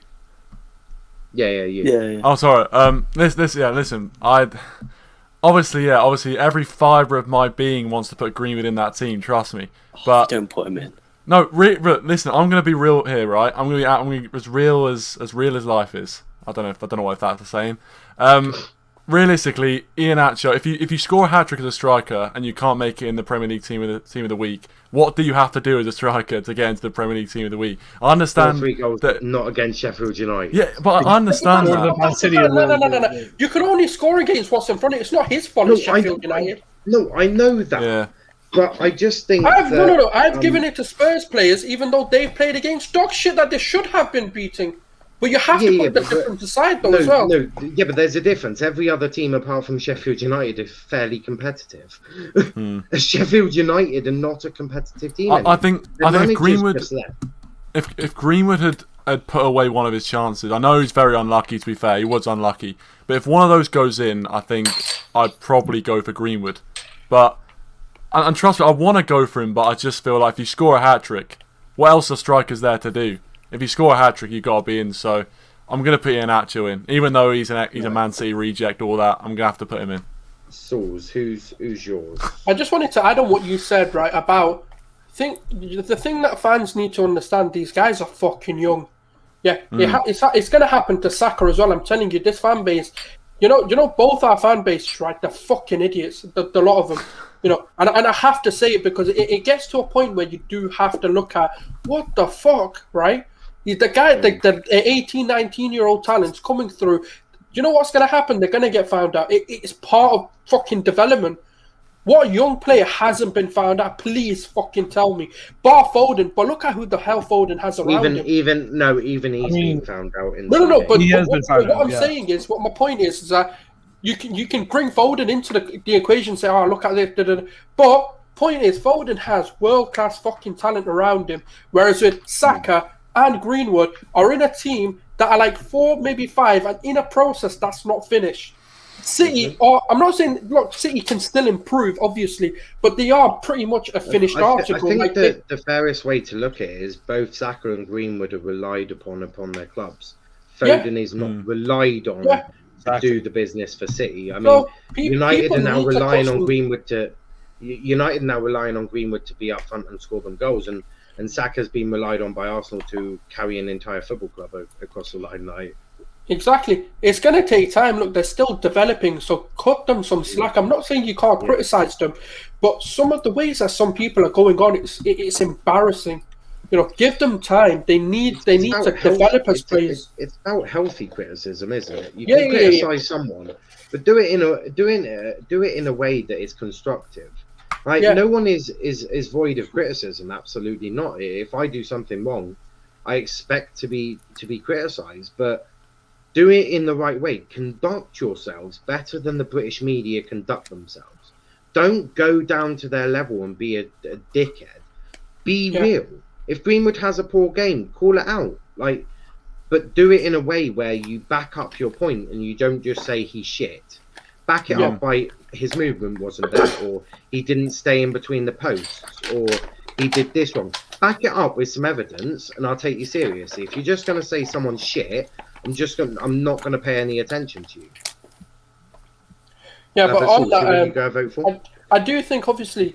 Yeah, you. Yeah. Oh, sorry. Listen. Obviously, every fibre of my being wants to put Greenwood in that team. Trust me. But don't put him in. No, listen. I'm going to be real here, right? I'm going to be as real as life is. I don't know what that's the same. Realistically, Iheanacho, if you score a hat-trick as a striker and you can't make it in the Premier League team of the week, what do you have to do as a striker to get into the Premier League team of the week? I understand 3 goals, that not against Sheffield United. Yeah, but I understand that. No. You can only score against what's in front of you. It's not his fault. It's Sheffield United. No, I know that. Yeah. But I just think I've given it to Spurs players, even though they've played against dog shit that they should have been beating. But you have to put the difference aside, though, as well. But there's a difference. Every other team apart from Sheffield United is fairly competitive. Sheffield United are not a competitive team. I think if Greenwood had put away one of his chances, I know he's very unlucky. To be fair, he was unlucky. But if one of those goes in, I think I'd probably go for Greenwood. But and trust me, I want to go for him, but I just feel like if you score a hat-trick, what else are strikers there to do? If you score a hat-trick, you've got to be in. So I'm going to put Iheanacho in. Even though he's a Man City reject, all that, I'm going to have to put him in. Sauls, who's yours? I just wanted to add on what you said, right, about... the thing that fans need to understand, these guys are fucking young. Yeah, it's going to happen to Saka as well. I'm telling you, this fan base... You know, both our fan bases, right, they're fucking idiots, the lot of them. And I have to say it because it gets to a point where you do have to look at, what the fuck, right? The guy, the 18, 19-year-old talents coming through, you know what's going to happen? They're going to get found out. It's part of fucking development. What young player hasn't been found out? Please fucking tell me. Bar Foden, but look at who the hell Foden has around him. Even he's been found out in No, but He has been found out, what I'm saying is, what my point is that you can bring Foden into the equation and say, oh, look at this, but point is, Foden has world-class fucking talent around him, whereas with Saka and Greenwood are in a team that are like 4, maybe 5, and in a process that's not finished. City, I'm not saying, look, City can still improve, obviously, but they are pretty much a finished article. I think the fairest way to look at it is both Saka and Greenwood are relied upon their clubs. Foden is not relied on to do the business for City. I mean, United are now relying on Greenwood to be up front and score them goals, and Saka's been relied on by Arsenal to carry an entire football club across the line. Exactly. It's going to take time. Look, they're still developing, so cut them some slack. I'm not saying you can't criticize them, but some of the ways that some people are going on, it's embarrassing. You know, give them time. They need to develop as players. It's about healthy criticism, isn't it? You can criticize someone, but do it in a way that is constructive. Right? No one is void of criticism. Absolutely not. If I do something wrong, I expect to be criticized, but do it in the right way. Conduct yourselves better than the British media conduct themselves. Don't go down to their level and be a dickhead. Be real. If Greenwood has a poor game, call it out. But do it in a way where you back up your point and you don't just say he's shit. Back it up by his movement wasn't there, or he didn't stay in between the posts, or he did this wrong. Back it up with some evidence, and I'll take you seriously. If you're just going to say someone's shit, I'm not going to pay any attention to you. Yeah, but on that, you go vote for? I do think obviously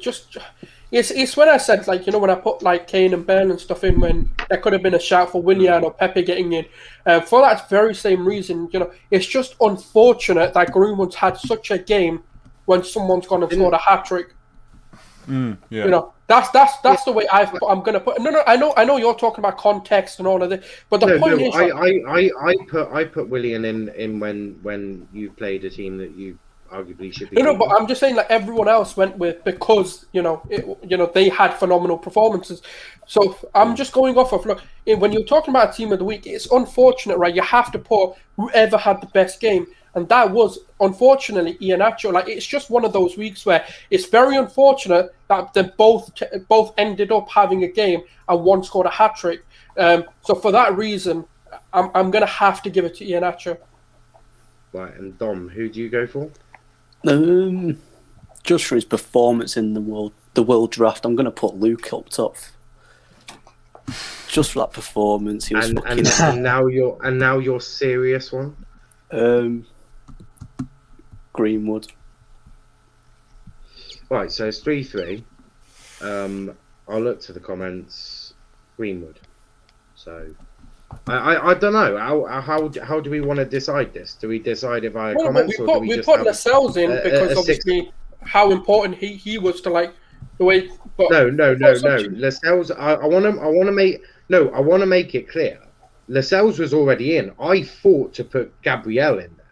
it's when I said when I put Kane and Bale and stuff in, when there could have been a shout for Willian or Pepe getting in, for that very same reason. It's just unfortunate that Greenwood's had such a game when someone's gone and scored a hat trick. That's the way I'm going to put. No, I know you're talking about context and all of this, but the point is, I put Willian in when you played a team that you arguably should be. No, but I'm just saying everyone else went with because they had phenomenal performances. So I'm just going off of when you're talking about a team of the week, it's unfortunate, right? You have to put whoever had the best game. And that was, unfortunately, Iheanacho. It's just one of those weeks where it's very unfortunate that they both ended up having a game and one scored a hat-trick. So for that reason, I'm going to have to give it to Iheanacho. Right, and Dom, who do you go for? Just for his performance in the world draft, I'm going to put Luke up top. Just for that performance, he was and now your serious one. Greenwood. Right, so it's 3-3. I'll look to the comments. Greenwood. So I don't know. How do we want to decide this? Do we decide it via comments, or do we just put Lascelles in because obviously how important he was to the way. But no. Lascelles. I want to make it clear. Lascelles was already in. I fought to put Gabriel in there.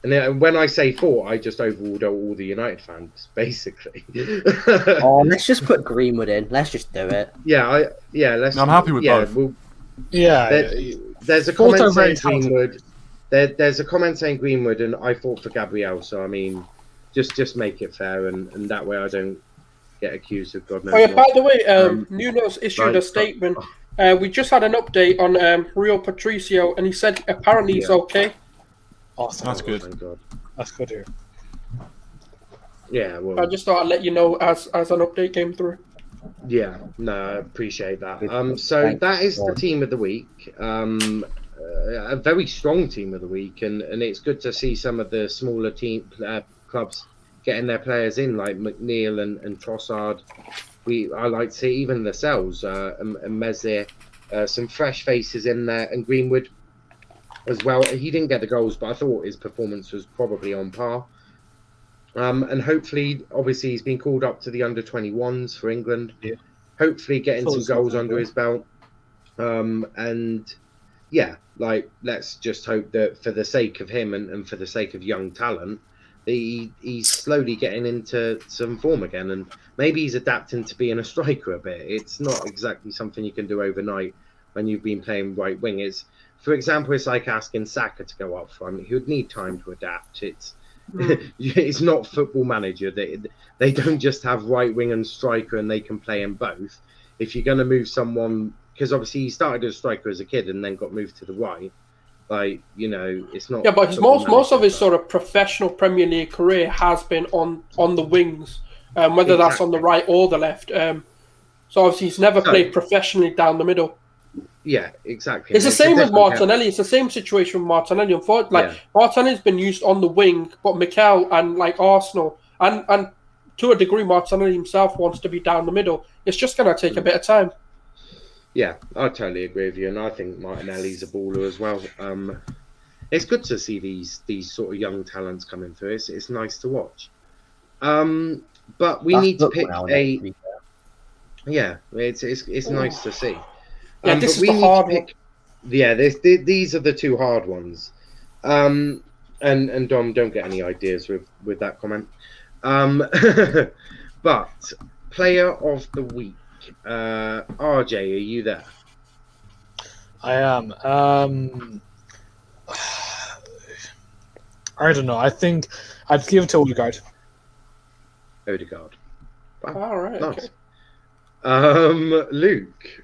And then when I say fought, I just overruled all the United fans, basically. Let's just put Greenwood in. Let's just do it. I'm happy with both. There's a comment saying Greenwood. There's a comment saying Greenwood, and I fought for Gabriel. So I mean, just make it fair, and that way I don't get accused of God knows what. By the way, Nuno's issued a statement. We just had an update on Rio Patricio, and he said apparently he's okay. Awesome. That's good. That's good here. Yeah, well, I just thought I'd let you know as an update came through. Yeah, no, I appreciate that. So that is the team of the week. A very strong team of the week, and it's good to see some of the smaller clubs getting their players in, like McNeil and Trossard. I like to see even Lascelles and Mezir, some fresh faces in there, and Greenwood as well. He didn't get the goals, but I thought his performance was probably on par. And hopefully, obviously, he's been called up to the under-21s for England. Yeah. Hopefully getting some goals under his belt. And yeah, let's just hope that for the sake of him and for the sake of young talent, he's slowly getting into some form again, and maybe he's adapting to being a striker a bit. It's not exactly something you can do overnight when you've been playing right wing. It's, for example, it's like asking Saka to go up front. He would need time to adapt. It's not Football Manager. They don't just have right wing and striker and they can play in both. If you're going to move someone, because obviously he started as a striker as a kid and then got moved to the right, like, you know, it's not. Yeah, but most of his sort of professional Premier League career has been on the wings, whether that's on the right or the left. So obviously he's never played professionally down the middle. Yeah, exactly. It's the same with Martinelli. It's the same situation with Martinelli. Unfortunately, Martinelli's been used on the wing, but Mikel and like Arsenal and to a degree Martinelli himself wants to be down the middle. It's just going to take a bit of time. Yeah, I totally agree with you, and I think Martinelli's a baller as well. It's good to see these sort of young talents coming through. It's nice to watch. But we need to pick a. Yeah, it's nice to see. Yeah, this is the hard one. Yeah, these are the two hard ones. And Dom, don't get any ideas with that comment. But player of the week. RJ, are you there? I am. I don't know. I think I'd give it to Odegaard. Odegaard. Wow. All right. Nice. Okay. Luke.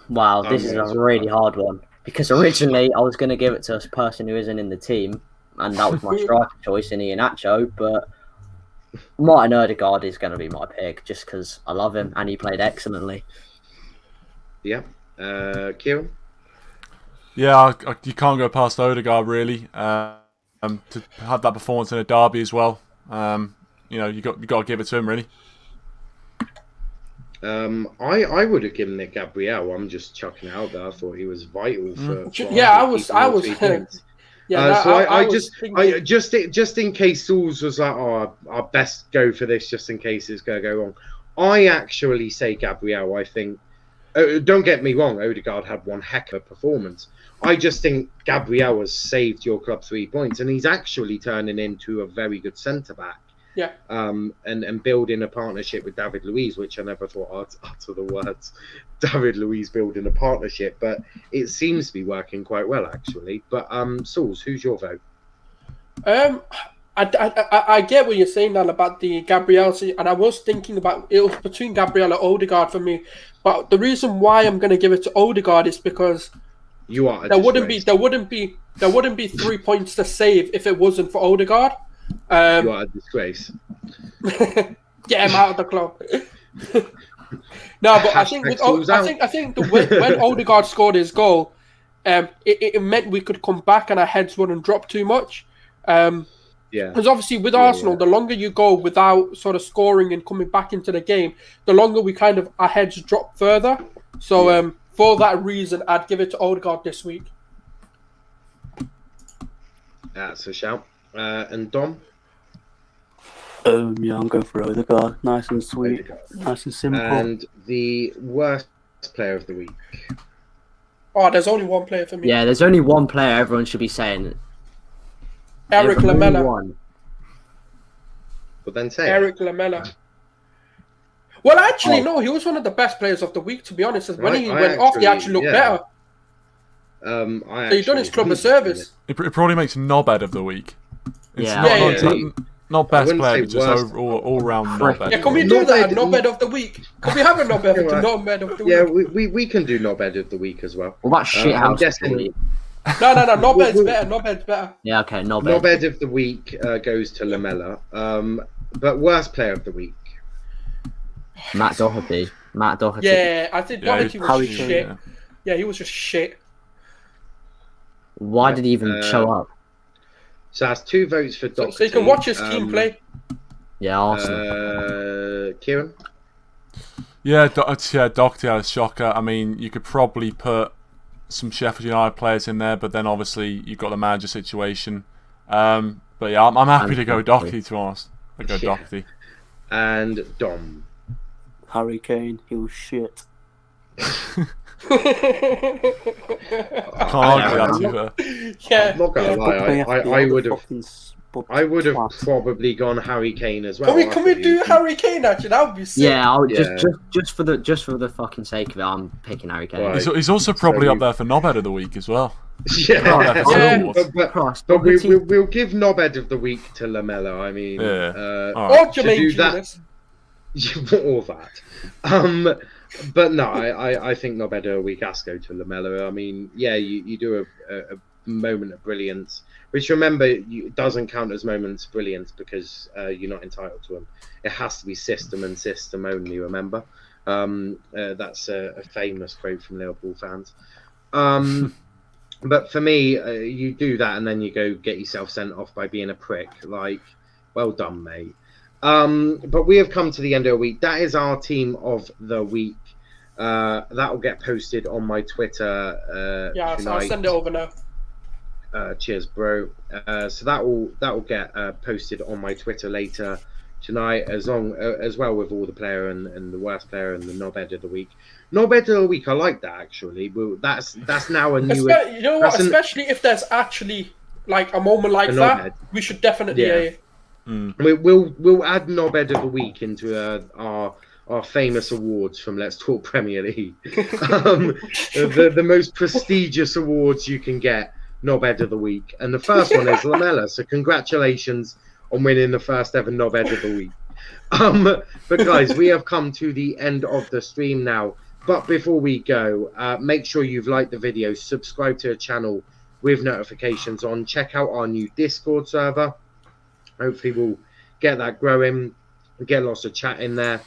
Wow, this is a really hard one. Because originally I was going to give it to a person who isn't in the team, and that was my striker choice in Iheanacho, but Martin Odegaard is going to be my pick just because I love him and he played excellently. Yeah. Kieran? Yeah, you can't go past Odegaard really. To have that performance in a derby as well, you know, you got to give it to him really. I would have given it Gabriel. I'm just chucking it out there. I thought he was vital for I was. Yeah, I just in case Sauls was like, oh, I best go for this just in case it's going to go wrong. I actually say Gabriel. I think, don't get me wrong, Odegaard had one heck of a performance. I just think Gabriel has saved your club 3 points, and he's actually turning into a very good centre back. Yeah. And building a partnership with David Louise, which I never thought I'd utter the words David Louise building a partnership, but it seems to be working quite well actually. But Sauls, who's your vote? I get what you're saying, Dan, about the Gabriel, and I was thinking about it was between Gabriel and Odegaard for me. But the reason why I'm going to give it to Odegaard is because there wouldn't be 3 points to save if it wasn't for Odegaard. You are a disgrace. Get him out of the club. No, but I think when Odegaard scored his goal, it meant we could come back and our heads wouldn't drop too much. Because obviously with Arsenal, the longer you go without sort of scoring and coming back into the game, the longer our heads drop further. So for that reason, I'd give it to Odegaard this week. That's a shout. And Dom? Yeah, I'm going for Odegaard. Nice and sweet. Nice and simple. And the worst player of the week? Oh, there's only one player for me. Yeah, there's only one player everyone should be saying. Eric Lamela. But then say Eric Lamela. Well, actually, no, he was one of the best players of the week, to be honest. When he went off, he actually looked better. So he's done his club a service. It probably makes knobhead of the week. It's Yeah. not best player, but just all round knobhead. Yeah, can we do that? Knobhead of the week. Can we have a knobhead of the week? Yeah, we can do knobhead of the week as well. What about shit house? No. Knobhead's better. Knobhead's better. Yeah, okay, knobhead. Knobhead of the week goes to Lamela. But worst player of the week? Matt Doherty. Yeah, I think Doherty was shit. Yeah, he was just shit. Why did he even show up? So that's 2 votes for Doherty. So you can watch his team play. Yeah, awesome. Kieran? Yeah, Doherty had a shocker. I mean, you could probably put some Sheffield United players in there, but then obviously you've got the manager situation. But yeah, I'm happy to go Doherty, to be honest. I'll go Doherty. And Dom? Harry Kane, he was shit. Can't argue that, to be fair. Yeah. I'm not gonna lie. I would have probably gone Harry Kane as well. Can we do Harry Kane actually? That would be sick. Yeah, I would just for the fucking sake of it, I'm picking Harry Kane. Right. He's also probably up there for knobhead of the week as well. Yeah, but we'll give knobhead of the week to Lamella. I mean, or Jermaine Judas. All that. But no, I think knobhead of the week has to go to Lamella. I mean, yeah, you do a moment of brilliance, which remember doesn't count as moments of brilliance because you're not entitled to them. It has to be system and system only. Remember, that's a famous quote from Liverpool fans. But for me, you do that and then you go get yourself sent off by being a prick. Like, well done, mate. But we have come to the end of the week. That is our team of the week. That will get posted on my Twitter. Tonight. I'll send it over now. Cheers, bro. So that will get posted on my Twitter later tonight, as well with all the player and the worst player and the knobhead of the week. Knobhead of the week, I like that actually. Well, that's now a new. You know what? Especially if there's actually like a moment like that, we should definitely. We'll add knobhead of the week into our famous awards from Let's Talk Premier League. The most prestigious awards you can get. Knobhead of the week, and the first one is Lamella. So congratulations on winning the first ever knobhead of the week. But guys, we have come to the end of the stream now. But before we go, make sure you've liked the video, subscribe to the channel with notifications on. Check out our new Discord server. Hopefully we'll get that growing, get lots of chat in there.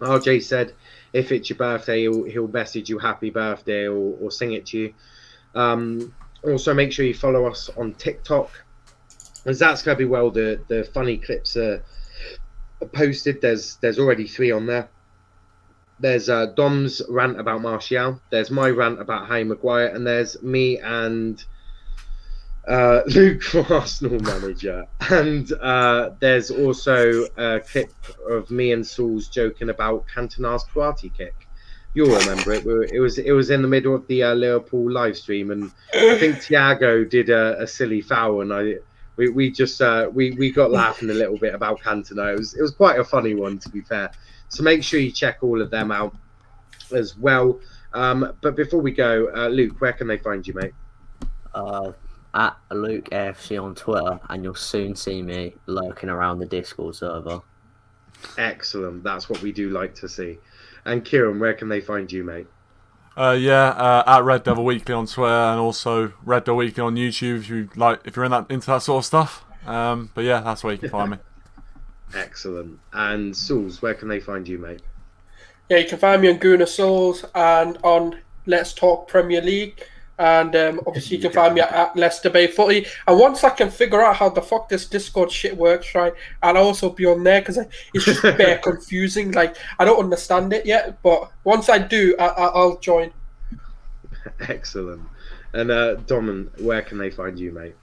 RJ said if it's your birthday, he'll message you happy birthday or sing it to you. Also, make sure you follow us on TikTok, as that's going to be the funny clips are posted. There's already 3 on there. There's Dom's rant about Martial. There's my rant about Harry Maguire, and there's me and Luke from Arsenal manager. And there's also a clip of me and Saul's joking about Cantona's karate kick. You'll remember it. It was in the middle of the Liverpool live stream, and I think Thiago did a silly foul, and we got laughing a little bit about Cantona. It was quite a funny one, to be fair. So make sure you check all of them out as well. But before we go, Luke, where can they find you, mate? At Luke AFC on Twitter, and you'll soon see me lurking around the Discord server. Excellent. That's what we do like to see. And Kieran, where can they find you, mate? At Red Devil Weekly on Twitter, and also Red Devil Weekly on YouTube if you're into that sort of stuff. But yeah, that's where you can find me. Excellent. And Souls, where can they find you, mate? Yeah, you can find me on Gooner Souls and on Let's Talk Premier League. And obviously you can find me at Leicester Bay Footy. And once I can figure out how the fuck this Discord shit works, right, I'll also be on there, because it's just bare confusing. Like, I don't understand it yet, but once I do, I'll join. Excellent. And Dom, where can they find you, mate?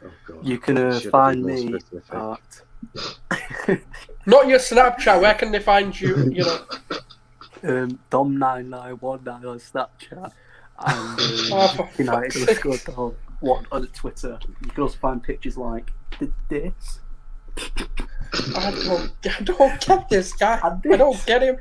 Oh God, you can find me at... Not your Snapchat. Where can they find you? You know, Dom9919 on Snapchat. And United_one on Twitter. You can also find pictures like this. I don't get this guy. I don't get him.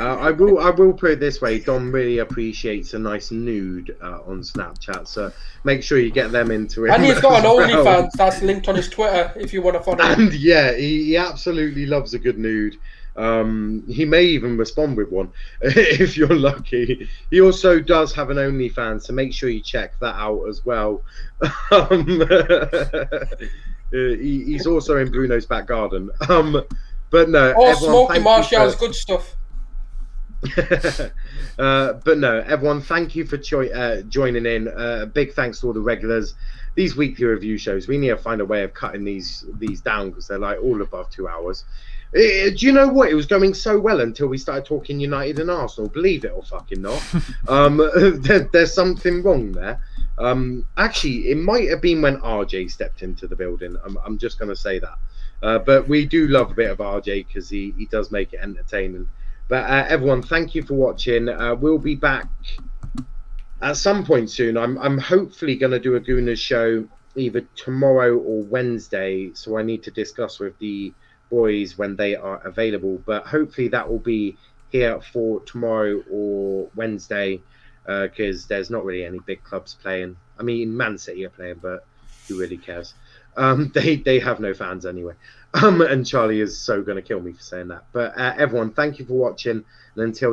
I will put it this way. Dom really appreciates a nice nude on Snapchat, so make sure you get them into it. And he's got an OnlyFans that's linked on his Twitter if you want to follow him. And yeah, he absolutely loves a good nude. He may even respond with one if you're lucky. He also does have an OnlyFans, so make sure you check that out as well. He's also in Bruno's back garden. But no, Smoky Martial's good stuff. But no, everyone, thank you for joining in. Big thanks to all the regulars. These weekly review shows, we need to find a way of cutting these down, because they're like all above 2 hours. Do you know what? It was going so well until we started talking United and Arsenal. Believe it or fucking not. There's something wrong there. Actually, it might have been when RJ stepped into the building. I'm just going to say that. But we do love a bit of RJ, because he does make it entertaining. But everyone, thank you for watching. We'll be back at some point soon. I'm hopefully going to do a Gooners show either tomorrow or Wednesday. So I need to discuss with the boys when they are available. But hopefully that will be here for tomorrow or Wednesday, because there's not really any big clubs playing. I mean, Man City are playing, but who really cares? They have no fans anyway. And Charlie is so going to kill me for saying that. But everyone, thank you for watching. And until next